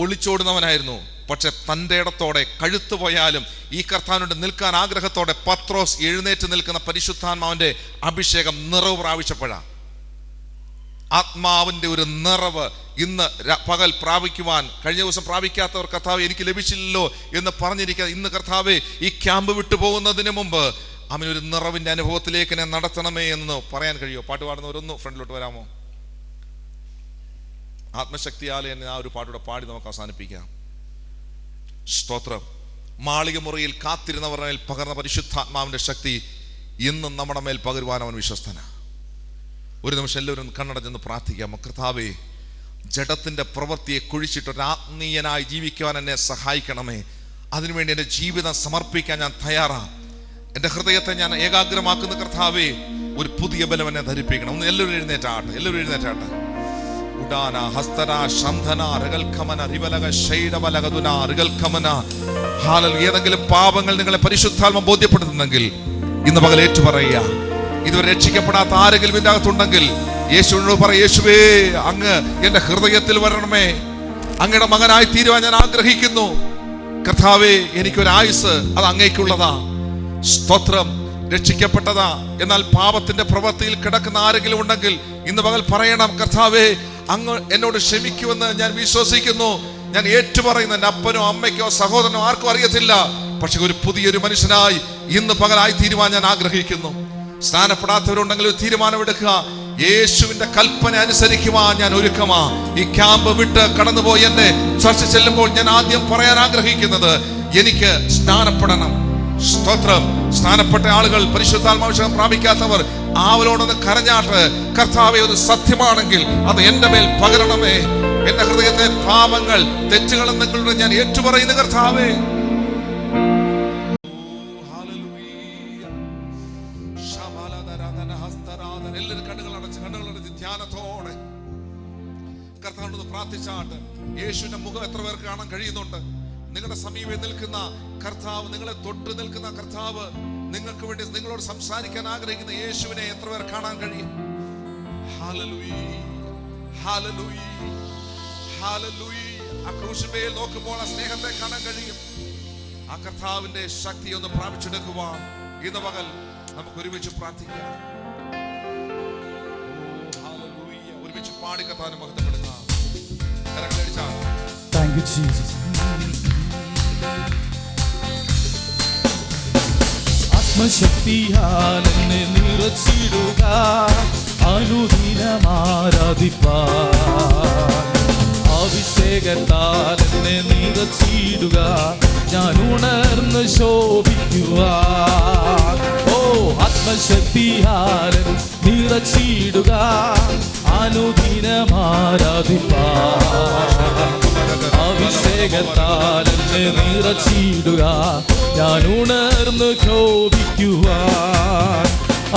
ഒളിച്ചോടുന്നവനായിരുന്നു. പക്ഷെ തൻ്റെ ഇടത്തോടെ കഴുത്തു പോയാലും ഈ കർത്താവിനോട് നിൽക്കാൻ ആഗ്രഹത്തോടെ പത്രോസ് എഴുന്നേറ്റ് നിൽക്കുന്ന പരിശുദ്ധാത്മാവിന്റെ അഭിഷേകം നിറവ് പ്രാപിച്ചപ്പോഴാണ്. ആത്മാവിന്റെ ഒരു നിറവ് ഇന്ന് പകൽ പ്രാപിക്കുവാൻ, കഴിഞ്ഞ ദിവസം പ്രാപിക്കാത്തവർ കർത്താവ് എനിക്ക് ലഭിച്ചില്ലല്ലോ എന്ന് പറഞ്ഞിരിക്കുക. ഇന്ന് കർത്താവെ ഈ ക്യാമ്പ് വിട്ടു പോകുന്നതിന് മുമ്പ് അവനൊരു നിറവിന്റെ അനുഭവത്തിലേക്ക് എന്നെ നടത്തണമേ എന്ന് പറയാൻ കഴിയുമോ? പാട്ട് പാടുന്നവരൊന്ന് ഫ്രണ്ടിലോട്ട് വരാമോ? ആത്മശക്തിയാലെ എന്നെ ആ ഒരു പാട്ടൂടെ പാടി നമുക്ക് അവസാനിപ്പിക്കാം. സ്തോത്രം. മാളിക മുറിയിൽ കാത്തിരുന്നവരുടെ മേൽ പകർന്ന പരിശുദ്ധാത്മാവിന്റെ ശക്തി ഇന്നും നമ്മുടെ മേൽ പകരുവാൻ അവൻ വിശ്വസ്തനാണ്. ഒരു നിമിഷം എല്ലാവരും കണ്ണടച്ചെന്ന് പ്രാർത്ഥിക്കാം. കർത്താവേ, ജഡത്തിന്റെ പ്രവൃത്തിയെ കുഴിച്ചിട്ടൊരു ആത്മീയനായി ജീവിക്കുവാൻ എന്നെ സഹായിക്കണമേ. അതിനുവേണ്ടി എൻ്റെ ജീവിതം സമർപ്പിക്കാൻ ഞാൻ തയ്യാറാണ്. എൻ്റെ ഹൃദയത്തെ ഞാൻ ഏകാഗ്രമാക്കുന്ന കർത്താവേ, ഒരു പുതിയ ബലം എന്നെ ധരിപ്പിക്കണം. ഒന്ന് എല്ലാവരും എഴുന്നേറ്റാട്ടെ, എല്ലാവരും എഴുന്നേറ്റാട്ടെ. ഉഡാന ഹസ്തന ശംധന ഋഗൽഖമന രിവലക ശൈഡവലകതുന ഋഗൽഖമന. ഹല്ലേലൂയ. ഏതെങ്കിലും പാപങ്ങൾ നിങ്ങളെ പരിശുദ്ധാത്മ ബോധ്യപ്പെടുത്തുന്നെങ്കിൽ ഇന്ന് പകൽ ഏറ്റുപറയുക. ഇതുവരെ രക്ഷിക്കപ്പെടാത്ത ആരെങ്കിലും ഇതിൻ്റെ അകത്തുണ്ടെങ്കിൽ യേശുവിനോട് പറ, യേശുവേ, അങ്ങ് എൻ്റെ ഹൃദയത്തിൽ വരണമേ. അങ്ങയുടെ മകനായി തീരുവാൻ ഞാൻ ആഗ്രഹിക്കുന്നു. കർത്താവേ, എനിക്കൊരു ആയുസ് അത് അങ്ങേക്കുള്ളതാ. സ്തോത്രം. രക്ഷിക്കപ്പെട്ടതാ, എന്നാൽ പാപത്തിന്റെ പ്രവൃത്തിയിൽ കിടക്കുന്ന ആരെങ്കിലും ഉണ്ടെങ്കിൽ ഇന്ന് പകൽ പറയണം, കർത്താവേ, അങ്ങ് എന്നോട് ക്ഷമിക്കുമെന്ന് ഞാൻ വിശ്വസിക്കുന്നു. ഞാൻ ഏറ്റുപറയുന്നു. എൻ്റെ അപ്പനോ അമ്മയ്ക്കോ സഹോദരനോ ആർക്കും അറിയത്തില്ല, പക്ഷെ ഒരു പുതിയൊരു മനുഷ്യനായി ഇന്ന് പകലായി തീരുവാൻ ഞാൻ ആഗ്രഹിക്കുന്നു. സ്നാനപ്പെടാത്തവരുണ്ടെങ്കിൽ ഒരു തീരുമാനമെടുക്കുക. യേശുവിന്റെ കൽപ്പന അനുസരിക്കുവാൻ ഞാൻ ഒരുക്കമാ. ഈ ക്യാമ്പ് വിട്ട് കടന്നുപോയി എന്നെ ചർച്ച ചെല്ലുമ്പോൾ ഞാൻ ആദ്യം പറയാൻ ആഗ്രഹിക്കുന്നത്, എനിക്ക് സ്നാനപ്പെടണം. സ്തോത്രം. സ്നാനപ്പെട്ട ആളുകൾ, പരിശുദ്ധാത്മാഭിഷേകം പ്രാപിക്കാത്തവർ ആവലോടൊന്ന് കരഞ്ഞാട്ട്, കർത്താവേ, അത് സത്യമാണെങ്കിൽ അത് എന്റെ മേൽ പകരണമേ. എന്റെ ഹൃദയത്തെ പാപങ്ങൾ, തെറ്റുകൾ എന്തെങ്കിലും ഞാൻ ഏറ്റുപറയുന്ന കർത്താവേ. എല്ലാവരും കണ്ണുകളടച്ച് ധ്യാനത്തോടെ കർത്താവിനോട് പ്രാർത്ഥിച്ചാട്ട്. യേശുവിന്റെ മുഖം എത്ര പേർക്ക് കാണാൻ കഴിയുന്നുണ്ട്? നിങ്ങളുടെ സമീപം നിൽക്കുന്ന കർത്താവ്, നിങ്ങളെ തൊട്ട് നിൽക്കുന്ന കർത്താവ്, നിങ്ങൾക്ക് വേണ്ടി നിങ്ങളോട് സംസാരിക്കാൻ ആഗ്രഹിക്കുന്ന യേശുവിനെ എത്ര പേർ കാണാൻ കഴിയും? Hallelujah, hallelujah, hallelujah. ആ ക്രൂശിന്മേൽ നോക്കുമ്പോൾ ആ സ്നേഹത്തെ കാണാൻ കഴിയും. ആ കർത്താവിന്റെ ശക്തി ഒന്ന് പ്രാപിച്ചെടുക്കുവാൻ ഇന്ന് പകൽ നമുക്ക് ഒരുമിച്ച് പ്രാർത്ഥിക്കാം. ഒരുമിച്ച് പാടി കർത്താവിനെ മഹത്വപ്പെടുത്താം. Thank you, Jesus. ആത്മശക്തിയാൽ എന്നെ നിറച്ചിടുക, അനുദിനം ആരാധിപ്പാൻ. അഭിഷേകത്താൽ എന്നെ നിറച്ചിടുക, ഞാൻ ഉണർന്ന് ശോഭിക്കുവാൻ. ഓ, ആത്മശക്തിയാൽ നിറച്ചിടുക, അനുദിനം ആരാധിപ്പാൻ. അഭിഷേകത്താൽ എന്നെ നിറച്ചിടുക, ഞാൻ ഉണർന്ന് ശോഭിക്കുവാൻ.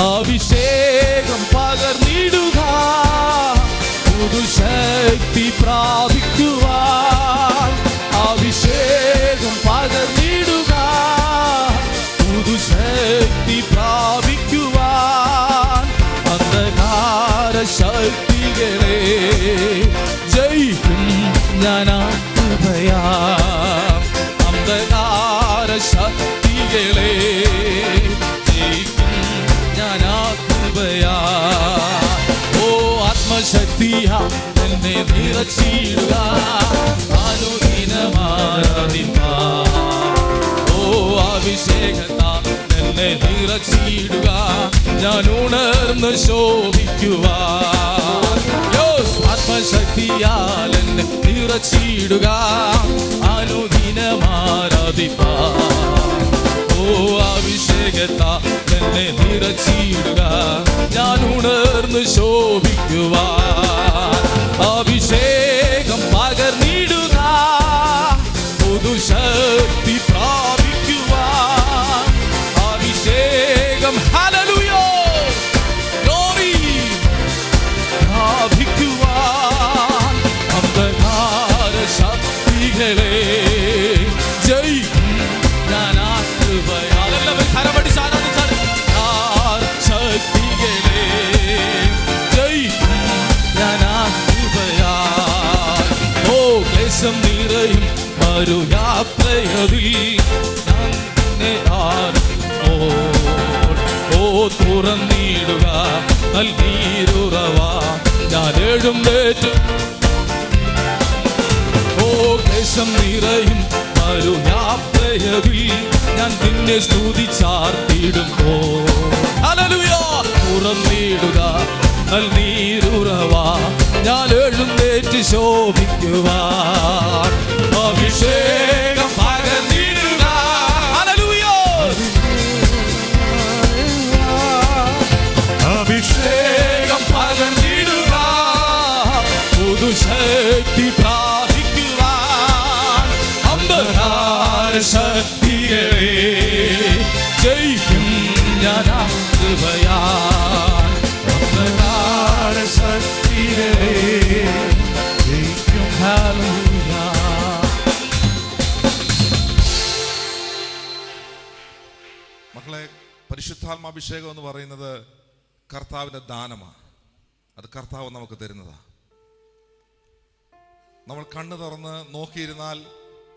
അഭിഷേകം പകർന്നിടുക, പുതുശക്തി പ്രാപിക്കുവാൻ. അഭിഷേകം പകർന്നിടുക, പുതുശക്തി പ്രാപിക്കുവാൻ. അന്ധകാര ശക്തികളെ ജയിക്കും ഞാൻ ആത്മഭയാ. അന്ധകാര ശക്തികളെ ജയിക്കും ഞാൻ ആത്മഭയാ. ഓ, ആത്മശക്തിയാ എന്നെ നിറച്ചിടുക, അനുദിനം ആരാധിപ്പാൻ. ഓ, അഭിഷേകത്താ എന്നെ നിറച്ചിടുക, ഞാൻ ഉണർന്ന് ശോഭിക്കുവാൻ. ആത്മശക്തിയാൽ എന്നെ നിറച്ചിടുക, അനുദിനം ആരാധിപ്പാൻ. ഓ, അഭിഷേകത്താൽ എന്നെ നിറച്ചിടുക, ഞാൻ ഉണർന്ന് ശോഭിക്കുവാൻ. അഭിഷേകം പകർന്നിടുക, പുതുശക്തി പ്രാപിക്കുവാൻ. അഭിഷേകം ഒരു യാത്രയതിൽ ഞാൻ നിന്നെ ഓ തുറന്നിടുക നൽകിയിരുറവ ഞാൻ എഴുന്നേറ്റ് ക്ലേശം നിറയും ഒരു യാത്രയതിൽ ഞാൻ നിന്നെ സ്തുതിച്ചാർത്തിടുമ്പോ ഹല്ലേലൂയ തുറന്നിടുക നൽകിയിരുറവ ഞാൻ എഴുന്നേറ്റ് ശോഭിക്കുവാൻ അഭിഷേകം പകർന്നിടുക ഹല്ലേലൂയ അഭിഷേകം പകർന്നിടുക പുതുശക്തി പ്രാപിക്കുവാൻ അന്ധകാര ശക്തികളെ ജയിക്കും ഞാൻ കൃപയാൽ അന്ധകാര ശക്തികളെ ജയിക്കും ഹല്ലേലൂയ. മക്കളെ, പരിശുദ്ധാത്മാഭിഷേകം എന്ന് പറയുന്നത് കർത്താവിന്റെ ദാനമാണ്. അത് കർത്താവ് നമുക്ക് തരുന്നതാണ്. നമ്മൾ കണ്ണു തുറന്ന് നോക്കിയിരുന്നാൽ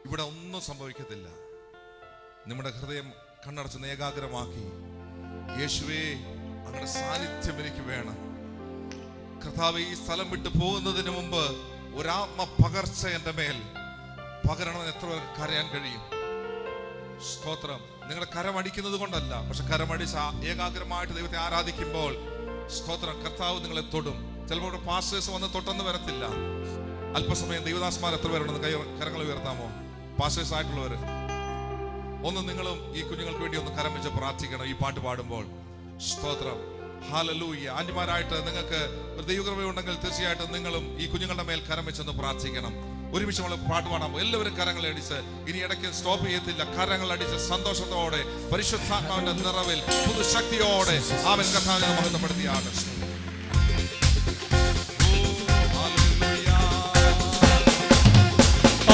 ഇവിടെ ഒന്നും സംഭവിക്കത്തില്ല. നമ്മുടെ ഹൃദയം കണ്ണടച്ച് ഏകാഗ്രമാക്കി യേശുവേ അങ്ങയുടെ സാന്നിധ്യം എനിക്ക് വേണം. കർത്താവ് ഈ സ്ഥലം വിട്ടു പോകുന്നതിന് മുമ്പ് ഒരാത്മ പകർച്ച എൻ്റെ മേൽ പകരണമെന്ന് എത്ര പേർക്ക് കരയാൻ കഴിയും? സ്തോത്രം. നിങ്ങളുടെ കരമടിക്കുന്നത് കൊണ്ടല്ല, പക്ഷെ കരമടിച്ച ഏകാഗ്രമായിട്ട് ദൈവത്തെ ആരാധിക്കുമ്പോൾ സ്തോത്രം കർത്താവ് നിങ്ങളെ തൊടും. ചിലപ്പോൾ പാസ്റ്റേഴ്സ് വന്ന് തൊട്ടെന്ന് വരത്തില്ല. അല്പസമയം ദൈവദാസന്മാർ എത്ര പേരുണ്ടെന്ന് കരങ്ങൾ ഉയർത്താമോ? പാസ്റ്റേഴ്സ് ആയിട്ടുള്ളവർ ഒന്ന് നിങ്ങളും ഈ കുഞ്ഞുങ്ങൾക്ക് വേണ്ടി ഒന്ന് കരം വെച്ച് പ്രാർത്ഥിക്കണം ഈ പാട്ട് പാടുമ്പോൾ. സ്തോത്രം. ഹല്ലേലൂയ. ആന്റിമാരായിട്ട് നിങ്ങൾക്ക് ഒരു ദൈവകൃപയുണ്ടെങ്കിൽ തീർച്ചയായിട്ടും നിങ്ങളും ഈ കുഞ്ഞുങ്ങളുടെ മേൽ കരം വെച്ചൊന്ന് പ്രാർത്ഥിക്കണം. ഒരുമിച്ച് നമ്മൾ പാട്ട് പാടാം. എല്ലാവരും കരങ്ങൾ അടിച്ച്, ഇനി ഇടയ്ക്ക് സ്റ്റോപ്പ് ചെയ്യത്തില്ല, കരങ്ങൾ അടിച്ച് സന്തോഷത്തോടെ പരിശുദ്ധാത്മാവിന്റെ നിറവിൽ പുതുശക്തിയോടെ അവൻ കർത്താവിനെ മഹത്വപ്പെടുത്തിയാണ്.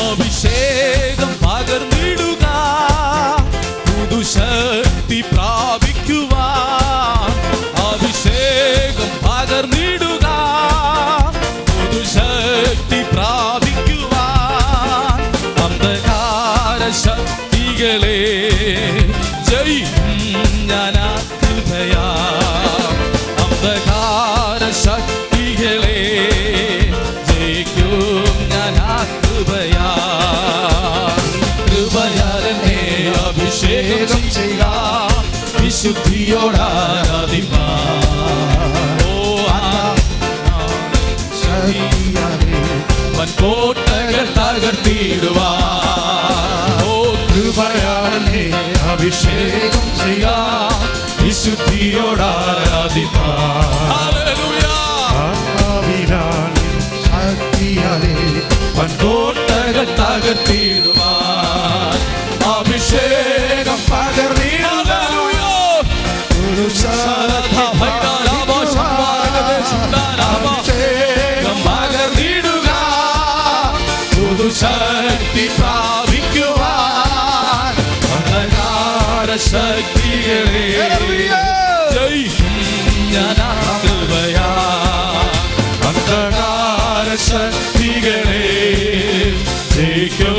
അഭിഷേകം പകർന്നിടുക പുതുശക്തി പ്രാപിക്കുവാൻ അഭിഷേകം പകർന്നിടുക പുതുശക്തി പ്രാപിക്കുവാൻ അന്ധകാര ശക്തികളെ ജയിക്കും ഞാൻ കൃപയാ അന്ധകാര ശക്തികളെ ജയിക്കും ഞാൻ കൃപയാ കൃപയാലെന്നെ അഭിഷേകം ചെയ്യാം വിശുദ്ധിയോടാരാധിപ്പാൻ ഓ വൻകോട്ടകൾ തകർത്തിടുവാൻ ഓ കൃപയാലെന്നെ അഭിഷേകം ചെയ്യാം വിശുദ്ധിയോടാരാധിപ്പാൻ ഹല്ലേലൂയ വൻകോട്ടകൾ തകർത്തിടുവാൻ അഭിഷേകം പകർന്നിടുക പകർന്നിടുക പുതുശക്തി പ്രാപിക്കുവാൻ അന്ധകാര ശക്തികളെ ജയിക്കും ഞാൻ കൃപയാ അന്ധകാര ശക്തികളെ ജയിക്കും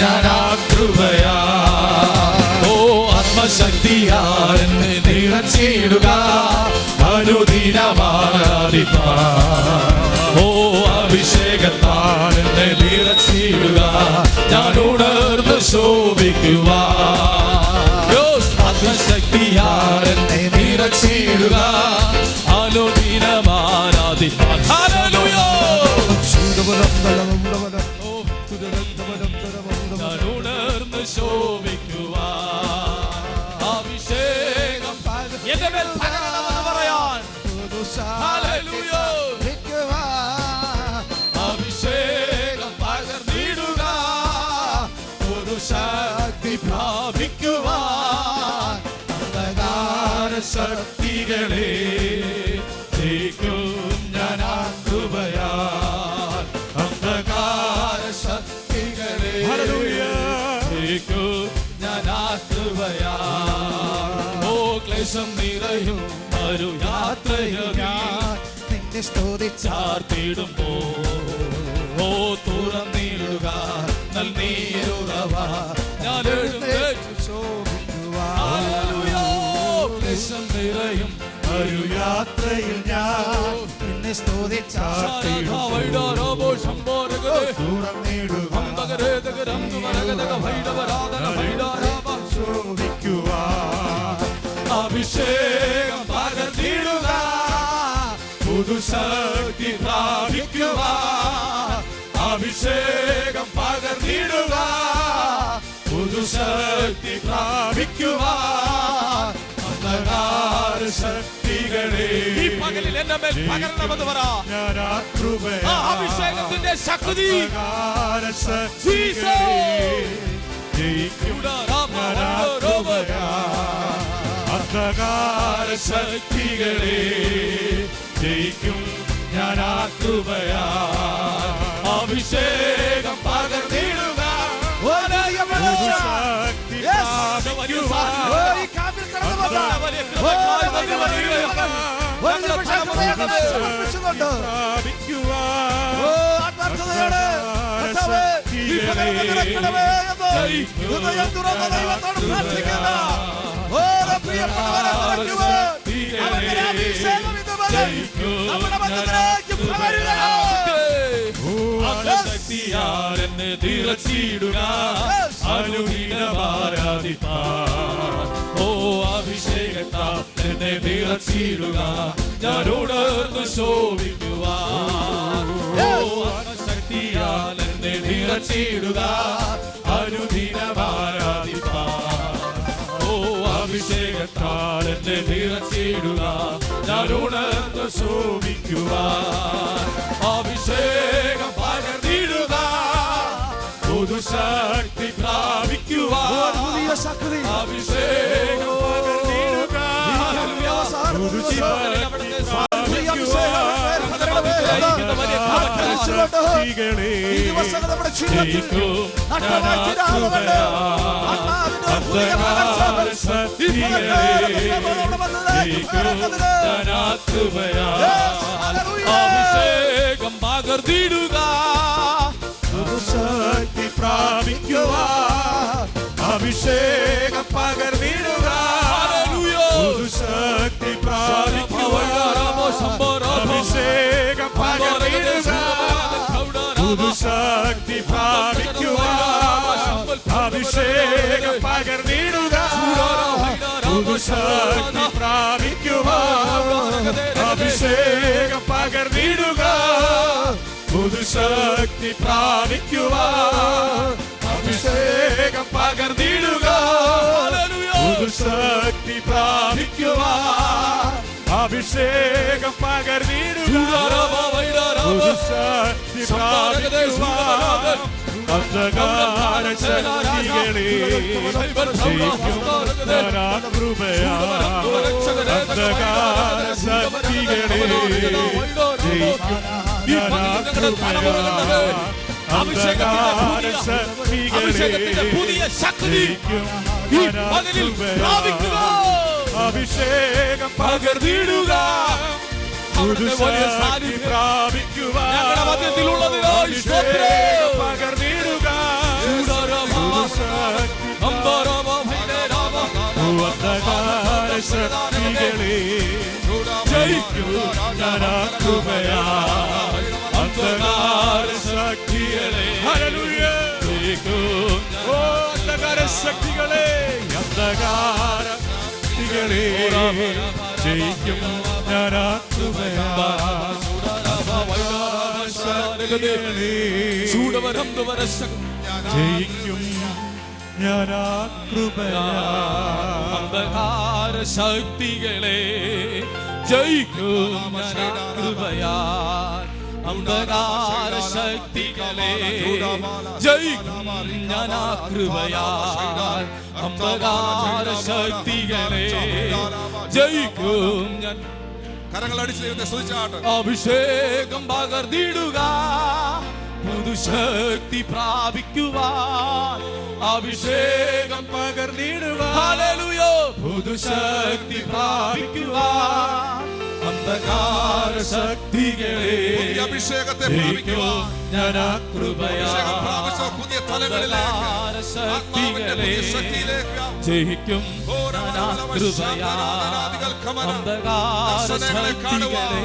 ഞാൻ കൃപയാ ഓ ആത്മശക്തിയാൽ എന്നെ നിറച്ചിടുക അനുദിനമാരാധിപ്പാൻ ഓ അഭിഷേകത്താൽ എന്നെ നിറച്ചിടുക ഞാൻ ഉണർന്ന് ശോഭിക്കുവാൻ ആത്മശക്തിയാൽ എന്നെ നിറച്ചിടുക അനുദിനമാരാധിപ്പാൻ ഹല്ലേലൂയ ഞാൻ ഉണർന്ന് ശോഭിക്കുവാൻ അഭിഷേകം എന്റെ മേൽ പകരണമെന്ന് പറയാൻ ഹല്ലേലൂയ അഭിഷേകം പകർന്നിടുക പുതുശക്തി പ്രാപിക്കുവാൻ അന്ധകാര ശക്തികളെ ജയിക്കും ഞാൻ കൃപയാൽ അന്ധകാര ശക്തികളെ ജയിക്കും ഞാൻ കൃപയാൽ ഓ ക്ലേശം നിറയും ഒരു യാത്രയെ സ്തുതിച്ചാർത്തിടുമ്പോ ഓ തുറന്നിടുക നൽനീരുറ യാത്രയിൽ ഞാൻ നിന്നെ അഭിഷേകം പകർന്നിടുക, പുതുശക്തി പ്രാപിക്കുക. അഭിഷേകം പകർന്നിടുക, പുതുശക്തി പ്രാപിക്കുക. അന്ധകാര ശക്തികളെ ഈ പകലിൽ എന്റെ മേൽ പകരണമെന്ന് പറ. അഭിഷേകത്തിന്റെ ശക്തി അന്ധകാര ശക്തികളെ ജയിക്കും ഞാൻ ആ കൃപയാ. അഭിഷേകം പകർന്നിടുക, ശക്തിയാൽ എന്നെ നിറച്ചിടുക, അനുദിനമാരാധിപ്പാൻ. ഓ അഭിഷേകത്താൽ എന്നെ നിറച്ചിടുക, ഞാൻ ഉണർന്നു ശോഭിക്കുവാൻ. ഓ ശക്തിയാൽ എന്നെ നിറച്ചിടുക, അനുദിനമാരാധിപ്പാൻ. ഓ അഭിഷേകത്താൽ എന്നെ നിറച്ചിടുക, ഞാൻ ഉണർന്നു ശോഭിക്കുവാൻ. അഭിഷേകം പകർന്നിടുക, പുതുശക്തി പ്രാപിക്കുവാൻ. അഭിഷേകം പകർന്നിടുക, അഭിഷേകം പകർന്നിടുക, പുതുശക്തി പ്രാപിക്കുക. അഭിഷേകം പകർന്നിടുക, പുതുശക്തി പ്രാപിക്കുക. അഭിഷേകം പകർന്നിടുക, പുതുശക്തി പ്രാപിക്കുക. അഭിഷേകം പകർന്നിടുക, പുതുശക്തി പ്രാപിക്കുക. അഭിഷേകം പകർന്നിടുക, പുതുശക്തി പ്രാപിക്കുക. അഭിഷേകം പകർന്നിടുക, പുതുശക്തി പ്രാപിക്കുക. അഭിഷേകം പകർന്നിടുക, പുതുശക്തി പ്രാപിക്കുക. അന്ധകാര ശക്തികളെ കൃപയാ. അന്ധകാര ശക്തികളെ അഭിഷേകത്തിന്റെ പുതിയ ശക്തി ഈ പകലിൽ പ്രാപിക്കുക. അഭിഷേകം പകർന്നിടുക, പുതുശക്തി പ്രാപിക്കുക. ഞങ്ങളുടെ മധ്യത്തിലുള്ളതിനായി അഭിഷേകം പകർന്നിടുക, അന്ധകാര ശക്തികളെ ജയിക്കും ഞാൻ ആ കൃപയാ. അന്ധകാര ശക്തികളെ ജയിക്കും. ഓ അന്ധകാര ശക്തികളെ, അന്ധകാര ശക്തികളെ ജയിക്കും ഞാൻ ആ കൃപയാ. ജയിക്കും ഞാൻ ആ കൃപയാ. അന്ധകാര ശക്തികളെ ജയിക്കും ഞാൻ ആ കൃപയാ. അന്ധകാര ശക്തികളെ ജയിക്കും ഞാൻ ആ കൃപയാ. അന്ധകാര ശക്തികളെ ജയിക്കും ഞാൻ. കരങ്ങളടിച്ച് ദൈവത്തെ സ്തുതിച്ചാട്ടെ. അഭിഷേകം പകർന്നിടുക, പുതുശക്തി പ്രാപിക്കുവാൻ. അഭിഷേകം പകർന്നിടുക, ഹല്ലേലൂയ, പുതുശക്തി പ്രാപിക്കുവാൻ. അന്ധകാര ശക്തികളെ പുതിയ അഭിഷേകത്തെ പ്രാപിക്കുവാൻ ഞാൻ ആ കൃപയാ അഭിഷേകം പ്രാപിച്ചോ പുതിയ തലങ്ങളിലേക്ക് ആത്മാവിന്റെ പുതിയ ശക്തിയിലേക്ക് ജയിക്കും ഞാൻ ആ കൃപയാ അന്ധകാര ശക്തികളെ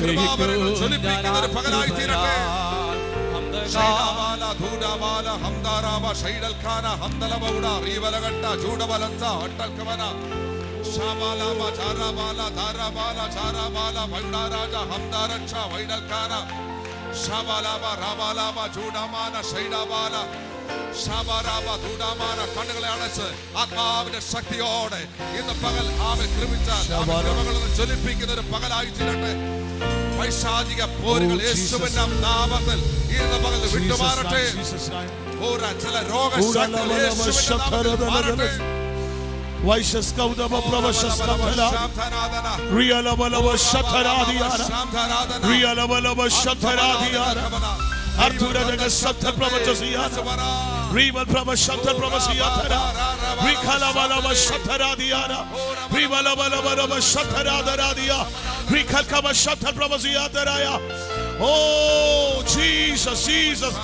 ജയിക്കും ഞാൻ ആ കൃപയാ ഷൈഡാവാല ധൂഡാവാല ഹംദാരാവ ഷൈഡൽഖാന ഹംദലബൗഡ റീവലഗട്ട ജൂഡബലത്ത അട്ടൽകവന ഷാബാലാവ ചാരാബാല ധാരാബാല ചാരാബാല വൈഡാരാജ ഹംദാരക്ഷ വൈഡൽഖാന ഷാബാലാവ റാബാലാവ ജൂഡമാന ഷൈഡാബാല ഷാബാരാവ ധൂഡാമാന കണ്ണുകളെ അടച്ച് ആത്മാവിന്റെ ശക്തിയോടെ ഇന്ന് പകൽ ആവെ കൃപിച്ച കൃപകളെ ജ്വലിപ്പിക്കുന്ന ഒരു പകലായി തീരട്ടെ. പൈശാചിക പോരുകൾ യേശുവിന്റെ നാമത്തിൽ ഇന്ന് പകൽ വിട്ടുമാറട്ടെ. ചില രോഗശക്തികൾ യേശുവിന്റെ നാമത്തിൽ മാറട്ടെ. വൈശസ്കൗദമ പ്രവശസ്കമല റിയലബലവ ശതരാദിയാന റിയലബലവ ശതരാദിയാന അർത്തുരദഗ സത്തപ്രവചസിയാന revel പ്രവശത്തപ്രവസിയാന റിഖലബലവ ശതരാദിയാന റിവലബലവ ശതരാദരാദിയ റിഖൽകവ ശതപ്രവസിയാതരായ. Oh Jesus, Jesus.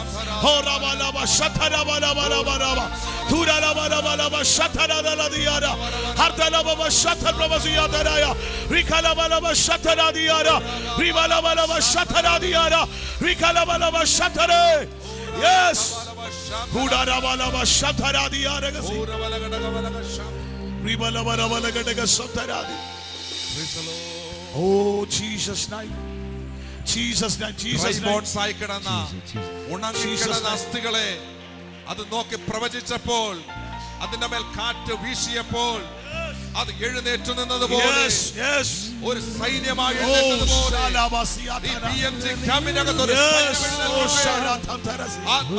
Oh Rabalaba Shatarabalabalaba. Turalabalaba Shataradiara. Hartalaba Shatarabasiatara. Rikalabalaba Shataradiara. Ribalabalaba Shataradiara. Rikalabalaba Shatare. Yes. Hudarabalaba Shataradiara. Ribalabalaba Shataradi. Oh Jesus name. Jesus name, Jesus name. അസ്ഥികളെ അത് നോക്കി പ്രവചിച്ചപ്പോൾ അതിന്റെ മേൽ കാറ്റ് വീശിയപ്പോൾ അത് എഴുന്നേറ്റു നിന്നതുപോലെ ഒരു സൈന്യമായി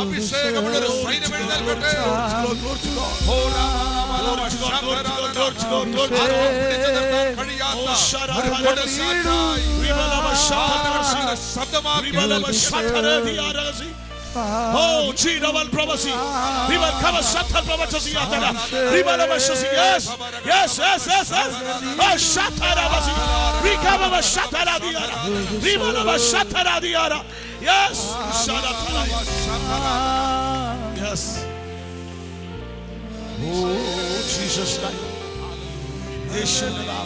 അഭിഷേകമുള്ള ഒരു സൈന്യം എഴുന്നേൽക്കട്ടെ. Oh, Chinaval prophecy. We will come a Satan prophecy. Yes, yes, yes, yes, yes. Oh, Shatarabasi. We come a Shataradiara. We will have a Shataradiara. Yes, yes. Oh, Jesus name. Yeshua.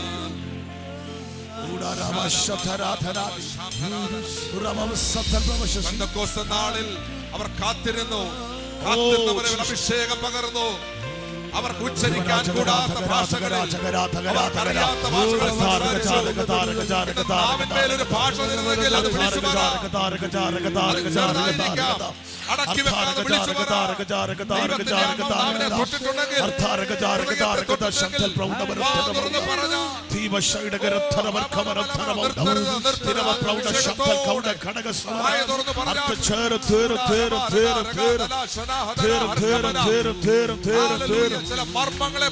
നാളിൽ അവർ കാത്തിരുന്നു. അഭിഷേകം പകർന്നു. അവർക്ക് ഉച്ചരിക്കാൻ കൂടാത്ത ഭാഷകളിൽ ഒരു ഭാഷ നിന്നെങ്കിൽ അത് വിളിച്ചു അടക്കി വെക്കാതെ വിളിച്ചു ചില മർമ്മങ്ങളെ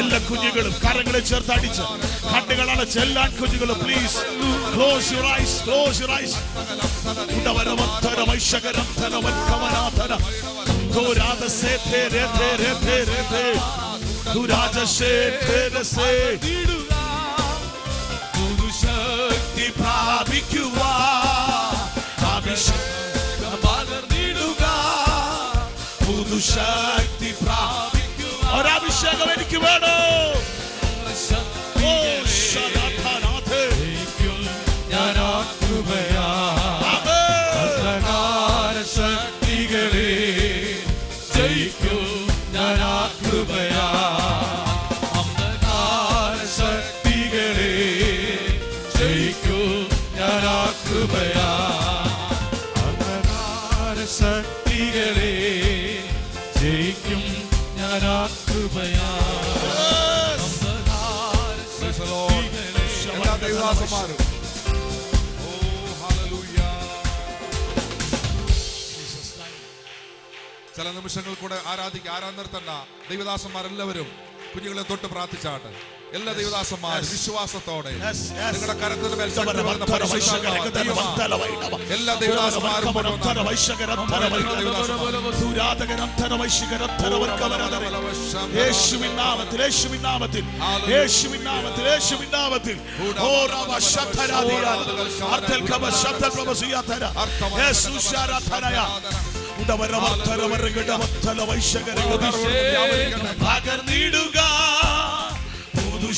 എല്ലാ കുഞ്ഞുങ്ങളും കരങ്ങളെ ചേർത്തടിച്ച് കണ്ണുകളാണ് ചെല്ലാൻ കുഞ്ഞുങ്ങളും please close your eyes, close your eyes. ശക്തി പ്രാപിക്കുവാൻ അഭിഷേകം പകർന്നിടുക. പുതുശക്തി പ്രാപിക്കുവാൻ ഒരഭിഷേകം എനിക്ക് വേണം. ഞാൻ ആ കൃപയാ അന്ധകാര ശക്തികളെ ജയിക്കും. ഞാൻ ആ കൃപയാ അന്ധകാര ശക്തികളെ ജയിക്കും. ഞാൻ ആ കൃപയാ അന്ധകാര ശക്തികളെ ജയിക്കും. ഞാൻ ആ കൃപയാ അന്ധകാര ശക്തികളെ. ചില നിമിഷങ്ങൾ കൂടെ ആരാധന നിർത്തണ്ട. ദൈവദാസന്മാരെല്ലാവരും കുഞ്ഞുങ്ങളെ തൊട്ട് പ്രാർത്ഥിച്ചാട്ട്. എല്ലാ ദൈവദാസന്മാരും വിശ്വാസത്തോടെ നിങ്ങളുടെ കരത്തിന് മേൽ ശക്തി പകർന്ന എല്ലാ ദൈവദാസന്മാരും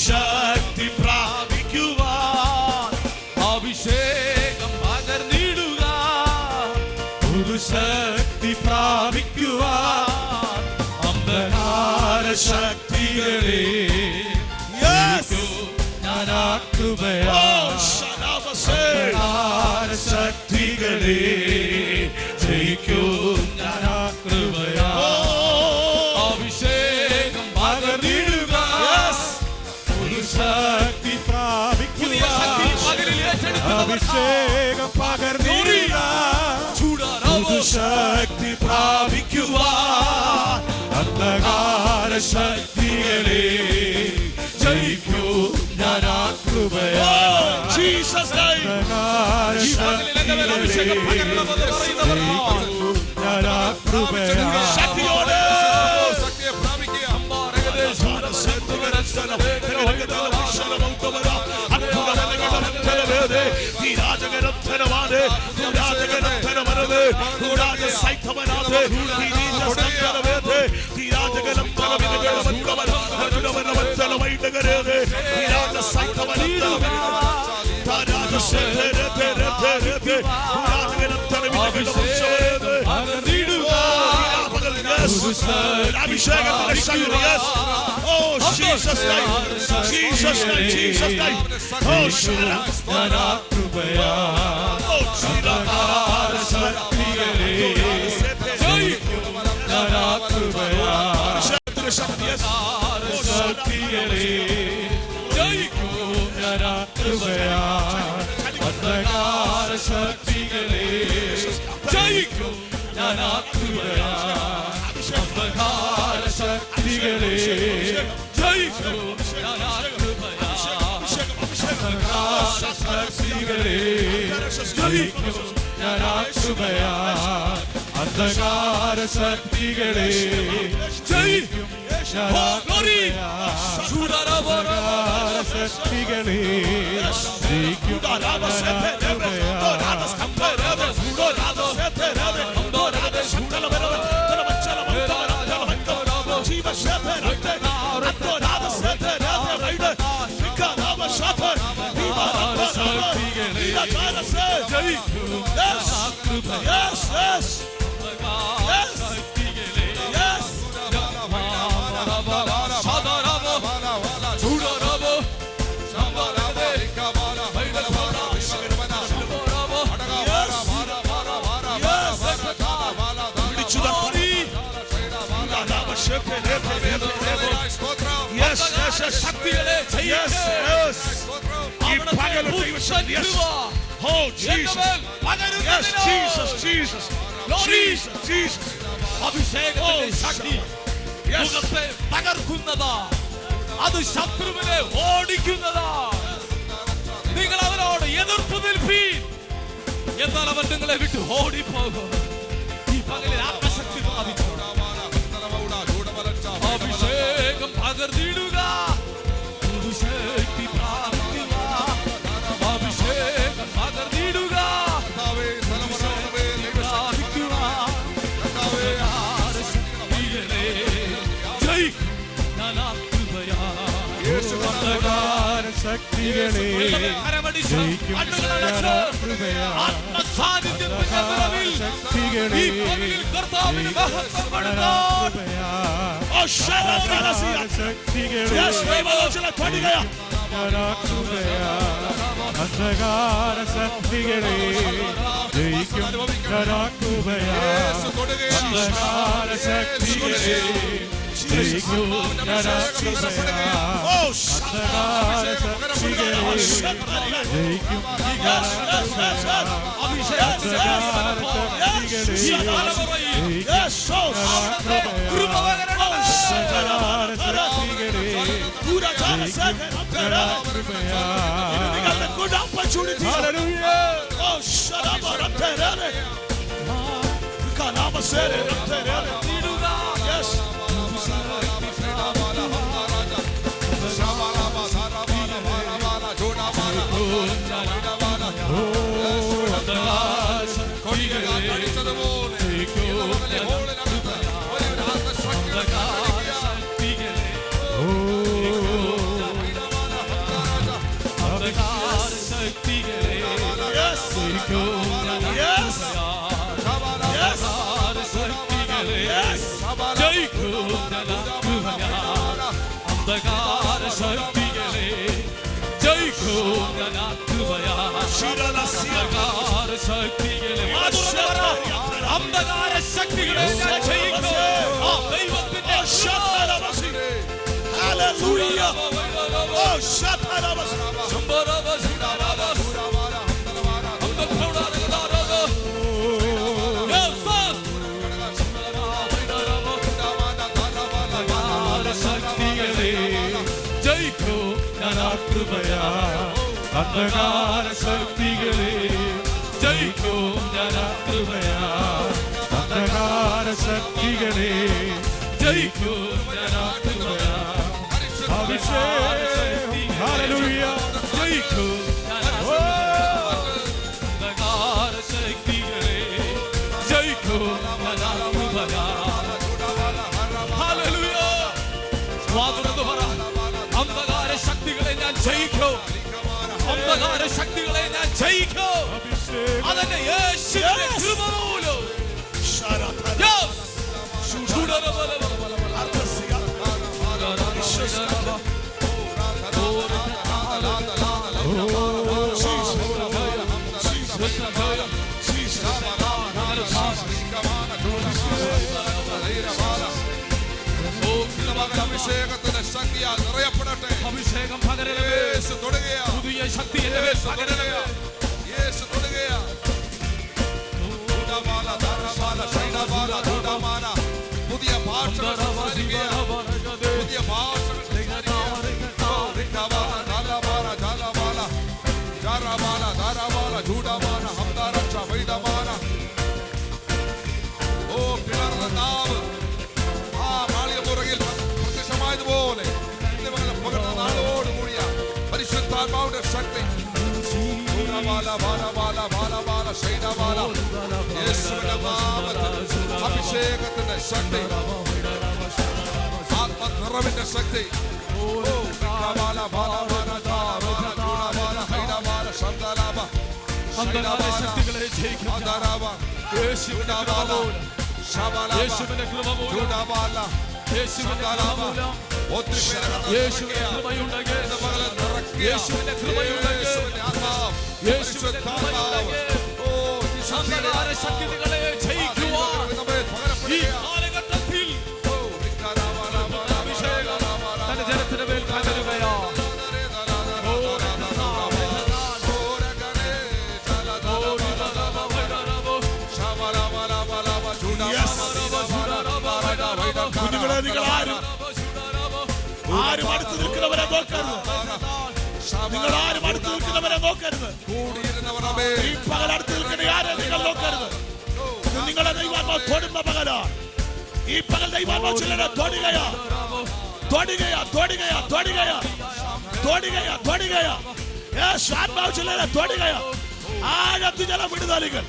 ശക്തി പ്രാപിക്കുവാൻ അഭിഷേകം പകർന്നിടുക. പുതുശക്തി പ്രാപിക്കുവാൻ അന്ധകാര ശക്തികളെ ശക്തികളെ ജയിക്കും ഞാനാ കൃപയാ. അഭിഷേകം പകർന്നിടുക. ശക്തി പ്രാപിക്കുവാൻ അഭിഷേകം പകർന്നിടുക. ശക്തി പ്രാപിക്കുവാൻ അന്ധകാര ശക്തികളെ ജയിക്കൂ ഞാനാ കൃപയാ. അന്ധകാര ശക്തികളെ ഞാനാ കൃപയാ. ശക്തിയോടെ ശക്തിയെ പ്രാപിക്കുക. അഭിഷേകത്തിന്റെ ശക്തി. Oh Jesus name, Jesus name, Jesus name. Oh ശക്തിയാ. Oh ശക്തികളെ ഞാനാ കൃപയാ. ശക്തികളെ ജയിക്കും ഞാനാ കൃപയാ. അന്ധകാര ശക്തികളെ ജയിക്കും ഞാനാ കൃപയാ. അന്ധകാര ശക്തികളെ ജയിക്കും ഞാനാ കൃപയാ. അന്ധകാര ശക്തികളെ ജയിക്കും ഞാനാ കൃപയാ. അന്ധകാര ശക്തികളെ ജയിക്കും ഞാനാ കൃപയാ. അന്ധകാര ശക്തികളെ ജയിക്കും ഞാനാ കൃപയാ. ശക്തികളെ അഭിഷേകത്തിന്റെ ശക്തി മുഖത്തെ തകർക്കുന്നതാ. അത് ശത്രുവിനെ ഓടിക്കുന്നതാ. നിങ്ങൾ അവനോട് എതിർപ്പ് നിൽപ്പീൻ, എന്നാൽ അവൻ നിങ്ങളെ വിട്ട് ഓടിപ്പോകും. ഈ പകലിൽ ആത്മശക്തി പ്രാപിച്ചു അഭിഷേകം പകർന്നിടുക. പുതുശക്തി പ്രാപിക്കുക. അഭിഷേകം പകർന്നിടുക. ശക്തികളെ അന്ധകാര ശക്തികളെ ജയിക്കും കരാക്കുബയാ. അന്ധകാര ശക്തികളെ ജയിക്കും കരാക്കുബയാ. അന്ധകാര ശക്തികളെ ജയിക്കും കരാക്കുബയാ. അന്ധകാര ശക്തികളെ ജയിക്കും അന്ധകാര ശക്തികളെ ജയിക്കും ഞാൻ കൃപയാ അന്ധകാര ശക്തികളെ ജയിക്കും ഞാൻ കൃപയാ അഭിഷേകം ഹല്ലേലൂയ ജയിക്കും അന്ധകാര ശക്തികളെ ജയിക്കും ഞാൻ കൃപയാ ഹല്ലേലൂയ സ്വാതന്ത്ര്യം പറ അന്ധകാര ശക്തികളെ ഞാൻ ജയിക്കും അന്ധകാര ശക്തികളെ ഞാൻ ജയിക്കും അതെന്നെ യേശുവിന്റെ കൃപ മൂലം അഭിഷേകത്തിന്റെ ശക്തിയാൽ നിറയപ്പെടട്ടെ അഭിഷേകം പകരണമേ യേശു തൊടുകയാ പുതിയ ശക്തി എന്റെ മേൽ പകരണമേ യേശു തൊടുകയാ പുതിയ ഭാഷകൾ സംസാരിക്കുക പുതിയ ഭാഷകൾ ഓ പിളർന്ന നാവ് ആ മാളികമുറയിൽ പ്രത്യക്ഷമായതുപോലെ പകർന്ന നാളോടുകൂടിയ പരിശുദ്ധാത്മാവിന്റെ ശക്തി യേശുവിന്റെ നാമത്തിൽ അഭിഷേകത്തിന്റെ ശക്തി ആത്മനിറവിന്റെ ശക്തി ശക്തികളെ ജയിക്കും യേശുവിന്റെ കൃപ മൂലം യേശുവിന്റെ കൃപ മൂലം യേശുവിന്റെ കൃപ മൂലം യേശുവിന്റെ കൃപയുണ്ടെങ്കിൽ യേശുവിന്റെ കൃപയുണ്ടെങ്കിൽ യേശുവിന്റെ കൃപയുണ്ടെങ്കിൽ അന്ധകാര ശക്തികളെ ജയിക്കുവാൻ ഈ കാലഘട്ടത്തിൽ അഭിഷേകം തന്റെ ജനത്തിന്റെ മേൽ പകരുകയാ ആരും അടുത്ത് നിൽക്കുന്നവരെ നോക്കരുത് നിങ്ങൾ ആരും അടുത്ത് നിൽക്കുന്നവരെ നോക്കരുത് ഈ പകൽ അടുത്ത് നിൽക്കുന്ന ആരെ നിങ്ങൾ നോക്കരുത് നിങ്ങളെ ദൈവാത്മാവ് തൊടുന്ന പകലാ ഈ പകൽ ദൈവാത്മാവ് ചിലരെ തൊടുകയാ തൊടുകയാ തൊടുകയാ തൊടുകയാ തൊടുകയാ തൊടുകയാ ആത്മാവ് ചിലരെ തൊടുകയാ ആഴത്ത് ചില വിടുതലുകൾ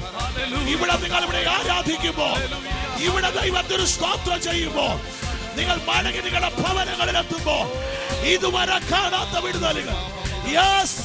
ഇവിടെ നിങ്ങൾ ഇവിടെ ആരാധിക്കുമ്പോ ഇവിടെ ദൈവത്തിന് സ്തോത്രം ചെയ്യുമ്പോ നിങ്ങൾ മടങ്ങി നിങ്ങളുടെ ഭവനങ്ങളിലെത്തുമ്പോ ഇതുവരെ കാണാത്ത വിടുതലുകൾ യെസ്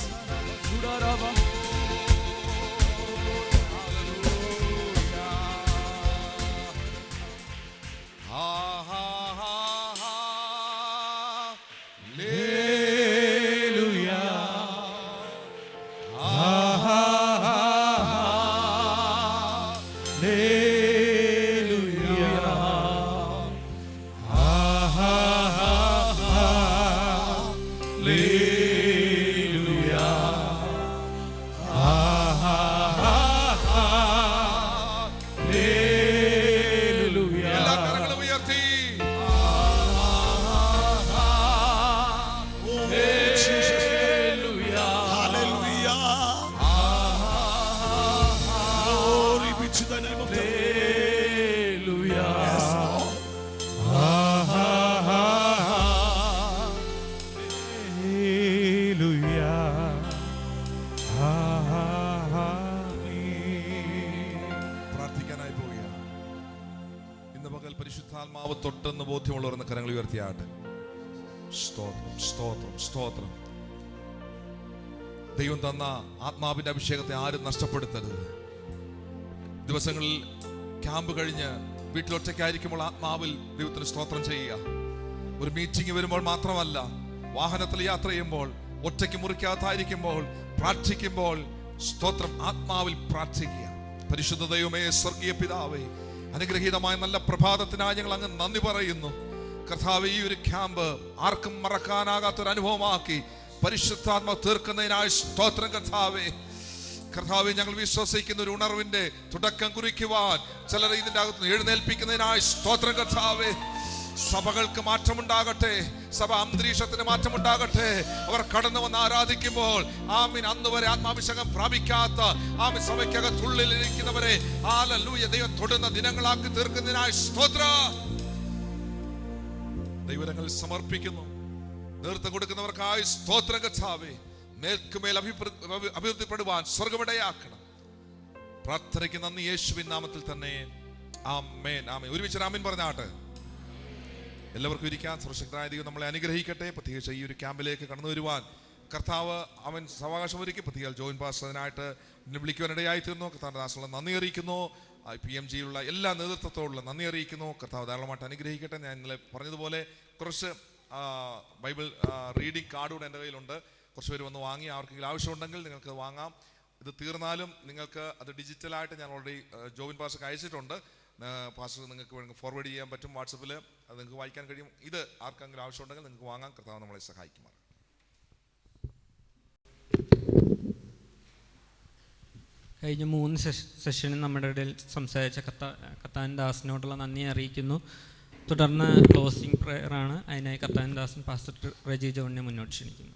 പരിശുദ്ധാത്മാവ് തൊട്ടെന്ന് ബോധ്യമുള്ളവരെന്ന് കരങ്ങൾ ഉയർത്തിയാട്ടെ. സ്തോത്രം, സ്തോത്രം, സ്തോത്രം. ദൈവം തന്ന ആത്മാവിന്റെ അഭിഷേകത്തെ ആരും നഷ്ടപ്പെടുത്തരുത്. ദിവസങ്ങളിൽ ക്യാമ്പ് കഴിഞ്ഞ് വീട്ടിലൊറ്റയ്ക്കായിരിക്കുമ്പോൾ ആത്മാവിൽ ദൈവത്തിന് സ്തോത്രം ചെയ്യുക. ഒരു മീറ്റിംഗ് വരുമ്പോൾ മാത്രമല്ല, വാഹനത്തിൽ യാത്ര ചെയ്യുമ്പോൾ, ഒറ്റയ്ക്ക് മുറിക്കകത്തായിരിക്കുമ്പോൾ, പ്രാർത്ഥിക്കുമ്പോൾ സ്തോത്രം ആത്മാവിൽ പ്രാർത്ഥിക്കുക. പരിശുദ്ധ ദൈവമേ, സ്വർഗീയ പിതാവേ, അനുഗ്രഹീതമായ നല്ല പ്രഭാതത്തിനായി ഞങ്ങൾ അങ്ങ് നന്ദി പറയുന്നു. കർത്താവേ, ഈ ഒരു ക്യാമ്പ് ആർക്കും മറക്കാനാകാത്തൊരു അനുഭവമാക്കി പരിശുദ്ധാത്മാവ് തീർക്കുന്നതിനായി സ്തോത്രം. കർത്താവേ, ഞങ്ങൾ വിശ്വസിക്കുന്ന ഒരു ഉണർവിന്റെ തുടക്കം കുറിക്കുവാൻ ചിലരെ ഇതിന്റെ അകത്ത് എഴുന്നേൽപ്പിക്കുന്നതിനായി സ്തോത്രം. കർത്താവേ, സഭകൾക്ക് മാറ്റമുണ്ടാകട്ടെ, സഭ അന്തരീക്ഷത്തിന് മാറ്റമുണ്ടാകട്ടെ. അവർ കടന്നു വന്ന് ആരാധിക്കുമ്പോൾ ആമീൻ, അന്ന് വരെ ആത്മാഭിഷേകം പ്രാപിക്കാത്ത ആമീൻ സഭയ്ക്കകത്തുള്ളിലിരിക്കുന്നവരെ ഹല്ലേലൂയ ദൈവം തൊടുന്ന ദിനങ്ങളാക്കി തീർക്കുന്നതിനായി സ്തോത്രം. ദൈവങ്ങൾ സമർപ്പിക്കുന്നു. നേതൃത്വം കൊടുക്കുന്നവർക്കായി സ്തോത്രം. കർത്താവേ, മേൽക്കുമേൽ അഭിവൃദ്ധിപ്പെടുവാൻ സ്വർഗ്ഗമിടയാക്കണം. പ്രാർത്ഥനയ്ക്ക് നന്ദി, യേശുവിൻ നാമത്തിൽ തന്നെ. ആമേൻ, ആമേൻ. ഒരുമിച്ച് ആമേൻ പറഞ്ഞാട്ടെ. എല്ലാവർക്കും ഇരിക്കാൻ സർവശക്തനായ ദൈവം നമ്മളെ അനുഗ്രഹിക്കട്ടെ. പ്രത്യേകിച്ച് ഈ ഒരു ക്യാമ്പിലേക്ക് കടന്നു വരുവാൻ കർത്താവ് അവൻ സാവകാശം ഒരുക്കി. പ്രത്യേകിച്ച് ജോയിൻ പാസ്റ്ററിനായിട്ട് വിളിക്കുവാനിടയായി തീർന്നു. കർത്താവിന്റെ ദാസനുള്ള നന്ദി അറിയിക്കുന്നു. PMGയിലുള്ള എല്ലാ നേതൃത്വത്തോടുള്ള നന്ദി അറിയിക്കുന്നു. കർത്താവ് ധാരാളമായിട്ട് അനുഗ്രഹിക്കട്ടെ. ഞാൻ ഇന്നലെ പറഞ്ഞതുപോലെ കുറച്ച് ബൈബിൾ റീഡിംഗ് കാർഡ് കൂടെ എൻ്റെ കയ്യിലുണ്ട്. കുറച്ച് പേര് വന്ന് വാങ്ങി. ആർക്കെങ്കിലും ആവശ്യമുണ്ടെങ്കിൽ നിങ്ങൾക്ക് വാങ്ങാം. ഇത് തീർന്നാലും നിങ്ങൾക്ക് അത് ഡിജിറ്റലായിട്ട് ഞാൻ ഓൾറെഡി ജോബിൻ പാസ്റ്റർക്ക് അയച്ചിട്ടുണ്ട്. പാസ്റ്റർ നിങ്ങൾക്ക് വേണമെങ്കിൽ ഫോർവേഡ് ചെയ്യാൻ പറ്റും വാട്സപ്പിൽ. അത് നിങ്ങൾക്ക് വായിക്കാൻ കഴിയും. ഇത് ആർക്കെങ്കിലും ആവശ്യമുണ്ടെങ്കിൽ നിങ്ങൾക്ക് വാങ്ങാം. കർത്താവ് നമ്മളെ സഹായിക്കുമാർ. കഴിഞ്ഞ 3 സെഷനിൽ നമ്മുടെ ഇടയിൽ സംസാരിച്ച കത്താൻ ദാസിനോടുള്ള നന്ദി അറിയിക്കുന്നു. തുടർന്ന് ക്ലോസിംഗ് പ്രെയർ ആണ്. അതിനായി കത്താൻ ദാസൻ പാസ്റ്റർ റജി ജോണിനെ മുന്നോട്ട് ക്ഷണിക്കുന്നു.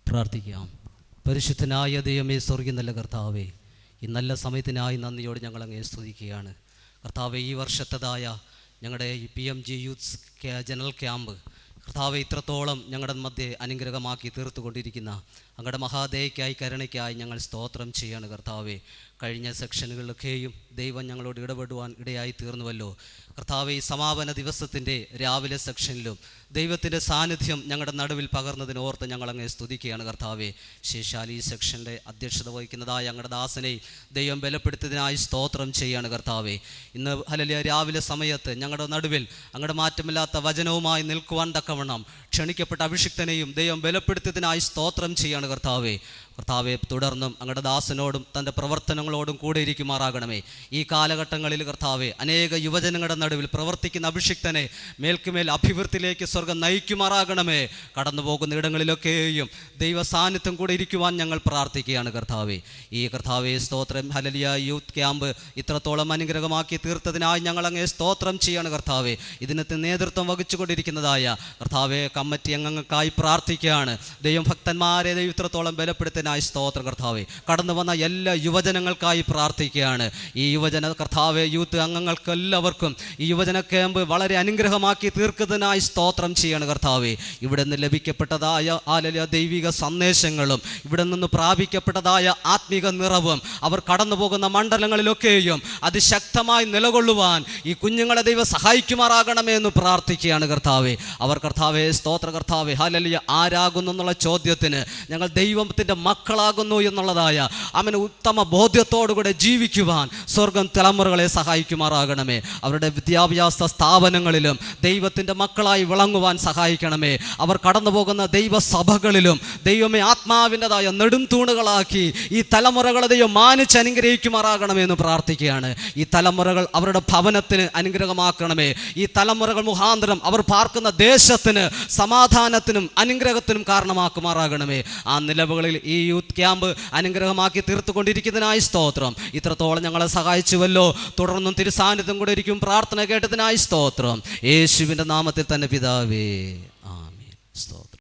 പ്രാർത്ഥിക്കാം. പരിശുദ്ധനായ ദൈവമേ, സ്വർഗ്ഗീയ നല്ല കർത്താവേ, ഈ നല്ല സമയത്തിനായി നന്ദിയോട് ഞങ്ങൾ അങ്ങേ സ്തുതിക്കുകയാണ്. കർത്താവേ, ഈ വർഷത്തേതായ ഞങ്ങളുടെ ഈ PMG യൂത്ത് ജനറൽ ക്യാമ്പ് കർത്താവെ ഇത്രത്തോളം ഞങ്ങളുടെ മധ്യേ അനുഗ്രഹമാക്കി തീർത്തുകൊണ്ടിരിക്കുന്ന അങ്ങയുടെ മഹാദയക്കായി കരുണയ്ക്കായി ഞങ്ങൾ സ്തോത്രം ചെയ്യാണ് കർത്താവെ. കഴിഞ്ഞ സെക്ഷനുകളിലൊക്കെയും ദൈവം ഞങ്ങളോട് ഇടപെടുവാൻ ഇടയായി തീർന്നുവല്ലോ കർത്താവെ. ഈ സമാപന ദിവസത്തിൻ്റെ രാവിലെ സെക്ഷനിലും ദൈവത്തിൻ്റെ സാന്നിധ്യം ഞങ്ങളുടെ നടുവിൽ പകർന്നതിന് ഓർത്ത് ഞങ്ങളങ്ങ് സ്തുതിക്കുകയാണ് കർത്താവെ. ശേഷാൽ ഈ സെക്ഷൻ്റെ അധ്യക്ഷത വഹിക്കുന്നതായ ഞങ്ങളുടെ ദാസനെ ദൈവം ബലപ്പെടുത്തിയതിനായി സ്തോത്രം ചെയ്യാണ് കർത്താവെ. ഇന്ന് ഹല്ലേലൂയ രാവിലെ സമയത്ത് ഞങ്ങളുടെ നടുവിൽ അങ്ങയുടെ മാറ്റമില്ലാത്ത വചനവുമായി നിൽക്കുവാൻ തക്കവണ്ണം ക്ഷണിക്കപ്പെട്ട അഭിഷിക്തനെയും ദൈവം ബലപ്പെടുത്തിയതിനായി സ്തോത്രം ചെയ്യാണ് കർത്താവെ. കർത്താവെ, തുടർന്നും അങ്ങയുടെ ദാസനോടും തൻ്റെ പ്രവർത്തനങ്ങളോടും കൂടെ ഇരിക്കുമാറാകണമേ. ഈ കാലഘട്ടങ്ങളിൽ കർത്താവെ അനേക യുവജനങ്ങളുടെ നടുവിൽ പ്രവർത്തിക്കുന്ന അഭിഷിക്തനെ മേൽക്കുമേൽ അഭിവൃദ്ധിയിലേക്ക് സ്വർഗം നയിക്കുമാറാകണമേ. കടന്നു പോകുന്ന ഇടങ്ങളിലൊക്കെയും ദൈവ സാന്നിധ്യം കൂടെ ഇരിക്കുവാൻ ഞങ്ങൾ പ്രാർത്ഥിക്കുകയാണ് കർത്താവെ. ഈ കർത്താവെ സ്തോത്രം. ഹല്ലേലൂയ യൂത്ത് ക്യാമ്പ് ഇത്രത്തോളം അനുഗ്രഹമാക്കി തീർത്തതിനായി ഞങ്ങൾ അങ്ങേ സ്തോത്രം ചെയ്യാണ് കർത്താവെ. ഇതിനകത്ത് നേതൃത്വം വഹിച്ചുകൊണ്ടിരിക്കുന്നതായ കർത്താവെ കമ്മിറ്റി അംഗങ്ങൾക്കായി പ്രാർത്ഥിക്കുകയാണ്. ദൈവം ഭക്തന്മാരെ ദൈവം ഇത്രത്തോളം ബലപ്പെടുത്തി സ്തോത്രം കർത്താവെ. കടന്നു വന്ന എല്ലാ യുവജനങ്ങൾക്കായി പ്രാർത്ഥിക്കുകയാണ്. ഈ യുവജന കർത്താവെ യൂത്ത് അംഗങ്ങൾക്ക് എല്ലാവർക്കും ഈ യുവജന ക്യാമ്പ് വളരെ അനുഗ്രഹമാക്കി തീർക്കുന്നതിനായി സ്തോത്രം ചെയ്യാണ് കർത്താവെ. ഇവിടെ നിന്ന് ലഭിക്കപ്പെട്ടതായ ഹല്ലേലൂയ ദൈവിക സന്ദേശങ്ങളും ഇവിടെ നിന്ന് പ്രാപിക്കപ്പെട്ടതായ ആത്മീക നിറവും അവർ കടന്നു പോകുന്ന മണ്ഡലങ്ങളിലൊക്കെയും അതിശക്തമായി നിലകൊള്ളുവാൻ ഈ കുഞ്ഞുങ്ങളെ ദൈവം സഹായിക്കുമാറാകണമേ എന്ന് പ്രാർത്ഥിക്കുകയാണ് കർത്താവെ. അവർ കർത്താവെ സ്തോത്ര കർത്താവെ ഹല്ലേലൂയ ആരാകുന്നു എന്നുള്ള ചോദ്യത്തിന് ഞങ്ങൾ ദൈവത്തിൻ്റെ മക്കളാകുന്നു എന്നുള്ളതായ അവന് ഉത്തമ ബോധ്യത്തോടുകൂടെ ജീവിക്കുവാൻ സ്വർഗം തലമുറകളെ സഹായിക്കുമാറാകണമേ. അവരുടെ വിദ്യാഭ്യാസ സ്ഥാപനങ്ങളിലും ദൈവത്തിൻ്റെ മക്കളായി വിളങ്ങുവാൻ സഹായിക്കണമേ. അവർ കടന്നു പോകുന്ന ദൈവസഭകളിലും ദൈവമേ ആത്മാവിൻ്റെതായ നെടും തൂണുകളാക്കി ഈ തലമുറകളെ ദൈവം മാനിച്ച് അനുഗ്രഹിക്കുമാറാകണമേ എന്ന് പ്രാർത്ഥിക്കുകയാണ്. ഈ തലമുറകൾ അവരുടെ ഭവനത്തിന് അനുഗ്രഹമാക്കണമേ. ഈ തലമുറകൾ മുഖാന്തരം അവർ പാർക്കുന്ന ദേശത്തിന് സമാധാനത്തിനും അനുഗ്രഹത്തിനും കാരണമാക്കുമാറാകണമേ. ആ നിലവുകളിൽ ഈ യൂത്ത് ക്യാമ്പ് അനുഗ്രഹമാക്കി തീർത്തുകൊണ്ടിരിക്കുന്നതിനായി സ്തോത്രം. ഇത്രത്തോളം ഞങ്ങളെ സഹായിച്ചുവല്ലോ. തുടർന്നും തിരുസാന്നിധ്യം കൂടെ ഇരിക്കും. പ്രാർത്ഥന കേട്ടതിനായി സ്തോത്രം. യേശുവിൻ്റെ നാമത്തിൽ തന്നെ പിതാവേ, ആമേൻ. സ്തോത്രം.